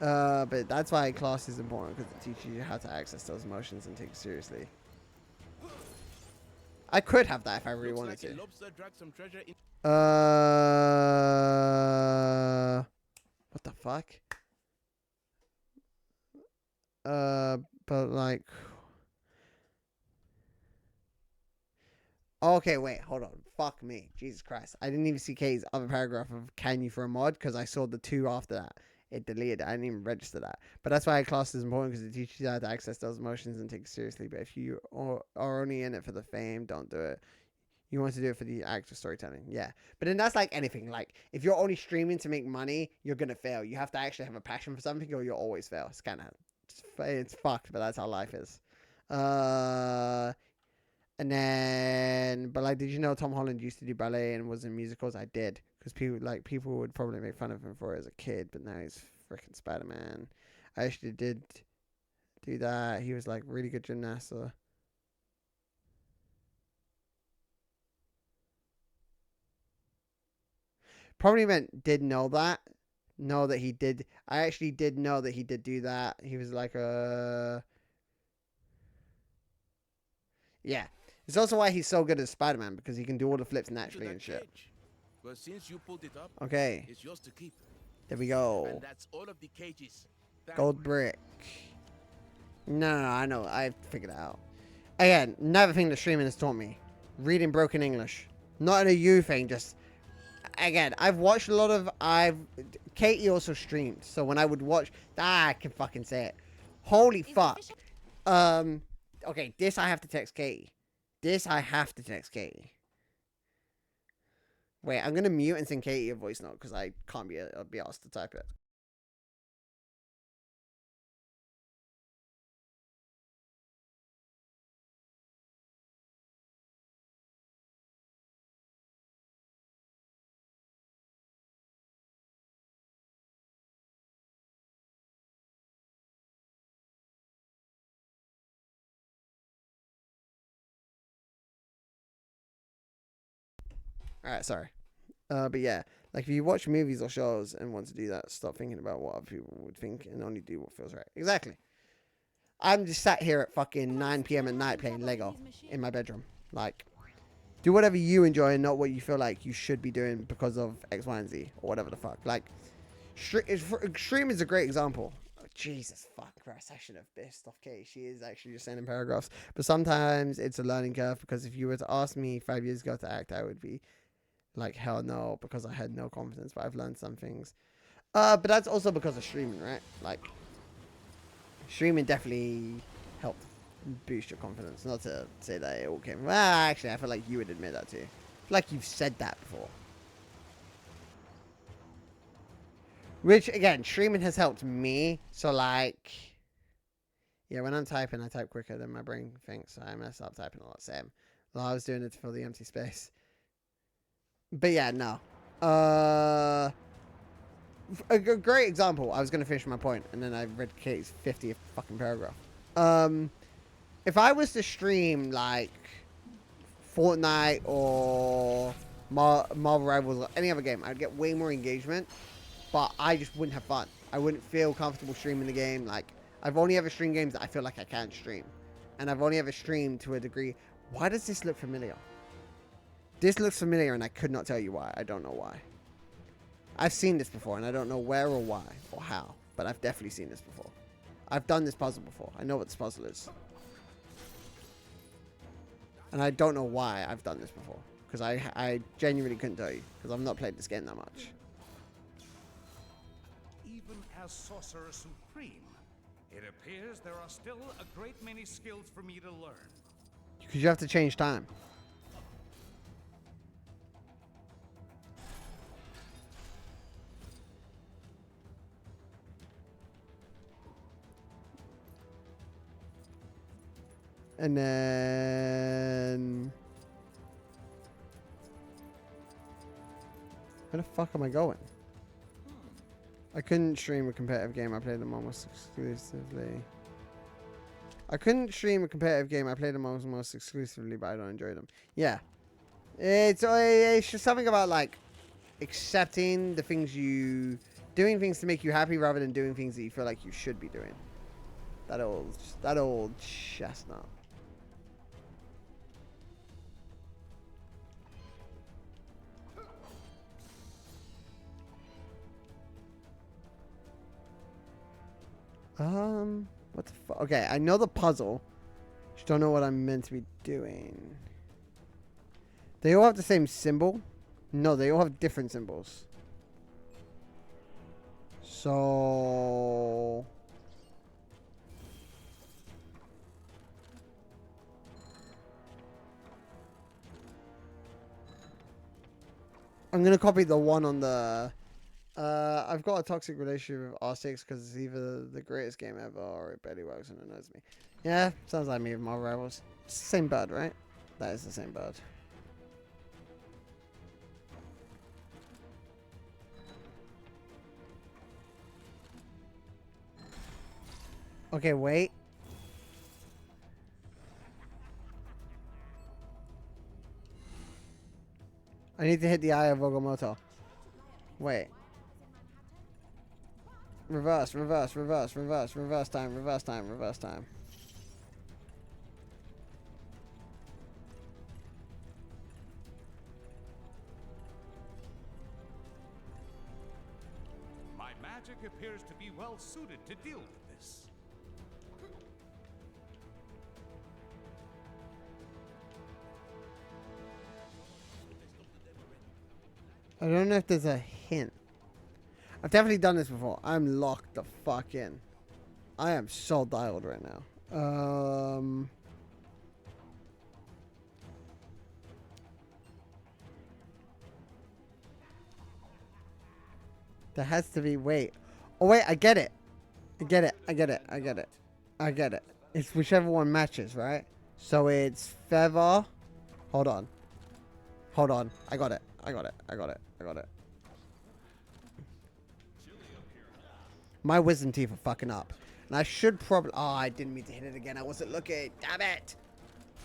But that's why class is important because it teaches you how to access those emotions and take it seriously. I could have that if I really wanted to. What the fuck? But like... Okay, wait, hold on. Fuck me. Jesus Christ. I didn't even see Katie's other paragraph of can you for a mod because I saw the 2 after that. It deleted it. I didn't even register that. But that's why class is important because it teaches you how to access those emotions and take it seriously. But if you are only in it for the fame, don't do it. You want to do it for the actual storytelling. Yeah. But then that's like anything. Like, if you're only streaming to make money, you're going to fail. You have to actually have a passion for something or you'll always fail. It's kind of... It's fucked, but that's how life is. And then... But, like, did you know Tom Holland used to do ballet and was in musicals? I did. Because people would probably make fun of him for it as a kid, but now he's freaking Spider-Man. I actually did do that. He was, like, really good gymnast, so... Probably meant did know that. Know that he did. I actually did know that he did do that. He was like a... Yeah. It's also why he's so good as Spider-Man, because he can do all the flips naturally and shit. Well, since you pulled it up, Okay. it's yours to keep. There we go. And that's all of the cages. Gold brick. No, I know. I figured it out. Again, another thing that streaming has taught me. Reading broken English. Not in a you thing, just... Again, I've watched a lot of... Katie also streamed, so when I would watch... I can fucking say it. Holy fuck. Okay, this I have to text Katie. This I have to text Katie. Wait, I'm gonna mute and send Katie a voice note, because I can't be asked to type it. Alright, sorry. But yeah, like if you watch movies or shows and want to do that, stop thinking about what other people would think and only do what feels right. Exactly. I'm just sat here at fucking 9 p.m. at night playing Lego in my bedroom. Like, do whatever you enjoy and not what you feel like you should be doing because of X, Y, and Z or whatever the fuck. Like, stream is a great example. Oh, Jesus fuck Christ, I should have pissed off Kate. She is actually just sending paragraphs. But sometimes it's a learning curve, because if you were to ask me 5 years ago to act, I would be like, hell no, because I had no confidence, but I've learned some things. But that's also because of streaming, right? Like, streaming definitely helped boost your confidence. Not to say that it all came... Well, actually, I feel like you would admit that too. I feel like you've said that before. Which, again, streaming has helped me. So, like... Yeah, when I'm typing, I type quicker than my brain thinks. So I mess up typing a lot. Same. Well, I was doing it to fill the empty space. But yeah, no. A great example. I was going to finish my point, and then I read Kate's 50th fucking paragraph. If I was to stream, like, Fortnite or Marvel Rivals or any other game, I'd get way more engagement, but I just wouldn't have fun. I wouldn't feel comfortable streaming the game. Like, I've only ever streamed games that I feel like I can't stream. And I've only ever streamed to a degree. Why does this look familiar? This looks familiar, and I could not tell you why. I don't know why. I've seen this before, and I don't know where or why or how, but I've definitely seen this before. I've done this puzzle before. I know what this puzzle is. And I don't know why I've done this before, because I genuinely couldn't tell you, because I've not played this game that much. Even as Sorcerer Supreme, it appears there are still a great many skills for me to learn. Because you have to change time. And then... Where the fuck am I going? I couldn't stream a competitive game. I played them almost exclusively. I couldn't stream a competitive game. I played them almost exclusively, but I don't enjoy them. Yeah. It's just something about, like, accepting the things you... Doing things to make you happy rather than doing things that you feel like you should be doing. That old chestnut. What the fuck? Okay, I know the puzzle. Just don't know what I'm meant to be doing. They all have the same symbol? No, they all have different symbols. So... I'm gonna copy the one on the... I've got a toxic relationship with R6 because it's either the greatest game ever or it barely works and annoys me. Yeah, sounds like me with Marvel Rivals. It's the same bird, right? That is the same bird. Okay, wait. I need to hit the Eye of Agamotto. Wait. Reverse, reverse, reverse, reverse, reverse time, reverse time, reverse time. magic appears to be well suited to deal with this. I don't know if there's a hint. I've definitely done this before. I'm locked the fuck in. I am so dialed right now. There has to be, wait. Oh wait, I get it. I get it. I get it. I get it. I get it. It's whichever one matches, right? So it's feather. Hold on. Hold on. I got it. I got it. I got it. I got it. My wisdom teeth are fucking up. And I should probably... Oh, I didn't mean to hit it again. I wasn't looking. Damn it.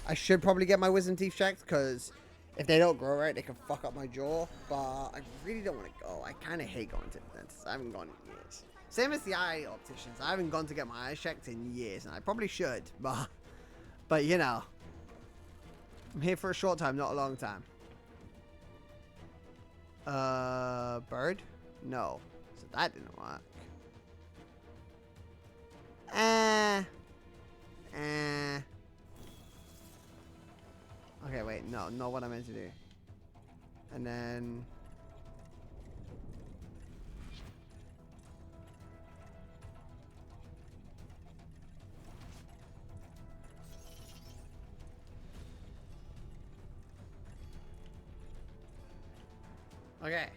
I should probably get my wisdom teeth checked because if they don't grow right, they can fuck up my jaw. But I really don't want to go. I kind of hate going to the dentist. I haven't gone in years. Same as the eye opticians. I haven't gone to get my eyes checked in years. And I probably should. But you know. I'm here for a short time, not a long time. Bird? No. So that didn't work. Okay, wait. No, not what I meant to do. And then... Okay.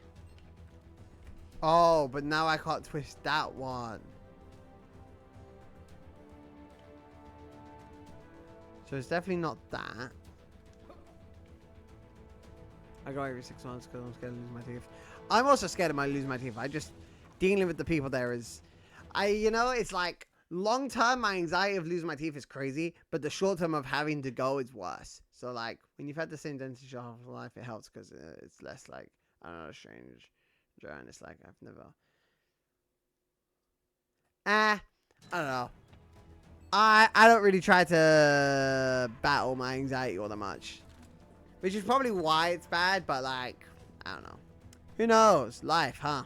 Oh, but now I can't twist that one. So it's definitely not that. I go every 6 months because I'm scared to lose my teeth. I'm also scared of my losing my teeth. I just dealing with the people there is, you know, it's like long term my anxiety of losing my teeth is crazy, but the short term of having to go is worse. So like when you've had the same dentist your whole life, it helps because it's less like I don't know, strange. And it's like I've never. I don't know. I don't really try to battle my anxiety all that much. Which is probably why it's bad, but like, I don't know. Who knows? Life, huh?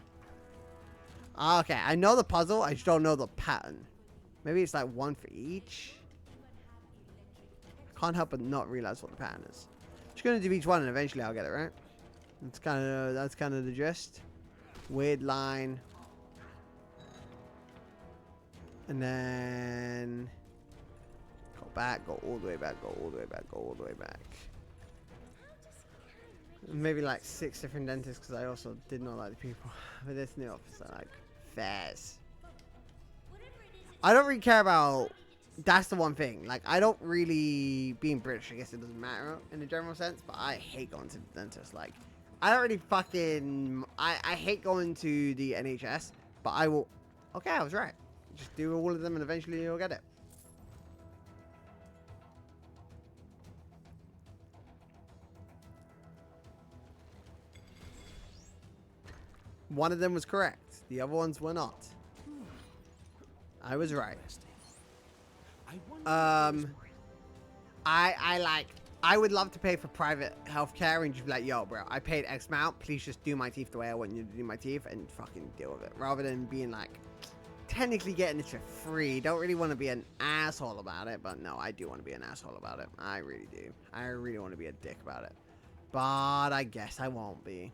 Okay, I know the puzzle, I just don't know the pattern. Maybe it's like one for each. I can't help but not realize what the pattern is. Just gonna do each one and eventually I'll get it, right? That's kind of the gist. Weird line. And then go back, go all the way back, go all the way back, go all the way back. Maybe like 6 different dentists because I also did not like the people. But this new officer, like, fairs. I don't really care about. That's the one thing. Like, I don't really. Being British, I guess it doesn't matter in a general sense. But I hate going to the dentist. Like, I don't really fucking. I hate going to the NHS. But I will. Okay, I was right. Just do all of them and eventually you'll get it. One of them was correct. The other ones were not. I was right. I would love to pay for private healthcare and just be like, yo, bro, I paid X amount. Please just do my teeth the way I want you to do my teeth and fucking deal with it. Rather than being like, technically getting it for free. Don't really want to be an asshole about it, but no, I do want to be an asshole about it. I really do. I really want to be a dick about it. But I guess I won't be.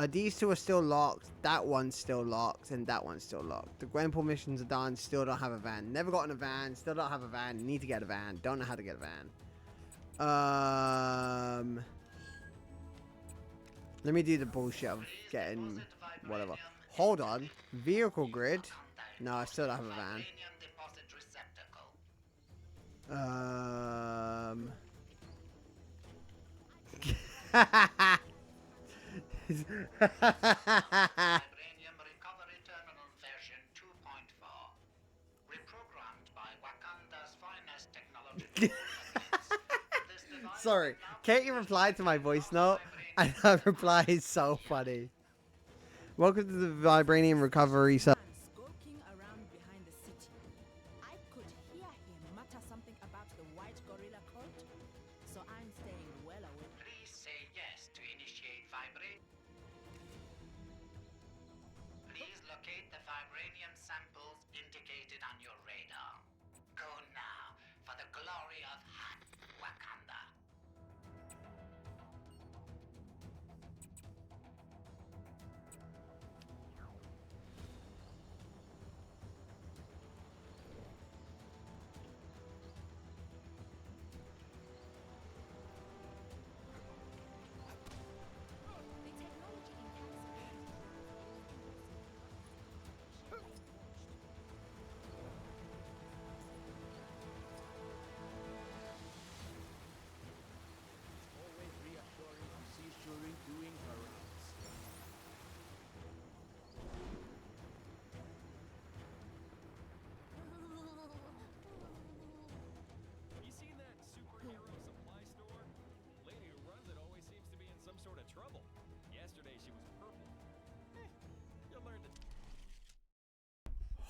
These two are still locked. That one's still locked. And that one's still locked. The Gwenpool missions are done. Still don't have a van. Never gotten a van. Still don't have a van. Need to get a van. Don't know how to get a van. Let me do the bullshit of getting whatever. Hold on. Vehicle grid. No, I still don't have a van. Vibranium Recovery Terminal version 2.4. Reprogrammed by Wakanda's finest technology. Sorry, can't you reply to my voice note? And that reply is so funny. Welcome to the Vibranium Recovery. Skulking around behind the city. I could hear him mutter something about the white gorilla cult, so I'm staying well away. Please say yes to initiate vibrate. Please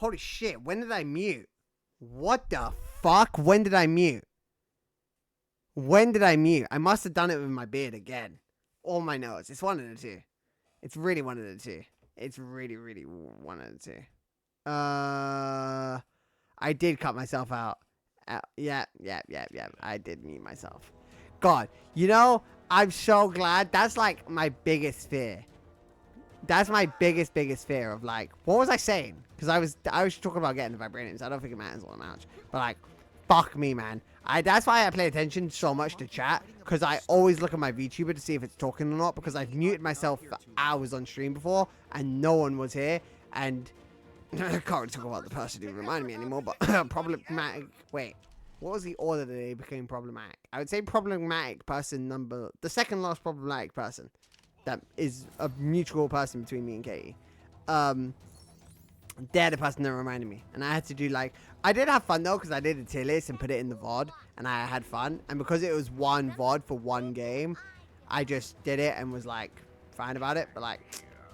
Holy shit, when did I mute? What the fuck? When did I mute? When did I mute? I must have done it with my beard again. Or my nose. It's one of the two. It's really one of the two. It's really, really one of the two. I did cut myself out. Yeah. I did mute myself. God, you know, I'm so glad. That's like my biggest fear. That's my biggest fear of like, what was I saying? Because I was talking about getting the vibraniums. I don't think it matters all that much. But like, fuck me, man. That's why I pay attention so much to chat. Because I always look at my VTuber to see if it's talking or not. Because I've muted myself for hours on stream before. And no one was here. And I can't really talk about the person who reminded me anymore. But problematic. Wait. What was the order that they became problematic? I would say problematic person number... The second last problematic person. That is a mutual person between me and Katie. They're the person that reminded me. And I had to do like... I did have fun though, because I did a tier list and put it in the VOD. And I had fun. And because it was one VOD for one game, I just did it and was like, fine about it. But like,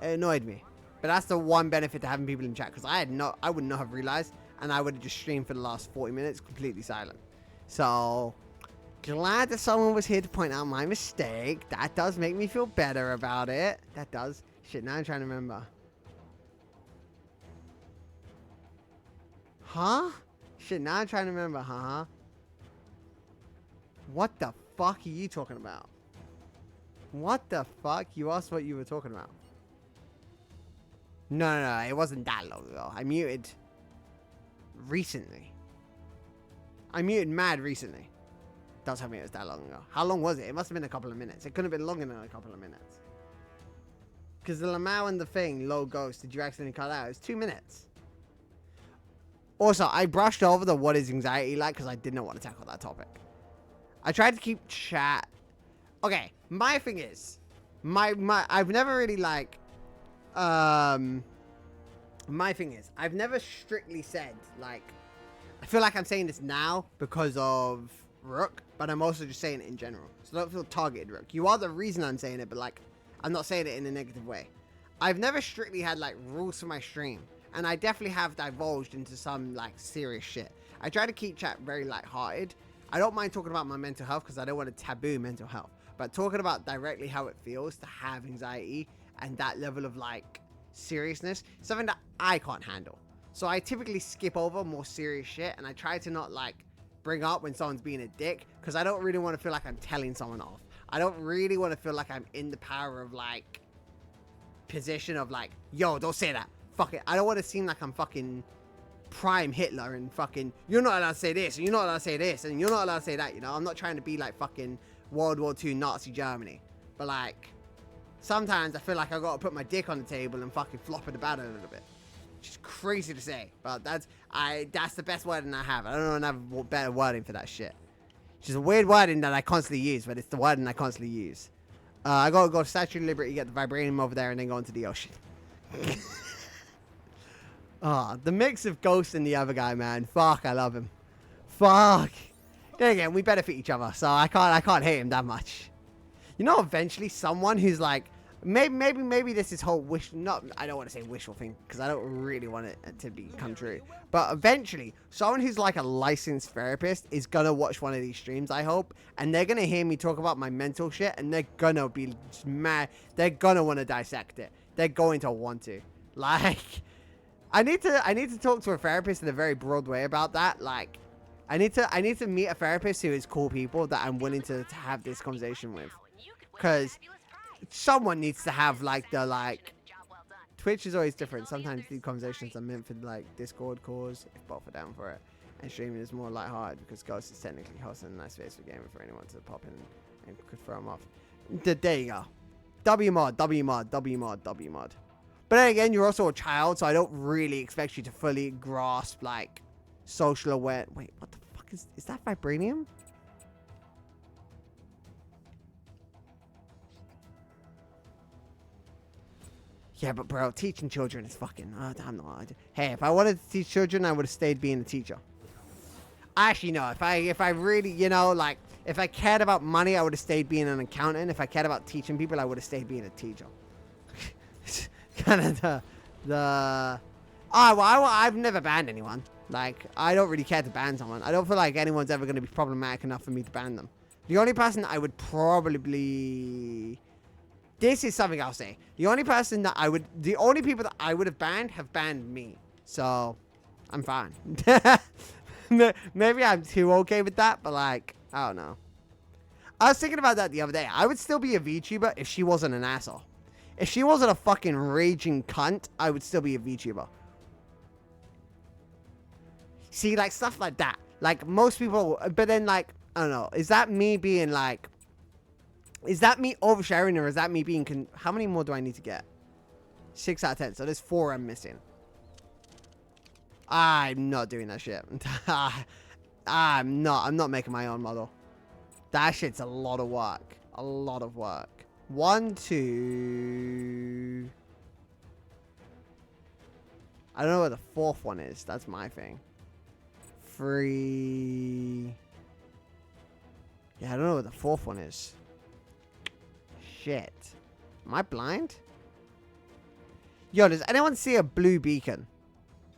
it annoyed me. But that's the one benefit to having people in chat. Because I would not have realized. And I would have just streamed for the last 40 minutes completely silent. So... glad that someone was here to point out my mistake. That does make me feel better about it. That does. Shit, now I'm trying to remember. Huh? Shit, now I'm trying to remember. Huh? What the fuck are you talking about? What the fuck? You asked what you were talking about. No. It wasn't that long ago. I muted recently. I muted mad recently. Don't tell me it was that long ago. How long was it? It must have been a couple of minutes. It couldn't have been longer than a couple of minutes. Because the Lamau and the thing, low ghost, did you accidentally cut out? It was 2 minutes. Also, I brushed over the what is anxiety like because I did not want to tackle that topic. I tried to keep chat. Okay, my thing is, I've never really like, my thing is, I've never strictly said like, I feel like I'm saying this now because of Rook, but I'm also just saying it in general. So don't feel targeted, Rook. You are the reason I'm saying it, but like, I'm not saying it in a negative way. I've never strictly had like rules for my stream, and I definitely have divulged into some like serious shit. I try to keep chat very lighthearted. I don't mind talking about my mental health because I don't want to taboo mental health, but talking about directly how it feels to have anxiety and that level of like seriousness, something that I can't handle. So I typically skip over more serious shit, and I try to not like bring up when someone's being a dick, because I don't really want to feel like I'm telling someone off. I don't really want to feel like I'm in the power of like position of like, yo, don't say that, fuck it. I don't want to seem like I'm fucking prime Hitler and fucking, you're not allowed to say this and you're not allowed to say this and you're not allowed to say that, you know. I'm not trying to be like fucking World War II Nazi Germany, but like sometimes I feel like I gotta put my dick on the table and fucking flop it about it a little bit. Which is crazy to say, but that's the best wording I have. I don't know another better wording for that shit. Which is a weird wording that I constantly use, but it's the wording I constantly use. I gotta go to Statue of Liberty, get the vibranium over there, and then go into the ocean. The mix of Ghost and the other guy, man. Fuck, I love him. Fuck. Then again, we benefit each other, so I can't hate him that much. You know, eventually someone who's like, maybe this is whole wish, not, I don't want to say wishful thing, because I don't really want it to become true. But eventually, someone who's like a licensed therapist is gonna watch one of these streams, I hope, and they're gonna hear me talk about my mental shit, and they're gonna be mad. They're gonna want to dissect it. They're going to want to. Like, I need to talk to a therapist in a very broad way about that. Like, I need to meet a therapist who is cool people that I'm willing to have this conversation with, because someone needs to have like the like. Twitch is always different. Sometimes these conversations are meant for like Discord calls if both are down for it, and streaming is more lighthearted because Ghost is technically hosting a nice space for gaming for anyone to pop in and could throw them off. There you go. WMod. But then again, you're also a child, so I don't really expect you to fully grasp like social awareness. Wait, what the fuck is that vibranium? Yeah, but bro, teaching children is fucking... I'm not... Hey, if I wanted to teach children, I would have stayed being a teacher. Actually, no. If I really, you know, like, if I cared about money, I would have stayed being an accountant. If I cared about teaching people, I would have stayed being a teacher. Kind of I've never banned anyone. Like, I don't really care to ban someone. I don't feel like anyone's ever going to be problematic enough for me to ban them. The only person that I would probably... This is something I'll say. The only people that I would have banned me. So, I'm fine. Maybe I'm too okay with that, but like, I don't know. I was thinking about that the other day. I would still be a VTuber if she wasn't an asshole. If she wasn't a fucking raging cunt, I would still be a VTuber. See, like, stuff like that. Like, most people, but then, like, I don't know. Is that me being, like, is that me oversharing, or is that me being, how many more do I need to get? 6 out of 10. So there's 4 I'm missing. I'm not doing that shit. I'm not making my own model. That shit's a lot of work. A lot of work. 1, 2... I don't know where the 4th one is. That's my thing. 3... Yeah, I don't know where the 4th one is. Shit. Am I blind? Yo, does anyone see a blue beacon?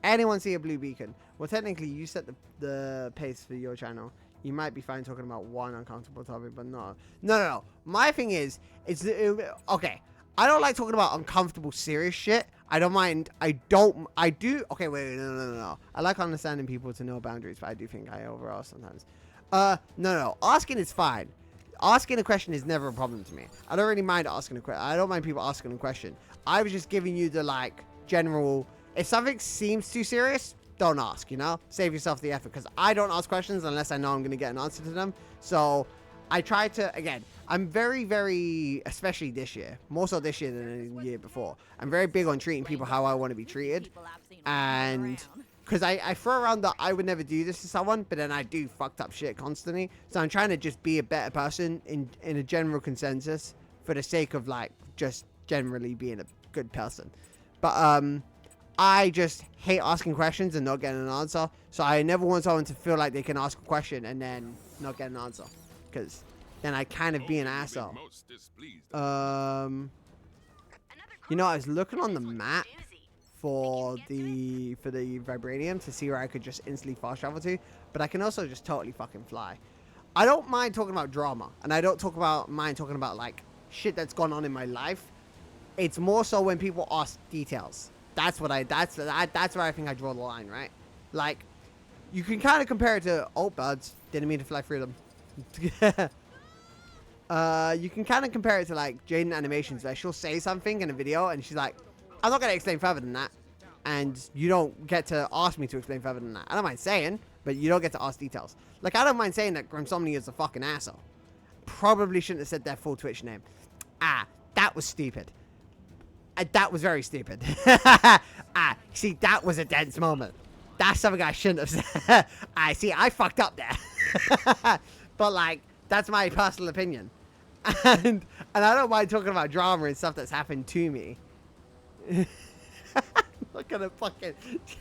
Anyone see a blue beacon? Well, technically, you set the pace for your channel. You might be fine talking about one uncomfortable topic, but no. No. My thing is, okay. I don't like talking about uncomfortable, serious shit. I don't mind. I do. Okay, wait, no. I like understanding people to know boundaries, but I do think I overall sometimes. No. Asking is fine. Asking a question is never a problem to me. I don't really mind asking a question. I don't mind people asking a question. I was just giving you the, like, general... If something seems too serious, don't ask, you know? Save yourself the effort, because I don't ask questions unless I know I'm going to get an answer to them. So, I try to... Again, I'm very, very... Especially this year. More so this year than the year before. I'm very big on treating people how I want to be treated. And... Because I throw around that I would never do this to someone, but then I do fucked up shit constantly. So I'm trying to just be a better person in a general consensus for the sake of, like, just generally being a good person. But I just hate asking questions and not getting an answer. So I never want someone to feel like they can ask a question and then not get an answer. Because then I kind of be an asshole. You know, I was looking on the map for the vibranium to see where I could just instantly fast travel to, but I can also just totally fucking fly. I don't mind talking about drama, and I don't mind talking about like shit that's gone on in my life. It's more so when people ask details. That's where I think I draw the line, right? Like, you can kind of compare it to birds. Didn't mean to fly through them. You can kind of compare it to like Jaden Animations, where she'll say something in a video and she's like, I'm not going to explain further than that. And you don't get to ask me to explain further than that. I don't mind saying, but you don't get to ask details. Like, I don't mind saying that Grimsomnia is a fucking asshole. Probably shouldn't have said their full Twitch name. That was stupid. That was very stupid. See, that was a dense moment. That's something I shouldn't have said. See, I fucked up there. But, like, that's my personal opinion. And I don't mind talking about drama and stuff that's happened to me. Look at the fucking...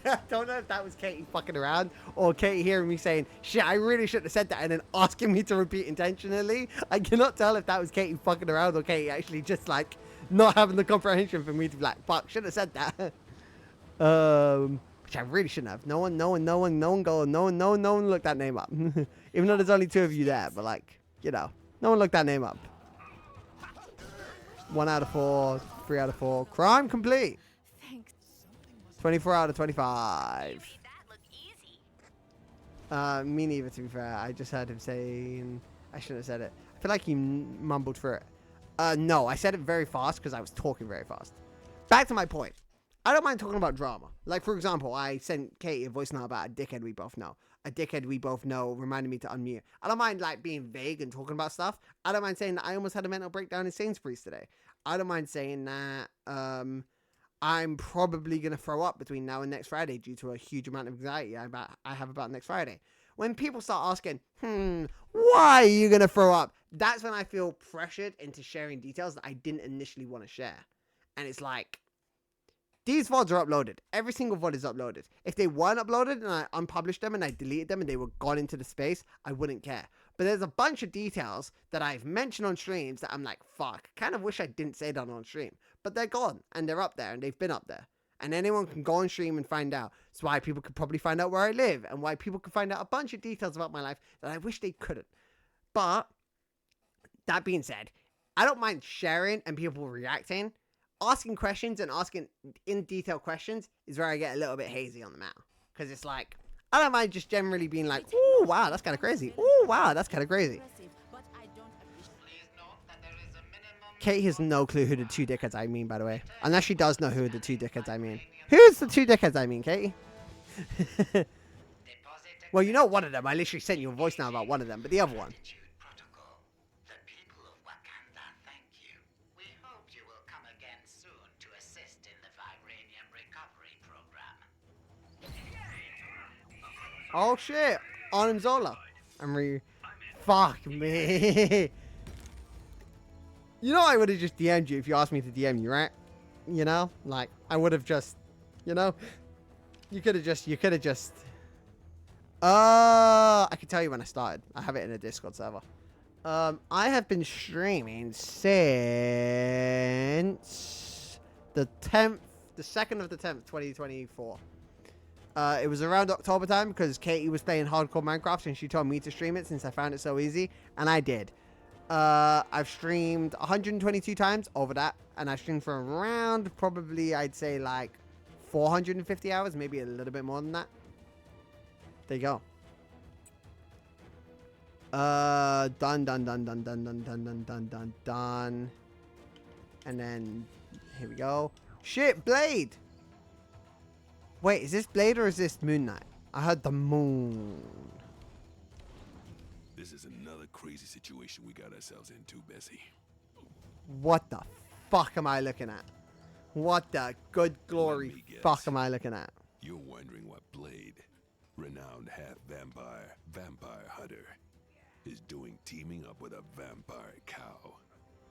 I don't know if that was Katie fucking around or Katie hearing me saying, shit, I really shouldn't have said that, and then asking me to repeat intentionally. I cannot tell if that was Katie fucking around or Katie actually just, like, not having the comprehension for me to be like, fuck, shouldn't have said that. Which I really shouldn't have. No one looked that name up. Even though there's only 2 of you there, but, like, you know, no one looked that name up. 1 out of 4, 3 out of 4. Crime complete. Thanks. 24 out of 25. Me neither, to be fair. I just heard him saying... I shouldn't have said it. I feel like he mumbled through it. No, I said it very fast because I was talking very fast. Back to my point. I don't mind talking about drama. Like, for example, I sent Katie a voice note about a dickhead we both know. A dickhead we both know reminded me to unmute. I don't mind, like, being vague and talking about stuff. I don't mind saying that I almost had a mental breakdown in Sainsbury's today. I don't mind saying that I'm probably going to throw up between now and next Friday due to a huge amount of anxiety I have about next Friday. When people start asking, why are you going to throw up? That's when I feel pressured into sharing details that I didn't initially want to share. And it's like, these VODs are uploaded. Every single VOD is uploaded. If they weren't uploaded and I unpublished them and I deleted them and they were gone into the space, I wouldn't care. But there's a bunch of details that I've mentioned on streams that I'm like, fuck, kind of wish I didn't say that on stream. But they're gone and they're up there and they've been up there. And anyone can go on stream and find out. It's why people could probably find out where I live and why people could find out a bunch of details about my life that I wish they couldn't. But that being said, I don't mind sharing and people reacting. Asking questions and asking in detail questions is where I get a little bit hazy on the matter. Because it's like, I don't mind just generally being like, ooh, wow, that's kind of crazy. Ooh, wow, that's kind of crazy. Kate has no clue who the two dickheads I mean, by the way. Unless she does know who the two dickheads I mean. Who's the two dickheads I mean, Katie? Well, you know one of them. I literally sent you a voice now about one of them, but the other one. Oh shit! Arnim Zola. Fuck me. You know I would have just DM'd you if you asked me to DM you, right? You know? Like, I would have just... You know? You could have just... I can tell you when I started. I have it in a Discord server. I have been streaming since... the 10th... the 2nd of the 10th, 2024. It was around October time because Katie was playing hardcore Minecraft and she told me to stream it since I found it so easy. And I did. I've streamed 122 times over that. And I've streamed for around probably, I'd say like 450 hours. Maybe a little bit more than that. There you go. Done. And then, here we go. Shit, Blade! Wait, is this Blade or is this Moon Knight? I heard the moon. This is another crazy situation we got ourselves into, Bessie. What the fuck am I looking at? What the good glory fuck am I looking at? You're wondering what Blade, renowned half-vampire, vampire hunter, is doing teaming up with a vampire cow.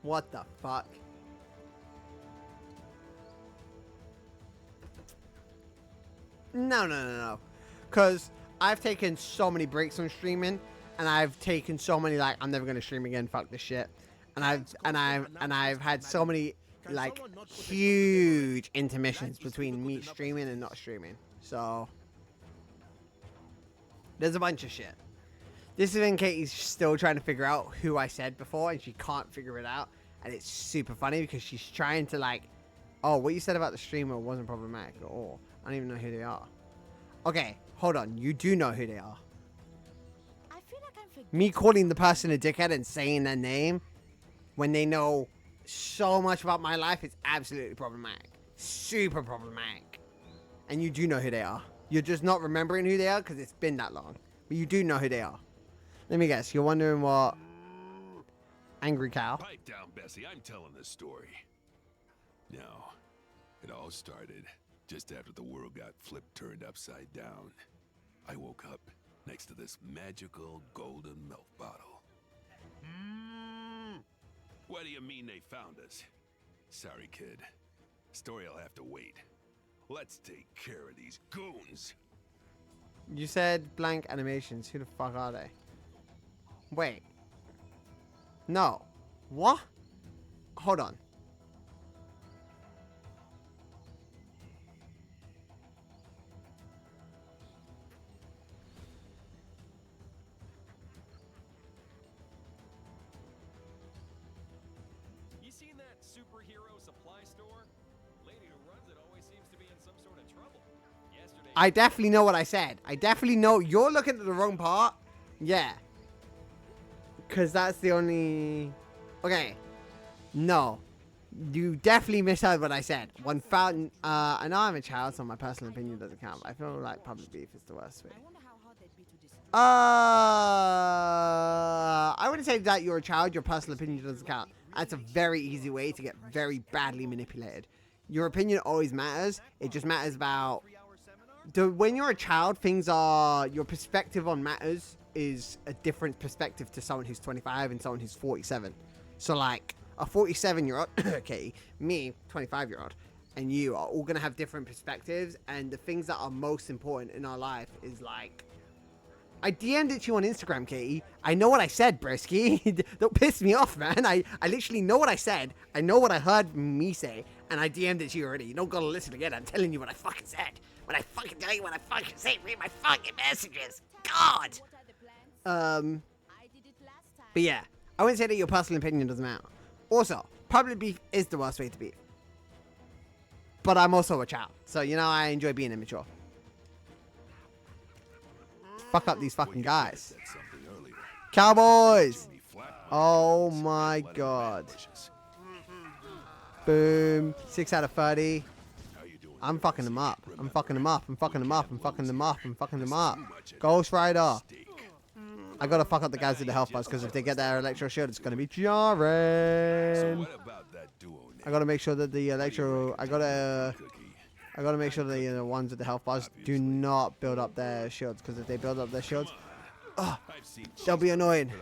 What the fuck? No. Because I've taken so many breaks on streaming, and I've taken so many like I'm never gonna stream again. Fuck this shit. And I've had so many like huge intermissions between me streaming and not streaming. So there's a bunch of shit. This is when Katie's still trying to figure out who I said before, and she can't figure it out, and it's super funny because she's trying to like, oh, what you said about the streamer wasn't problematic at all. I don't even know who they are. Okay, hold on. You do know who they are. I feel like I'm Me calling the person a dickhead and saying their name when they know so much about my life is absolutely problematic. Super problematic. And you do know who they are. You're just not remembering who they are because it's been that long. But you do know who they are. Let me guess. You're wondering what... Angry Cow. Pipe down, Bessie. I'm telling this story. Now, it all started just after the world got turned upside down. I woke up next to this magical golden milk bottle. What do you mean they found us? Sorry, kid. Story'll have to wait. Let's take care of these goons. You said blank animations. Who the fuck are they? Wait. No. What? Hold on. You seen that superhero supply store? Lady who runs it always seems to be in some sort of trouble. Yesterday. I definitely know what I said. I definitely know. You're looking at the wrong part. Yeah. Because that's the only... Okay. No. You definitely misheard what I said. I know I'm a child, so my personal opinion doesn't count. But I feel like public beef is the worst way. I wouldn't say that you're a child, your personal opinion doesn't count. That's a very easy way to get very badly manipulated. Your opinion always matters. It just matters about... When you're a child, things are... Your perspective on matters is a different perspective to someone who's 25 and someone who's 47. So, like, a 47-year-old, okay, me, 25-year-old, and you are all going to have different perspectives, and the things that are most important in our life is, like... I DM'd it to you on Instagram, Katie. I know what I said, Brisky. Don't piss me off, man. I literally know what I said. I know what I heard me say. And I DM'd it to you already. You don't gotta listen again. I'm telling you what I fucking said. When I fucking tell you what I fucking say, read my fucking messages. God. But yeah, I wouldn't say that your personal opinion doesn't matter. Also, public beef is the worst way to beef. But I'm also a child, so you know I enjoy being immature. Fuck up these fucking guys. Cowboys! Oh my god. Boom. 6 out of 30. I'm fucking them up. I'm fucking them up. I'm fucking them up. I'm fucking them up. I'm fucking them up. Ghost Rider. I gotta fuck up the guys with the health bars because if they get their electro shield, it's gonna be jarring. I gotta make sure that the electro. I gotta make sure the ones with the health bars do not build up their shields because if they build up their shields, they'll be annoying.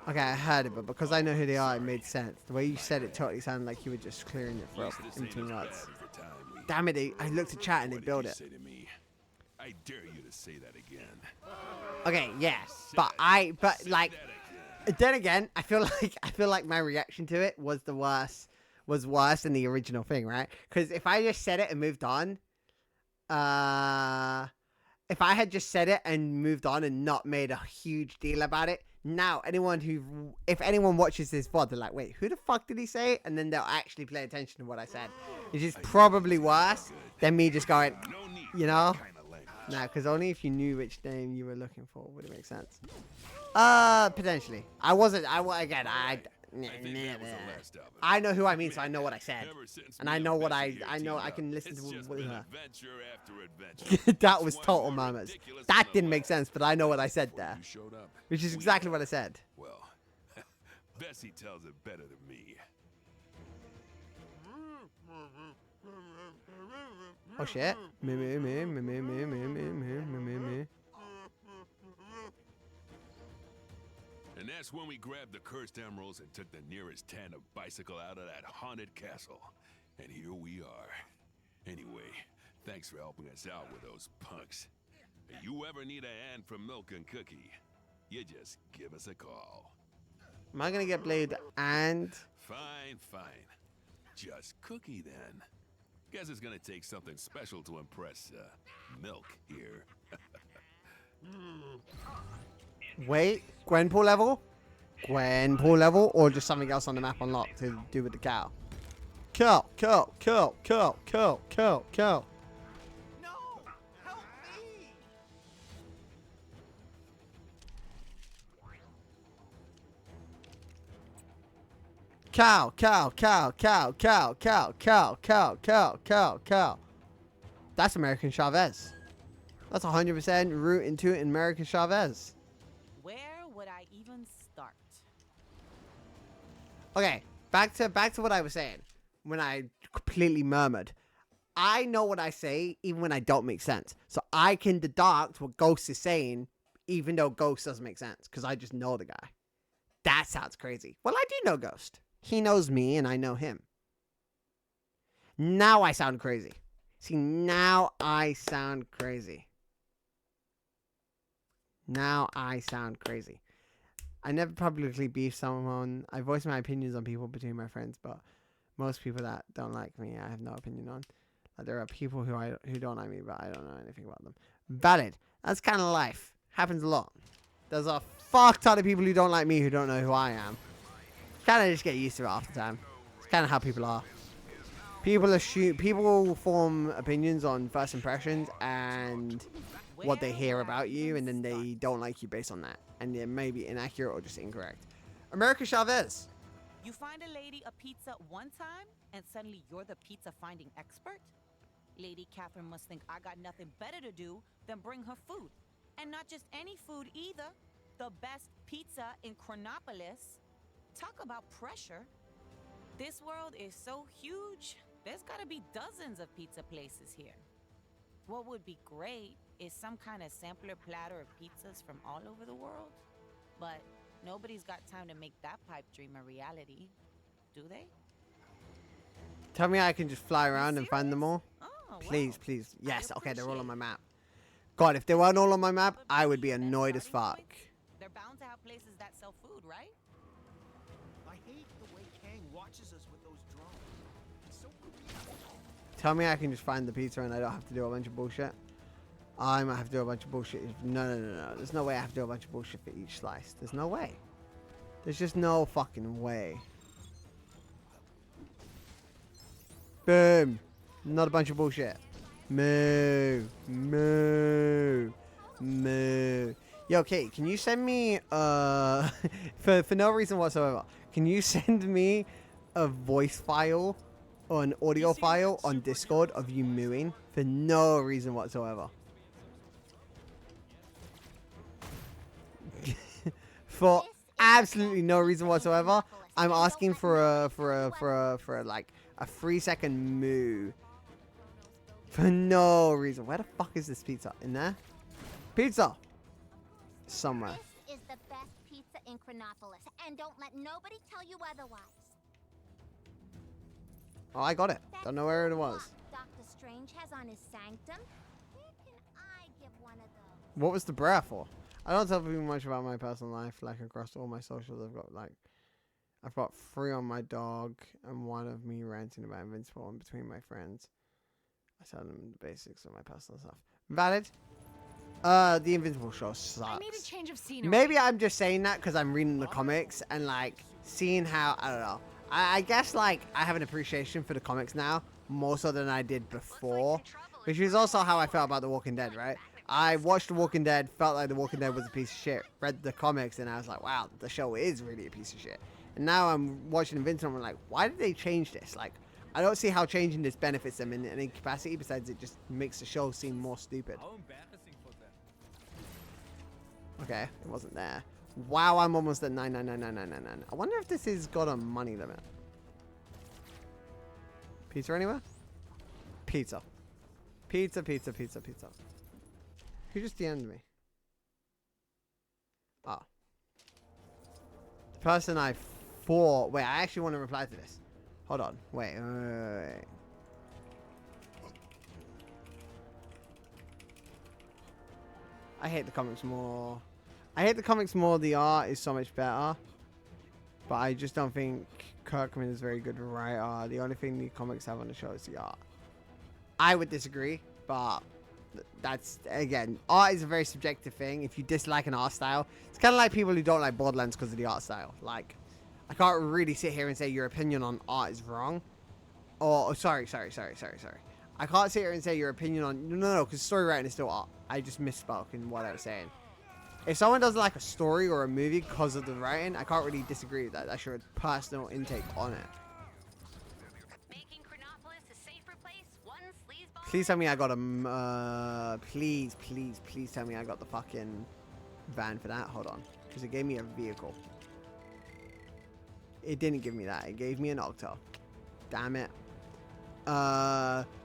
Okay, I heard it, but because I know who they are, it made sense. The way you said it totally sounded like you were just clearing it for in between words. Damn it! I looked at chat and they built it. I dare you to say that again. Okay, yeah, but like, then again, I feel like my reaction to it was worse than the original thing, right? Because if I just said it and moved on, if I had just said it and moved on and not made a huge deal about it, now if anyone watches this VOD, they're like, wait, who the fuck did he say? And then they'll actually pay attention to what I said. Which is probably worse than me just going, you know? Nah, because only if you knew which name you were looking for would it make sense. Potentially. I know who I mean, so I know what I said. And I know what I can listen to with her. That was total murmurs. That didn't make sense, but I know what I said there. Which is exactly what I said. Well, Bessie tells it better than me. Oh shit. And that's when we grabbed the cursed emeralds and took the nearest tan of bicycle out of that haunted castle. And here we are. Anyway, thanks for helping us out with those punks. If you ever need a hand from Milk and Cookie, you just give us a call. Am I gonna get Blade and... Fine. Just Cookie then. Guess it's gonna take something special to impress, Milk here. Wait, Gwenpool level? Gwenpool level, or just something else on the map unlocked to do with the cow? Cow. Cow. That's American Chavez. That's 100% root into American Chavez. Where would I even start? Okay, back to what I was saying when I completely murmured. I know what I say even when I don't make sense. So I can deduct what Ghost is saying even though Ghost doesn't make sense because I just know the guy. That sounds crazy. Well, I do know Ghost. He knows me and I know him. Now I sound crazy. See, now I sound crazy. I never publicly beef someone. I voice my opinions on people between my friends, but most people that don't like me, I have no opinion on. Like, there are people who don't like me, but I don't know anything about them. Valid. That's kind of life. Happens a lot. There's a fuck ton of people who don't like me who don't know who I am. Kind of just get used to it after time. It's kind of how people are. People form opinions on first impressions and what they hear about you, and then they don't like you based on that. And it may be inaccurate or just incorrect. America Chavez. You find a lady a pizza one time, and suddenly you're the pizza finding expert? Lady Catherine must think I got nothing better to do than bring her food. And not just any food either. The best pizza in Chronopolis. Talk about pressure. This world is so huge, there's gotta be dozens of pizza places here. What would be great is some kind of sampler platter of pizzas from all over the world. But nobody's got time to make that pipe dream a reality, do they? Tell me I can just fly around and find them all? Please. Yes, okay, they're all on my map. God, if they weren't all on my map, I would be annoyed as fuck. They're bound to have places that sell food, right? I hate the way Kang watches us with those drones. Tell me I can just find the pizza and I don't have to do a bunch of bullshit. I might have to do a bunch of bullshit. No. There's no way I have to do a bunch of bullshit for each slice. There's no way. There's just no fucking way. Boom. Not a bunch of bullshit. Moo. Moo. Moo. Yo, Kate, can you send me, for no reason whatsoever, can you send me a voice file or an audio file on Discord of you mooing for no reason whatsoever? For absolutely no reason whatsoever, I'm asking for a like a 3-second moo. For no reason. Where the fuck is this pizza? In there? Pizza! Somewhere. This is the best pizza in Chronopolis, and don't let nobody tell you otherwise. Oh, I got it. Don't know where it was. Doctor Strange has on his sanctum. Where can I give one of those? What was the bra for? I don't tell people much about my personal life. Like across all my socials, I've got 3 on my dog and 1 of me ranting about Invincible in between my friends. I tell them the basics of my personal stuff. Valid. The Invincible show sucks. I need a change of scenery. Maybe I'm just saying that because I'm reading the comics and like seeing how, I don't know. I guess like I have an appreciation for the comics now more so than I did before, which is also how I felt about The Walking Dead, right? I watched The Walking Dead, felt like The Walking Dead was a piece of shit, read the comics, and I was like, wow, the show is really a piece of shit. And now I'm watching Invincible and I'm like, why did they change this? Like, I don't see how changing this benefits them in any capacity besides it just makes the show seem more stupid. How embarrassing for them. Okay, it wasn't there. Wow, I'm almost at 9999999. I wonder if this has got a money limit. Pizza anywhere? Pizza. Pizza. Who just DM'd me? Oh. The person I thought... Wait, I actually want to reply to this. Hold on. Wait. I hate the comics more. The art is so much better. But I just don't think Kirkman is very good writer. The only thing the comics have on the show is the art. I would disagree, but that's, again, art is a very subjective thing. If you dislike an art style, it's kind of like people who don't like Borderlands because of the art style. Like, I can't really sit here and say your opinion on art is wrong. Oh, sorry. I can't sit here and say your opinion on... No, because story writing is still art. I just misspoke in what I was saying. If someone doesn't like a story or a movie because of the writing, I can't really disagree with that. That's your personal intake on it. Making Chronopolis a safer place, one sleazeball. Please tell me I got a... please tell me I got the fucking van for that. Hold on. Because it gave me a vehicle. It didn't give me that. It gave me an Octo. Damn it.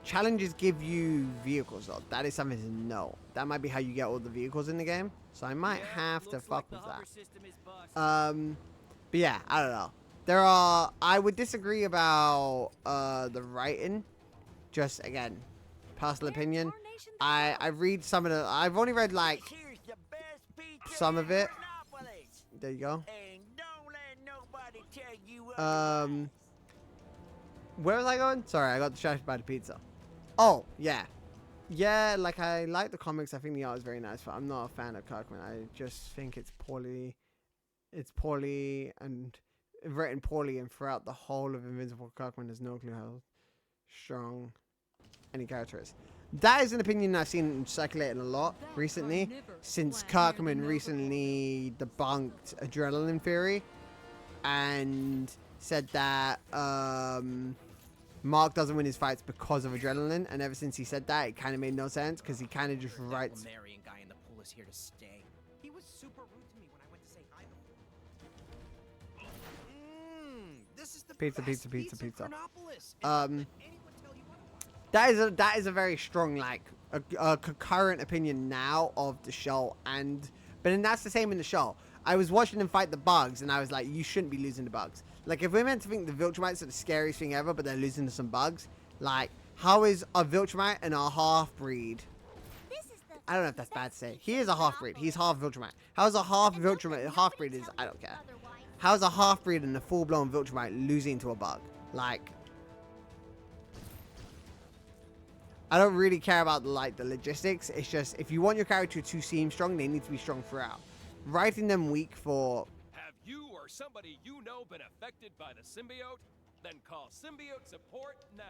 Challenges give you vehicles though. That is something to know. That might be how you get all the vehicles in the game. So I might have to fuck with that. But yeah, I don't know. I would disagree about the writing. Just again, personal opinion. I read some of the... I've only read like some of it. There you go. Where was I going? Sorry, I got distracted by the pizza. Oh, yeah. Yeah, like, I like the comics. I think the art is very nice, but I'm not a fan of Kirkman. I just think it's poorly and written poorly, and throughout the whole of Invincible, Kirkman has no clue how strong any character is. That is an opinion I've seen circulating a lot recently, since Kirkman recently debunked Adrenaline Theory and said that Mark doesn't win his fights because of adrenaline, and ever since he said that, it kind of made no sense because he kind of just writes. That Marion guy in the pool is here to stay. He was super rude to me when I went to say hi before. This is the Pizza. Chronopolis. That is a very strong, like, a concurrent opinion now of the show, but then that's the same in the show. I was watching them fight the bugs, and I was like, you shouldn't be losing the bugs. Like, if we're meant to think the Viltrumites are the scariest thing ever, but they're losing to some bugs, like, how is a Viltrumite and a half-breed? I don't know if that's bad to say. He is a half-breed. He's half Viltrumite. How's a half-Viltrumite? Half-breed is... I don't care. How's a half-breed and a full-blown Viltrumite losing to a bug? Like, I don't really care about like the logistics. It's just if you want your character to seem strong, they need to be strong throughout. Writing them weak for... Have you or somebody you know been affected by the symbiote? Then call symbiote support now.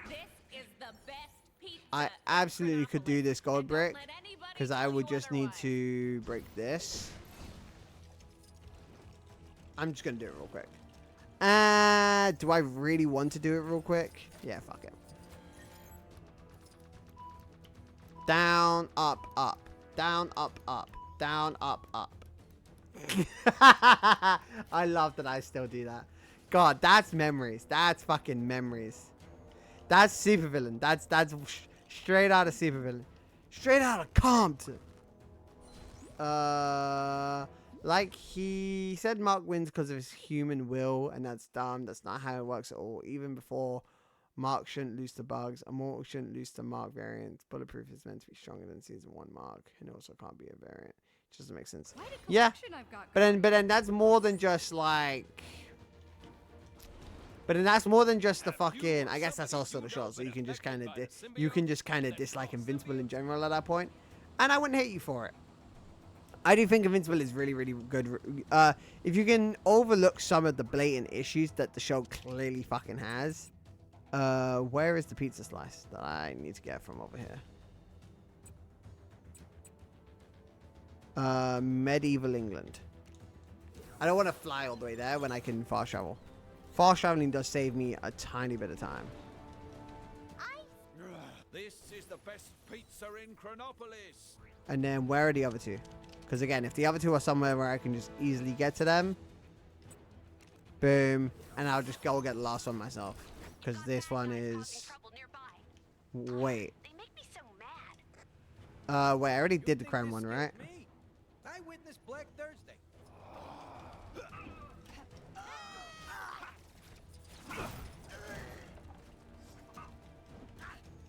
This is the best pizza. I absolutely could do this gold brick because I would just need to break this. I'm just gonna do it real quick. Do I really want to do it real quick? Yeah, fuck it. Down, up, up. Down, up, up. Down, up, up. I love that I still do that. God, that's memories. That's fucking memories. That's supervillain. That's straight out of supervillain. Straight out of Compton. Like he said, Mark wins because of his human will, and that's dumb. That's not how it works at all. Even before, Mark shouldn't lose to bugs. Immortal shouldn't lose to Mark variants. Bulletproof is meant to be stronger than Season 1 Mark, and also can't be a variant. It doesn't make sense. Yeah, but then that's more than just like. But then that's more than just the fucking. I guess that's also the show, so you can just kind of dislike Invincible in general at that point, and I wouldn't hate you for it. I do think Invincible is really, really good. If you can overlook some of the blatant issues that the show clearly fucking has. Where is the pizza slice that I need to get from over here? Medieval England. I don't want to fly all the way there when I can fast travel. Fast traveling does save me a tiny bit of time. This is the best pizza in Chronopolis. And then where are the other two? Because again, if the other two are somewhere where I can just easily get to them, boom, and I'll just go get the last one myself. Because this one is... Wait. Wait, I already did the crime one, right? I witnessed Black Thursday.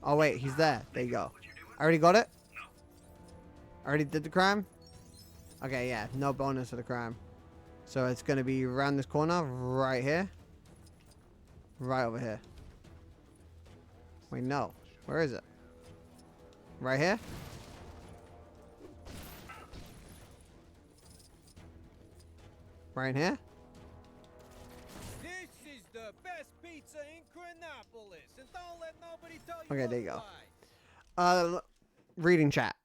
Oh wait, he's there. There you go. I already got it? I already did the crime? Okay, yeah, no bonus for the crime. So it's going to be around this corner, right here. Right over here. Wait, no. Where is it? Right here? Right in here? This is the best pizza in Chronopolis, and don't let nobody tell you Okay, there you otherwise. go. Reading chat.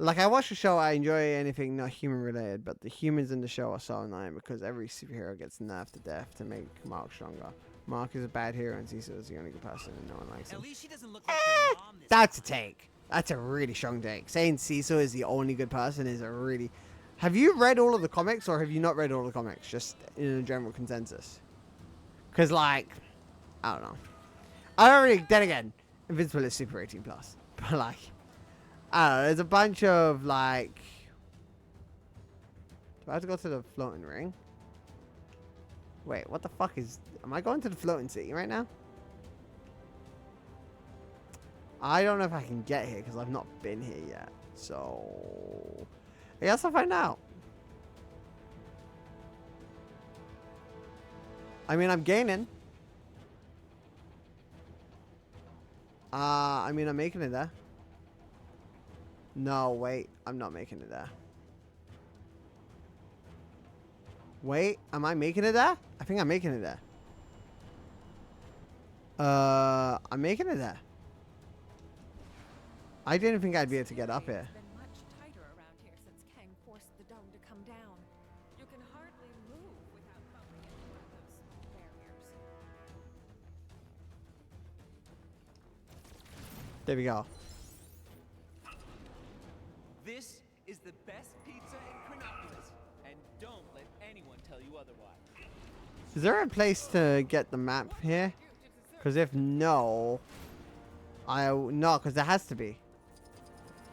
Like I watch the show, I enjoy anything not human related, but the humans in the show are so annoying because every superhero gets nerfed to death to make Mark stronger. Mark is a bad hero and Cecil is the only good person and no one likes him. At least she doesn't look like her mom this That's a take. That's a really strong take. Saying Cecil is the only good person is a really... Have you read all of the comics or have you not read all the comics? Just in a general consensus. Because like, I don't know. I don't really... Then again, Invincible is super 18+. But like... I don't know, there's a bunch of, like... Do I have to go to the floating ring? Wait, what the fuck is... Am I going to the floating city right now? I don't know if I can get here because I've not been here yet. So... I guess I'll find out. I mean, I'm gaining. I mean, I'm making it there. No, wait. I'm not making it there. Wait, am I making it there? I think I'm making it there. I'm making it there. I didn't think I'd be able to get up here. It's been much tighter around here since Kang forced the dome to come down. You can hardly move without bumping into one of those small barriers. There we go. This is the best pizza in Chronopolis, and don't let anyone tell you otherwise. Is there a place to get the map here? Because if no, no, because there has to be.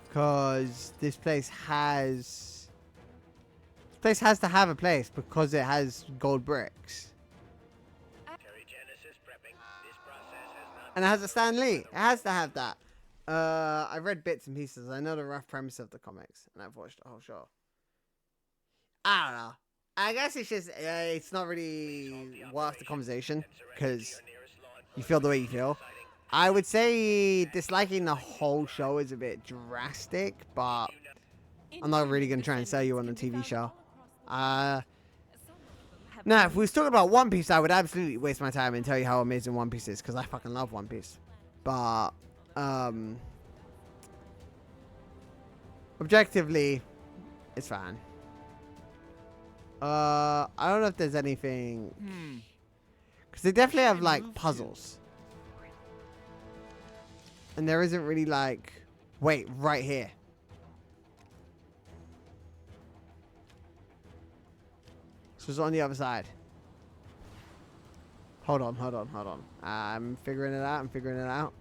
Because this place has to have a place because it has gold bricks. And it has a Stan Lee. It has to have that. I've read bits and pieces. I know the rough premise of the comics, and I've watched the whole show. I don't know. I guess it's just it's not really worth the conversation because you feel the way you feel. I would say disliking the whole show is a bit drastic, but I'm not really going to try and sell you on the TV show. Now, if we was talking about One Piece, I would absolutely waste my time and tell you how amazing One Piece is, because I fucking love One Piece. But, objectively, it's fine. I don't know if there's anything... Because they definitely have, like, puzzles. And there isn't really, like... Wait, right here. So it's on the other side. Hold on, hold on, hold on. I'm figuring it out, I'm figuring it out.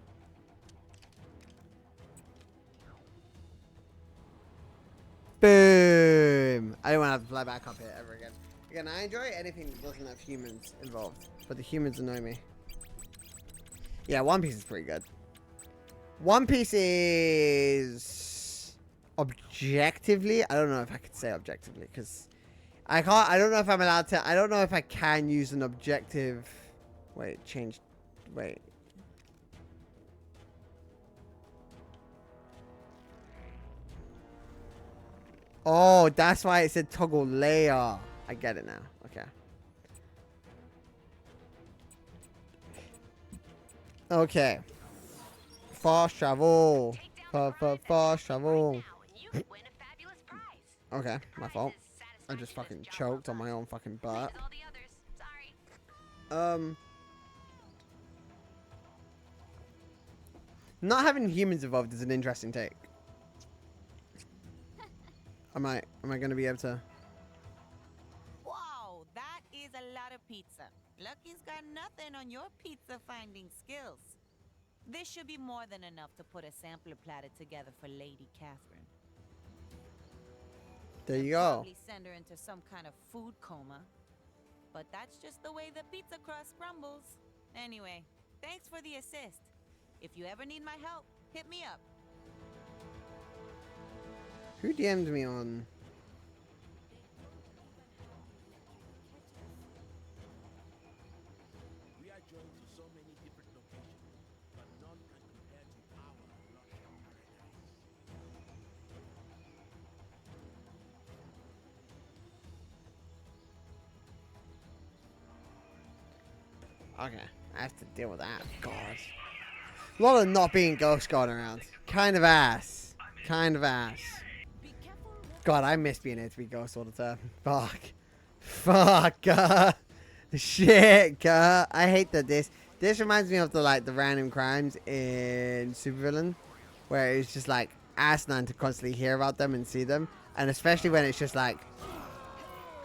Boom! I don't want to have to fly back up here ever again. Again, I enjoy anything that doesn't have humans involved. But the humans annoy me. Yeah, One Piece is pretty good. One Piece is... Objectively... I don't know if I could say objectively, because... I don't know if I'm allowed to... I don't know if I can use an objective... Wait, change... Wait. Oh, that's why it said toggle layer. I get it now. Okay. Okay. Fast travel. Fast travel. Okay, my fault. I just fucking choked on my own fucking butt. Not having humans involved is an interesting take. Am I gonna be able to? Whoa, that is a lot of pizza. Lucky's got nothing on your pizza finding skills. This should be more than enough to put a sampler platter together for Lady Catherine. There you go. Probably send her into some kind of food coma. But that's just the way the pizza crust crumbles. Anyway, thanks for the assist. If you ever need my help, hit me up. Who DM'd me on? We are joined to so many different locations, but none can compare to our lush paradise. Okay, I have to deal with that. God. A lot of not being ghost going around. Kind of ass. Kind of ass. God, I miss being able to be ghost all the time. Fuck. Fuck. Shit. I hate that this reminds me of the random crimes in Supervillain, where it's just like asinine to constantly hear about them and see them, and especially when it's just like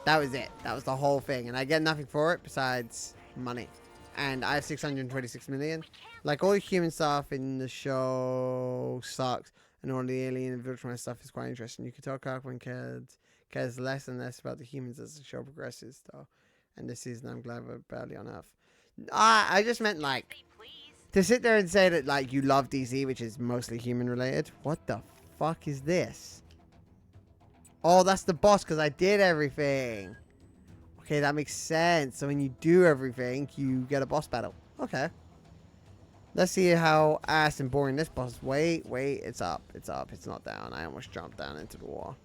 that was it. That was the whole thing, and I get nothing for it besides money. And I have 626 million. Like, all the human stuff in the show sucks, and all the alien and Viltron stuff is quite interesting. You can tell Kirkman cares less and less about the humans as the show progresses, though. And this season, I'm glad we're barely on Earth. I just meant, like, to sit there and say that, like, you love DC, which is mostly human-related. What the fuck is this? Oh, that's the boss, because I did everything. Okay, that makes sense. So when you do everything, you get a boss battle. Okay. Let's see how ass and boring this boss is. Wait, it's up. It's up. It's not down. I almost jumped down into the wall.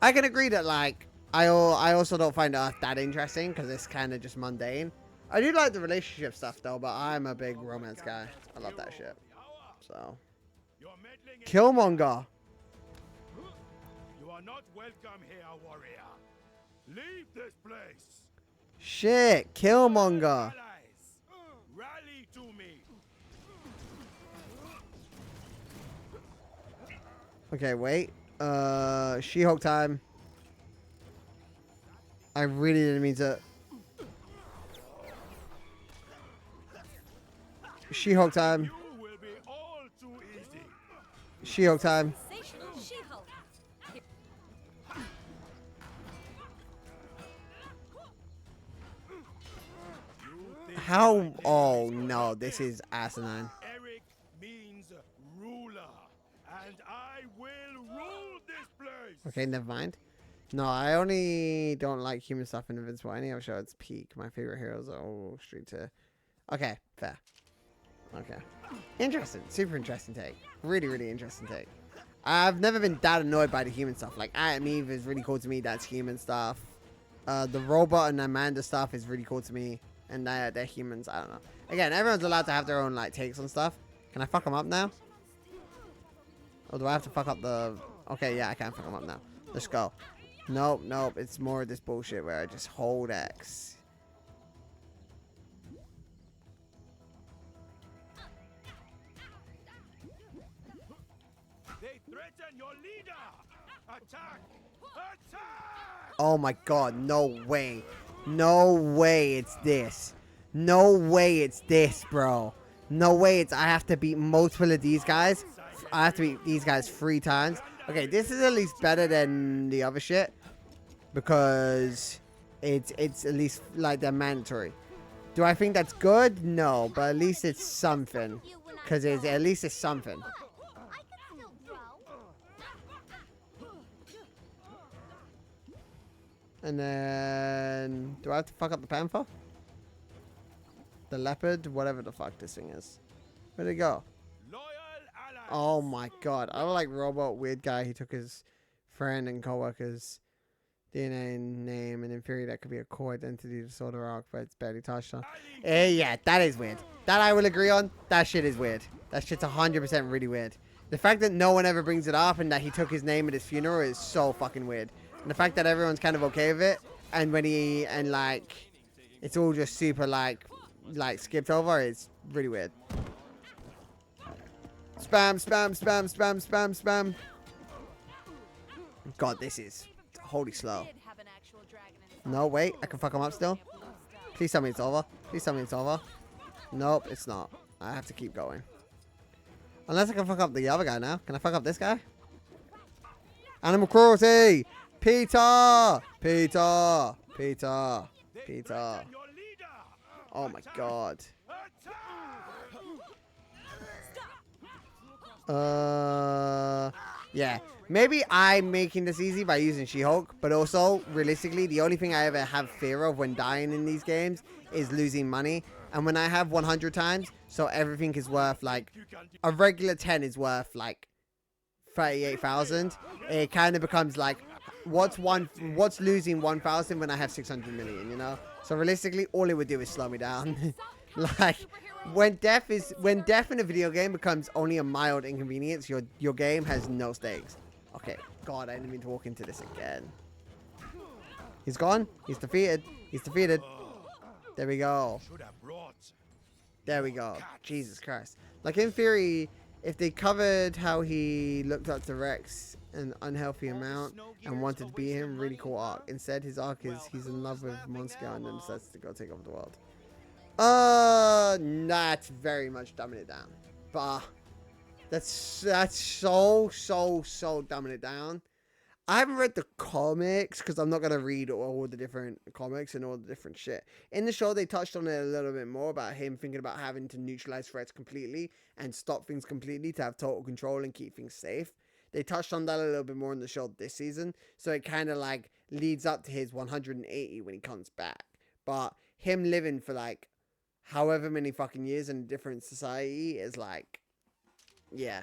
I can agree that, like, I also don't find Earth that interesting because it's kind of just mundane. I do like the relationship stuff, though, but I'm a big romance guy. I love that shit. So. Killmonger. You are not welcome here, warrior. Leave this place. Shit, Killmonger. Rally to me. Okay, wait. She-Hulk time. I really didn't mean to. She-Hulk time. She-Hulk time. How? Oh no, this is asinine. Eric means ruler, and I will rule this place. Okay, never mind. No, I only don't like human stuff in Invincible. Any other show, it's peak. My favorite heroes are all straight to Okay, fair. Okay. Interesting. Super interesting take. Really, really interesting take. I've never been that annoyed by the human stuff. Like, Adam Eve is really cool to me. That's human stuff. The robot and Amanda stuff is really cool to me. And they're humans. I don't know. Again, everyone's allowed to have their own, like, takes on stuff. Can I fuck them up now? Or do I have to fuck up the... Okay, yeah, I can fuck them up now. Let's go. Nope, nope. It's more of this bullshit where I just hold X. They threaten your leader! Attack! Attack! Oh my god, no way. No way it's this. No way it's this, bro. No way it's I have to beat multiple of these guys. I have to beat these guys 3 times. Okay, this is at least better than the other shit. Because it's at least like they're mandatory. Do I think that's good? No, but at least it's something. Because at least it's something. And then... Do I have to fuck up the panther? The leopard? Whatever the fuck this thing is. Where'd it go? Oh my god. I don't like robot weird guy. He took his friend and co-worker's DNA and name, and in theory that could be a core identity disorder arc, but it's barely touched on. Yeah, that is weird. That I will agree on. That shit is weird. That shit's 100% really weird. The fact that no one ever brings it up and that he took his name at his funeral is so fucking weird. And the fact that everyone's kind of okay with it, and when like, it's all just super like skipped over, is really weird. Spam, spam, spam, spam, spam, spam. God, this is holy slow. No, wait, I can fuck him up still. Please tell me it's over. Please tell me it's over. Nope, it's not. I have to keep going. Unless I can fuck up the other guy now. Can I fuck up this guy? Animal cruelty! Peter! Peter! Peter! Peter! Oh my god. Yeah. Maybe I'm making this easy by using She-Hulk, but also, realistically, the only thing I ever have fear of when dying in these games is losing money. And when I have 100 times, so everything is worth, like, a regular 10 is worth, like, 38,000. It kind of becomes like, what's losing 1,000 when I have 600 million, you know? So realistically, all it would do is slow me down. Like, when death in a video game becomes only a mild inconvenience, your game has no stakes. Okay, God, I didn't mean to walk into this again. He's gone. He's defeated. He's defeated. There we go. There we go. Jesus Christ. Like, in theory, if they covered how he looked up to Rex an unhealthy amount and wanted to be him, really cool arc. Instead, his arc is he's in love with Monska and then decides to go take over the world. That's very much dumbing it down. But that's so dumbing it down. I haven't read the comics because I'm not going to read all the different comics and all the different shit. In the show, they touched on it a little bit more about him thinking about having to neutralize threats completely and stop things completely to have total control and keep things safe. They touched on that a little bit more in the show this season. So it kind of like leads up to his 180 when he comes back. But him living for like however many fucking years in a different society is like, yeah.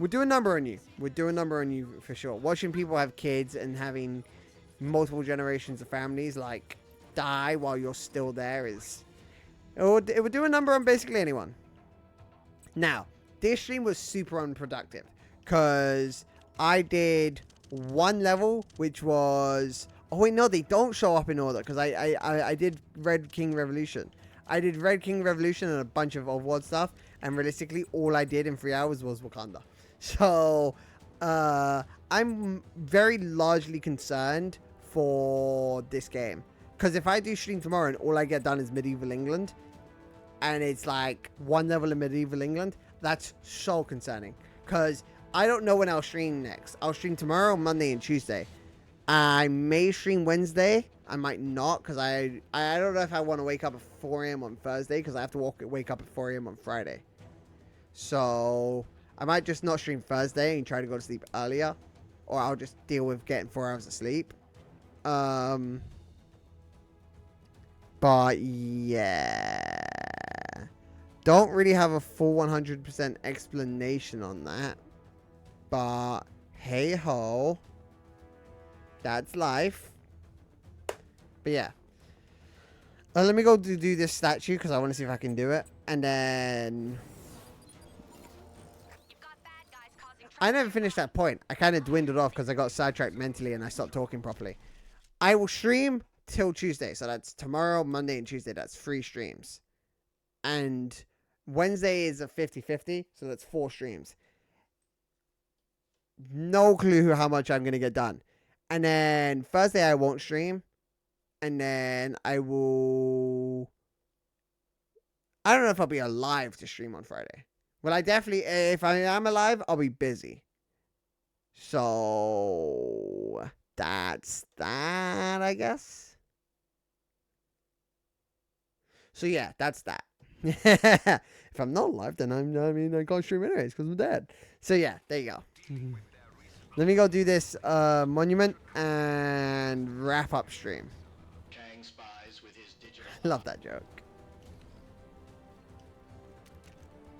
We'll do a number on you. We'll do a number on you for sure. Watching people have kids and having multiple generations of families like die while you're still there is... It would do a number on basically anyone. Now, this stream was super unproductive because I did one level which was... Oh wait, no, they don't show up in order because I did Red King Revolution. I did Red King Revolution and a bunch of Overworld stuff, and realistically all I did in 3 hours was Wakanda. So, I'm very largely concerned for this game. Because if I do stream tomorrow and all I get done is Medieval England, and it's like one level in Medieval England, that's so concerning. Because I don't know when I'll stream next. I'll stream tomorrow, Monday, and Tuesday. I may stream Wednesday. I might not, because I don't know if I want to wake up at 4 a.m. on Thursday, because I have to wake up at 4 a.m. on Friday. So... I might just not stream Thursday and try to go to sleep earlier. Or I'll just deal with getting 4 hours of sleep. But, yeah. don't really have a full 100% explanation on that. But hey ho. That's life. But yeah. Let me go do this statue because I want to see if I can do it. And then... I never finished that point. I kind of dwindled off because I got sidetracked mentally and I stopped talking properly. I will stream till Tuesday. So that's tomorrow, Monday, and Tuesday. That's 3 streams. And Wednesday is a 50-50. So that's 4 streams. No clue how much I'm going to get done. And then Thursday I won't stream. And then I will... I don't know if I'll be alive to stream on Friday. Well, I definitely... If I am alive, I'll be busy. So... That's that, I guess. So yeah, that's that. If I'm not alive, then I can't stream anyways because I'm dead. So yeah, there you go. Let me go do this monument and wrap up stream. Kang spies with his digital. Love that joke.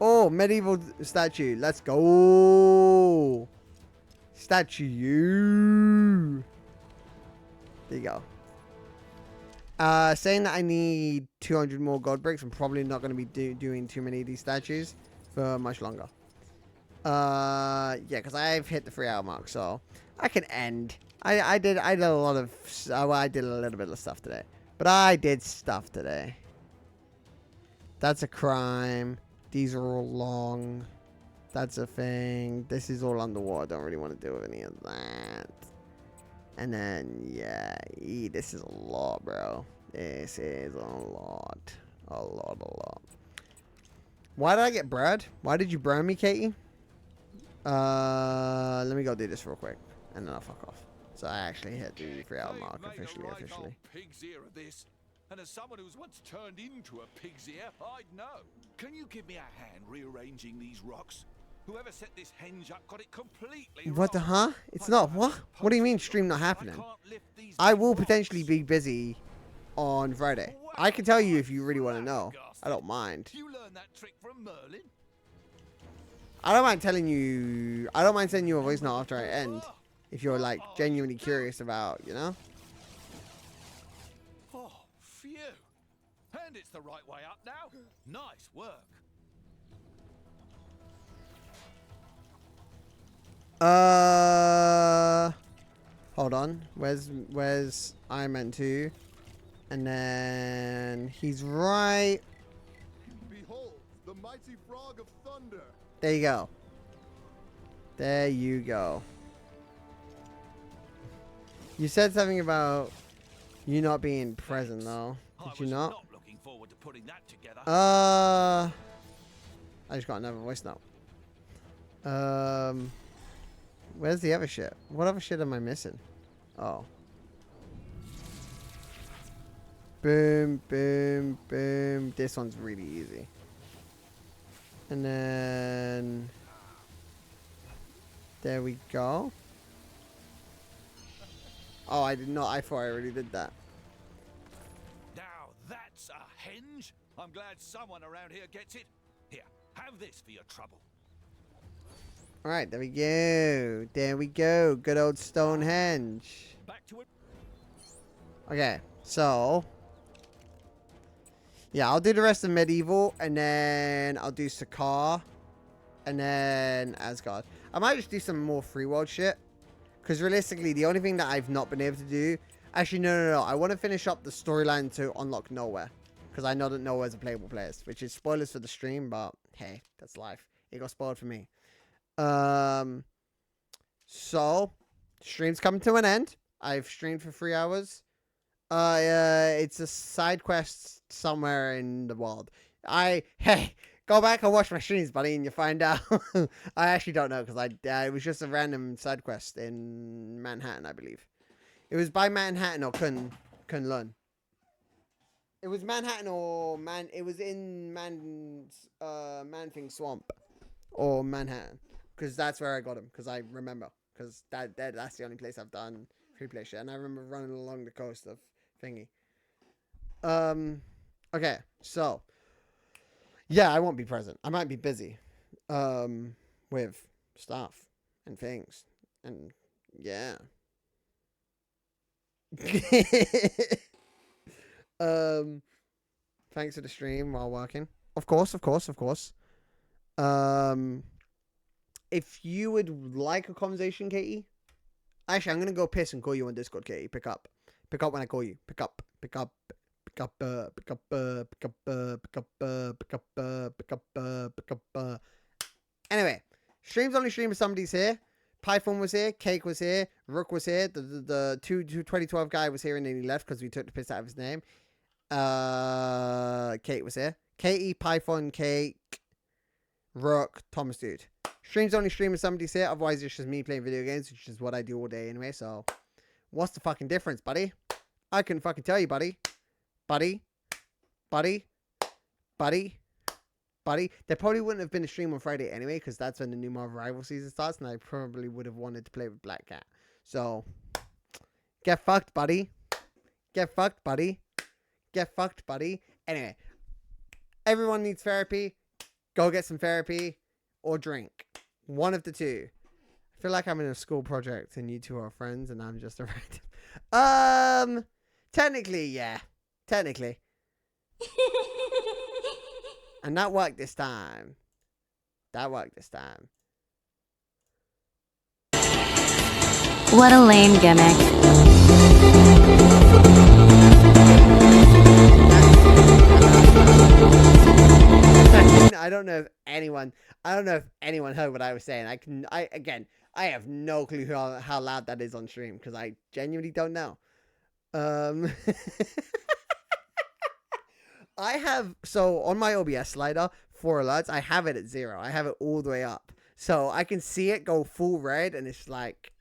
Oh, medieval statue. Let's go. Statue. There you go. Saying that I need 200 more gold bricks. I'm probably not going to be doing too many of these statues for much longer. Yeah, because I've hit the 3-hour mark, so I can end. I did a lot of... Well, I did a little bit of stuff today. But I did stuff today. That's a crime. These are all long. That's a thing. This is all underwater. Don't really want to deal with any of that. And then, yeah. This is a lot, bro. This is a lot. A lot. Why did I get burned? Why did you burn me, Katie? Let me go do this real quick. And then I'll fuck off. So I actually hit the 3-hour mark officially. Pig's ear of this. And as someone who's once turned into a pig's ear, I'd know. Can you give me a hand rearranging these rocks? Whoever set this henge up got it completely What the huh? It's not what? What do you mean stream not happening? I will potentially be busy on Friday. I can tell you if you really want to know. I don't mind. You learned that trick from Merlin? I don't mind telling you. I don't mind sending you a voice note after I end. If you're like genuinely curious about, you know? Oh, phew. And it's the right way up now. Nice work. Hold on. Where's Iron Man 2? And then he's right. Behold, the mighty frog of thunder. There you go. There you go. You said something about you not being present, though. Did you not? Not looking forward to putting that together. I just got another voice note. Where's the other shit? What other shit am I missing? Oh. Boom, boom, boom. This one's really easy. And then... There we go. Oh, I did not. I thought I already did that. Now that's a henge. I'm glad someone around here gets it. Here, have this for your trouble. Alright, there we go. There we go. Good old Stonehenge. Back to it. Okay, so... Yeah, I'll do the rest of Medieval, and then I'll do Sakaar, and then Asgard. I might just do some more free world shit. Because realistically, the only thing that I've not been able to do... Actually, no. I want to finish up the storyline to unlock Nowhere. Because I know that Nowhere's a playable place. Which is spoilers for the stream, but hey, that's life. It got spoiled for me. So, stream's coming to an end. I've streamed for 3 hours. It's a side quest somewhere in the world. Hey, go back and watch my streams, buddy, and you find out. I actually don't know, because it was just a random side quest in Manhattan, I believe. It was by Manhattan or Kunlun. It was Manhattan or it was in Man-Thing Swamp. Or Manhattan. Because that's where I got him, because I remember. Because that's the only place I've done free play shit. And I remember running along the coast of Thingy. Okay, so... Yeah, I won't be present. I might be busy with stuff and things. And yeah. Thanks for the stream while working. Of course. If you would like a conversation, Katie. Actually, I'm gonna go piss and call you on Discord, Katie. Pick up when I call you. Pick up. Anyway, streams only stream if somebody's here. Python was here, Cake was here, Rook was here, the 2012 guy was here and then he left because we took the piss out of his name. Kate was here. Katie, Python, Cake, Rook, Thomas Dude. Streams only stream if somebody's here, otherwise it's just me playing video games, which is what I do all day anyway, so what's the fucking difference, buddy? I couldn't fucking tell you, buddy. Buddy. There probably wouldn't have been a stream on Friday anyway, because that's when the new Marvel Rival season starts, and I probably would have wanted to play with Black Cat. So, get fucked, buddy. Get fucked, buddy. Get fucked, buddy. Anyway, everyone needs therapy. Go get some therapy or drink. One of the two. I feel like I'm in a school project and you two are friends and I'm just a random. Technically, yeah. Technically. And that worked this time. What a lame gimmick. I don't know if anyone heard what I was saying. I have no clue how loud that is on stream because I genuinely don't know. So on my OBS slider for alerts, I have it at 0. I have it all the way up. So I can see it go full red and it's like,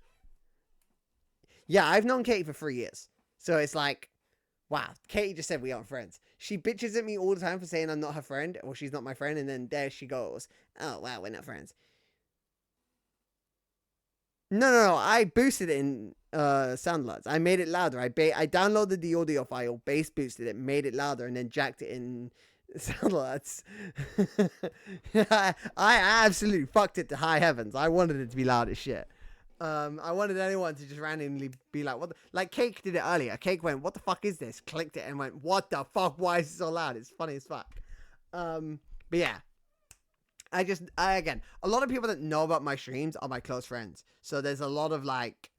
yeah, I've known Katie for 3 years. So it's like, wow, Katie just said we aren't friends. She bitches at me all the time for saying I'm not her friend or she's not my friend. And then there she goes. Oh, wow, we're not friends. No. I boosted it in sound alerts. I made it louder. I downloaded the audio file, bass boosted it, made it louder, and then jacked it in sound alerts. I absolutely fucked it to high heavens. I wanted it to be loud as shit. I wanted anyone to just randomly be like, what the... Like, Cake did it earlier. Cake went, what the fuck is this? Clicked it and went, what the fuck? Why is it so loud? It's funny as fuck. But yeah. Again, a lot of people that know about my streams are my close friends. So there's a lot of like,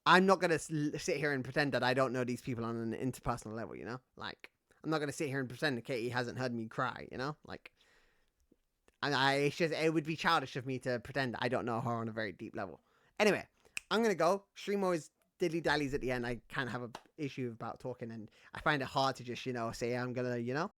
I'm not going to sit here and pretend that I don't know these people on an interpersonal level, you know? Like, I'm not going to sit here and pretend that Katie hasn't heard me cry, you know? Like, it would be childish of me to pretend I don't know her on a very deep level. Anyway, I'm going to go. Stream always diddly-dallies at the end. I kind of have an issue about talking, and I find it hard to just, say I'm going to,